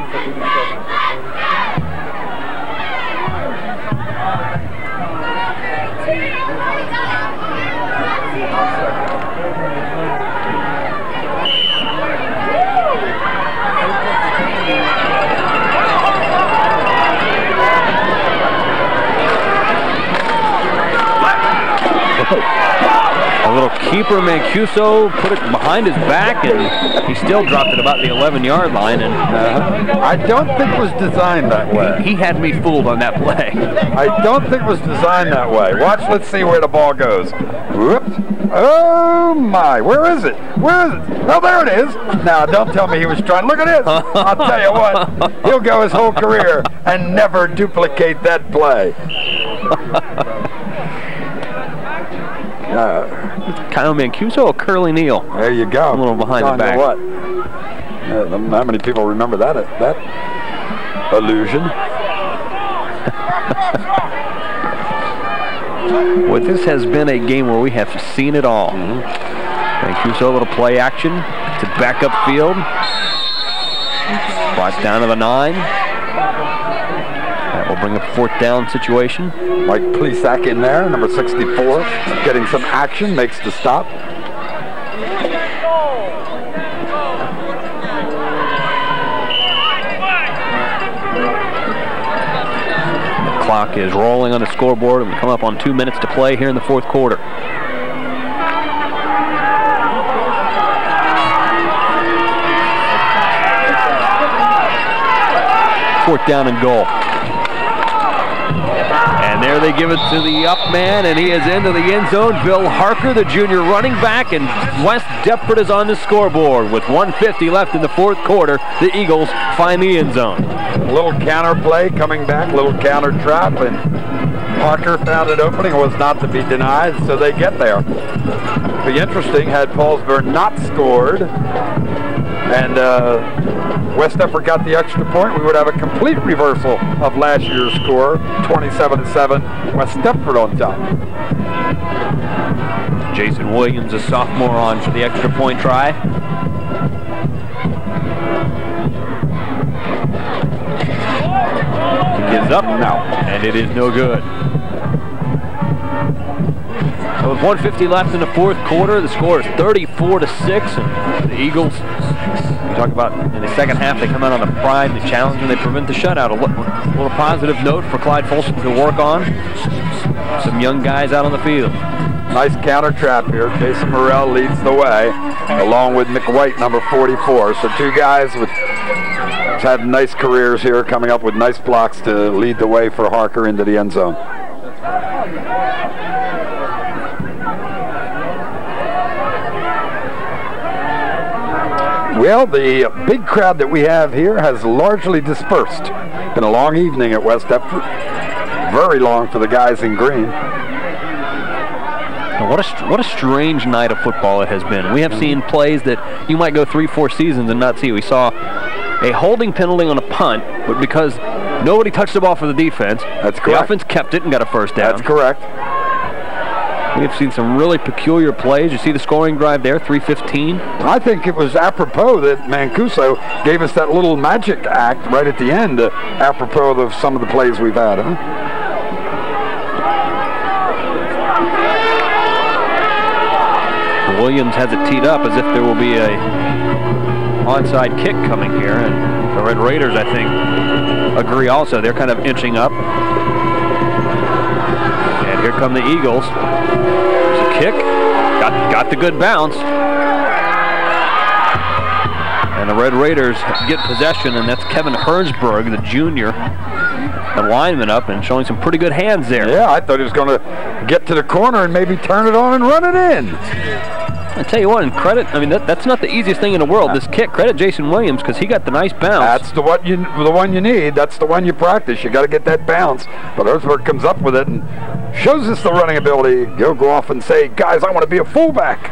A little keeper, Mancuso, put it behind his back, and he still dropped it about the 11-yard line. And I don't think it was designed that way. He had me fooled on that play. I don't think it was designed that way. Watch, let's see where the ball goes. Whoops. Oh, my. Where is it? Where is it? Oh, there it is. Now, don't tell me he was trying. Look at this. I'll tell you what. He'll go his whole career and never duplicate that play. Kyle Mancuso or Curly Neal? There you go. A little behind the back. What? How many people remember that illusion? Well, this has been a game where we have seen it all. Mancuso, a little play action to back up field. Brought down to the 9. That will bring a 4th down situation. Mike Plesac in there, number 64, getting some action, makes the stop. The clock is rolling on the scoreboard, and we come up on 2 minutes to play here in the 4th quarter. Fourth down and goal. And there they give it to the up man, and he is into the end zone. Bill Harker, the junior running back, and West Deptford is on the scoreboard. With 1:50 left in the 4th quarter, the Eagles find the end zone. A little counter play coming back, little counter trap, and Harker found an opening. It was not to be denied, so they get there. It'd be interesting had Paulsboro not scored and West Deptford got the extra point, we would have a complete reversal of last year's score, 27-7, West Deptford on top. Jason Williams, a sophomore, on for the extra point try. Kick is up now, and it is no good. So with 1:50 left in the 4th quarter, the score is 34-6, and the Eagles, we talk about in the second half, they come out on the pride, the challenge, and they prevent the shutout. A little positive note for Clyde Folsom to work on. Some young guys out on the field. Nice counter trap here. Jason Morrell leads the way, along with Mick White, number 44. So two guys with had nice careers here, coming up with nice blocks to lead the way for Harker into the end zone. Well, the big crowd that we have here has largely dispersed. Been a long evening at West Deptford. Very long for the guys in green. What a strange night of football it has been. We have seen plays that you might go 3-4 seasons and not see. We saw a holding penalty on a punt, but because nobody touched the ball for the defense, that's correct. The offense kept it and got a first down. That's correct. We have seen some really peculiar plays. You see the scoring drive there, 3:15. I think it was apropos that Mancuso gave us that little magic act right at the end, apropos of some of the plays we've had. Huh? Williams has it teed up as if there will be a onside kick coming here, and the Red Raiders, I think, agree also. They're kind of inching up. And here come the Eagles. There's a kick. Got the good bounce. And the Red Raiders get possession, and that's Kevin Hernsberg, the junior, the lineman, up and showing some pretty good hands there. Yeah, I thought he was going to get to the corner and maybe turn it on and run it in. I tell you what, and credit, I mean, that's not the easiest thing in the world, this kick. Credit Jason Williams, because he got the nice bounce. That's the one you need. That's the one you practice. You got to get that bounce. But Hernsberg comes up with it and shows us the running ability. He'll go off and say, guys, I want to be a fullback.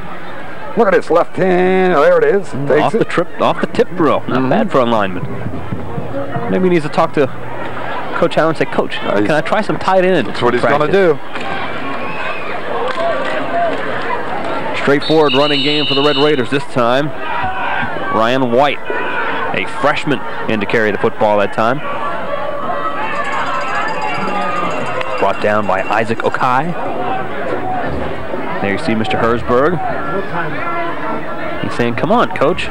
Look at this left hand. Oh, there it is. Off the tip drill. Not bad for a lineman. Maybe he needs to talk to Coach Allen and say, Coach, can I try some tight end? That's what he's going to do. Straightforward running game for the Red Raiders this time. Ryan White, a freshman, in to carry the football that time. Brought down by Isaac Okai. There you see Mr. Hernsberg. He's saying, come on, Coach.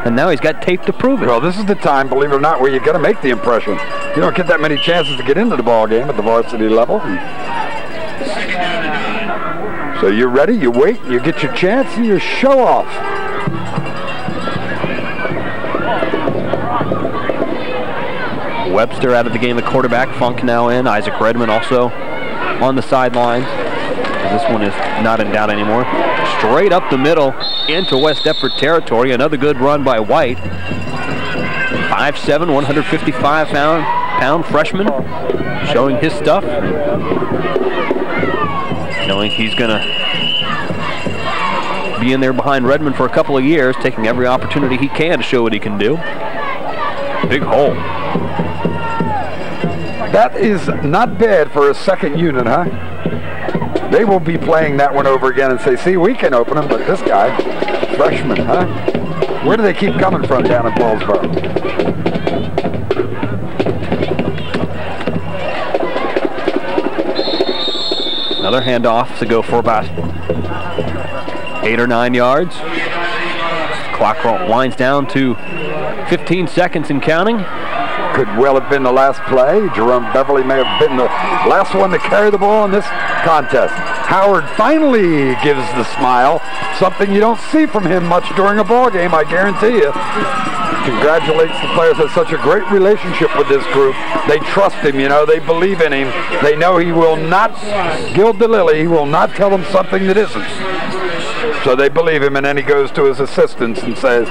And now he's got tape to prove it. Well, this is the time, believe it or not, where you got to make the impression. You don't get that many chances to get into the ball game at the varsity level. So you're ready, you wait, you get your chance, and you show off. Webster out of the game, the quarterback. Funk now in. Isaac Redmond also on the sidelines. This one is not in doubt anymore. Straight up the middle into West Deptford territory. Another good run by White. 5'7", 155-pound freshman, showing his stuff. Knowing he's going to be in there behind Redmond for a couple of years, taking every opportunity he can to show what he can do. Big hole. That is not bad for a second unit, huh? They will be playing that one over again and say, see, we can open them, but this guy, freshman, huh? Where do they keep coming from down in Paulsboro? Another handoff to go for about 8 or 9 yards. Clock winds down to 15 seconds and counting. Could well have been the last play. Jerome Beverly may have been the last one to carry the ball in this contest. Howard finally gives the smile, something you don't see from him much during a ball game, I guarantee you. Congratulates the players. Has such a great relationship with this group. They trust him, you know, they believe in him. They know he will not gild the lily. He will not tell them something that isn't. So they believe him, and then he goes to his assistants and says,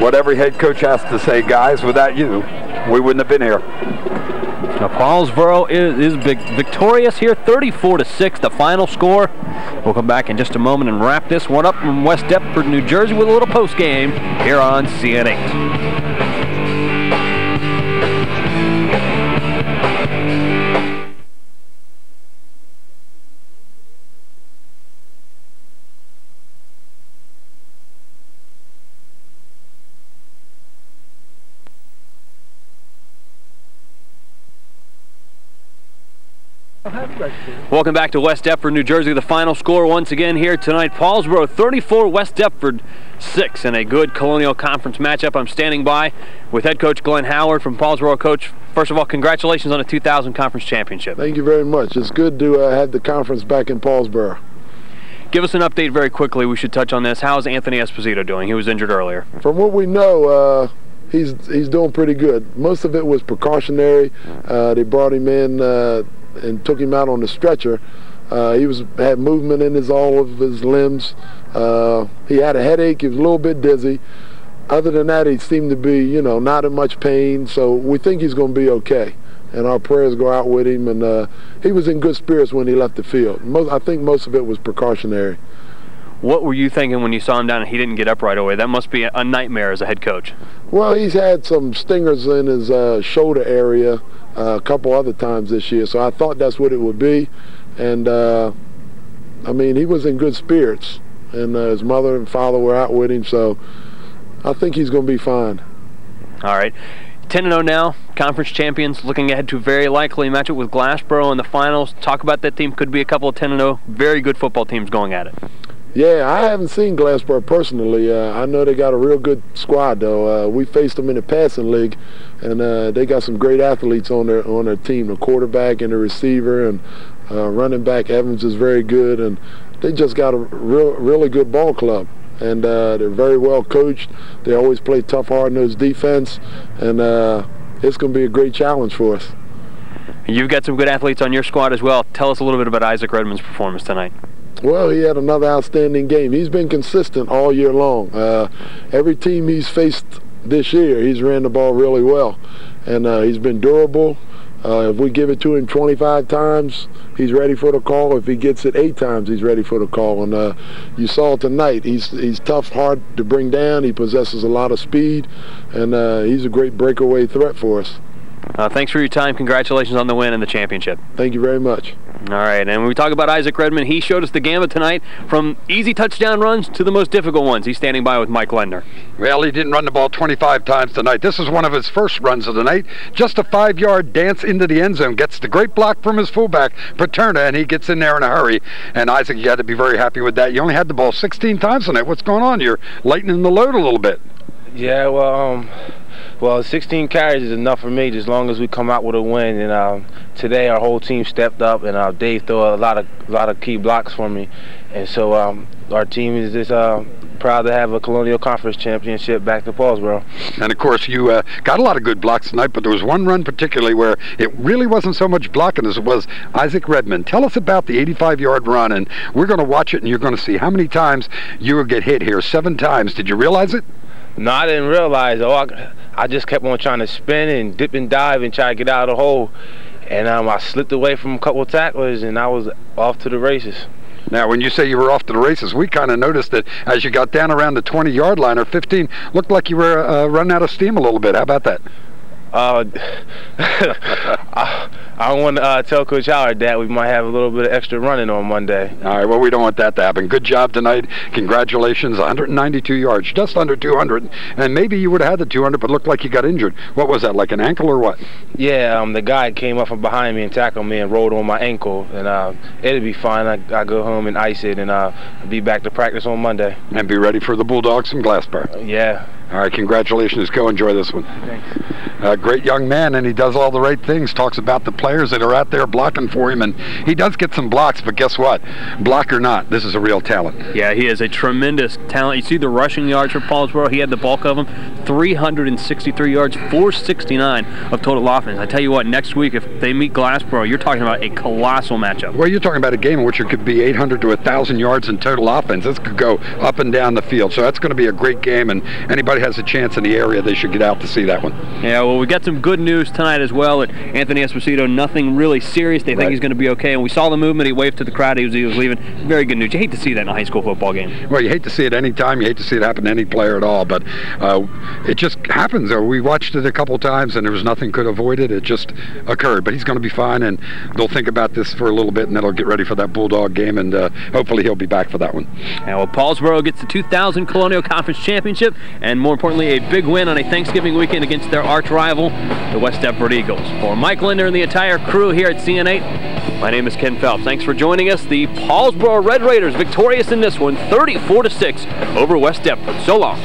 what every head coach has to say, guys, without you, we wouldn't have been here. Now Paulsboro is victorious here, 34-6, the final score. We'll come back in just a moment and wrap this one up from West Deptford, New Jersey, with a little post game here on CN8. Welcome back to West Deptford, New Jersey. The final score once again here tonight. Paulsboro 34, West Deptford 6 in a good Colonial Conference matchup. I'm standing by with head coach Glenn Howard from Paulsboro. Coach, first of all, congratulations on a 2000 conference championship. Thank you very much. It's good to have the conference back in Paulsboro. Give us an update very quickly. We should touch on this. How's Anthony Esposito doing? He was injured earlier. From what we know, he's doing pretty good. Most of it was precautionary. They brought him in and took him out on the stretcher. He had movement in all of his limbs. He had a headache. He was a little bit dizzy. Other than that, he seemed to be, you know, not in much pain. So we think he's going to be okay. And our prayers go out with him. And he was in good spirits when he left the field. I think most of it was precautionary. What were you thinking when you saw him down and he didn't get up right away? That must be a nightmare as a head coach. Well, he's had some stingers in his shoulder area a couple other times this year, so I thought that's what it would be. And I mean, he was in good spirits, and his mother and father were out with him, so I think he's going to be fine. All right. 10-0 now, conference champions, looking ahead to a very likely matchup with Glassboro in the finals. Talk about that team. Could be a couple of 10-0, very good football teams going at it. Yeah, I haven't seen Glassboro personally. I know they got a real good squad, though. We faced them in the passing league, and they got some great athletes on their team. The quarterback and the receiver, and running back Evans is very good, and they just got a really good ball club. And they're very well coached. They always play tough, hard-nosed defense, and it's going to be a great challenge for us. You've got some good athletes on your squad as well. Tell us a little bit about Isaac Redmond's performance tonight. Well, he had another outstanding game. He's been consistent all year long. Every team he's faced this year, he's ran the ball really well. And he's been durable. If we give it to him 25 times, he's ready for the call. If he gets it 8 times, he's ready for the call. And you saw tonight, he's tough, hard to bring down. He possesses a lot of speed, and he's a great breakaway threat for us. Thanks for your time. Congratulations on the win and the championship. Thank you very much. All right, and when we talk about Isaac Redmond, he showed us the gamut tonight, from easy touchdown runs to the most difficult ones. He's standing by with Mike Lendner. Well, he didn't run the ball 25 times tonight. This is one of his first runs of the night. Just a 5-yard dance into the end zone. Gets the great block from his fullback, Paterna, and he gets in there in a hurry. And Isaac, you got to be very happy with that. You only had the ball 16 times tonight. What's going on? You're lightening the load a little bit. Yeah, well, Well, 16 carries is enough for me, as long as we come out with a win. And today our whole team stepped up, and Dave threw a lot of key blocks for me. And so our team is just proud to have a Colonial Conference championship back to Paulsboro. And of course, you got a lot of good blocks tonight, but there was one run particularly where it really wasn't so much blocking as it was Isaac Redmond. Tell us about the 85-yard run, and we're going to watch it, and you're going to see how many times you will get hit here. 7 times. Did you realize it? No, I didn't realize. I just kept on trying to spin and dip and dive and try to get out of the hole. And I slipped away from a couple of tacklers, and I was off to the races. Now, when you say you were off to the races, we kind of noticed that as you got down around the 20-yard line or 15, looked like you were running out of steam a little bit. How about that? I want to tell Coach Howard that we might have a little bit of extra running on Monday. All right, well, we don't want that to happen. Good job tonight. Congratulations, 192 yards, just under 200. And maybe you would have had the 200, but looked like you got injured. What was that, like an ankle or what? Yeah, the guy came up from behind me and tackled me and rolled on my ankle. And it'll be fine. I go home and ice it, and be back to practice on Monday. And be ready for the Bulldogs from Glassboro. Yeah. All right, congratulations. Go enjoy this one. Thanks. Great young man, and he does all the right things. Talks about the players that are out there blocking for him, and he does get some blocks, but guess what? Block or not, this is a real talent. Yeah, he is a tremendous talent. You see the rushing yards for Paulsboro. He had the bulk of them. 363 yards, 469 of total offense. I tell you what, next week, if they meet Glassboro, you're talking about a colossal matchup. Well, you're talking about a game in which it could be 800 to 1,000 yards in total offense. This could go up and down the field, so that's going to be a great game, and anybody has a chance in the area, they should get out to see that one. Yeah, well, we got some good news tonight as well. At Anthony Esposito, nothing really serious. They think he's going to be okay, and we saw the movement. He waved to the crowd. He was leaving. Very good news. You hate to see that in a high school football game. Well, you hate to see it any time. You hate to see it happen to any player at all, but it just happens. We watched it a couple times, and there was nothing could avoid it. It just occurred, but he's going to be fine, and they'll think about this for a little bit, and then they'll get ready for that Bulldog game, and hopefully he'll be back for that one. And well, Paulsboro gets the 2000 Colonial Conference Championship, and more importantly, a big win on a Thanksgiving weekend against their arch rival, the West Deptford Eagles. For Mike Linder and the entire crew here at CN8, my name is Ken Phelps. Thanks for joining us. The Paulsboro Red Raiders victorious in this one, 34-6 over West Deptford. So long.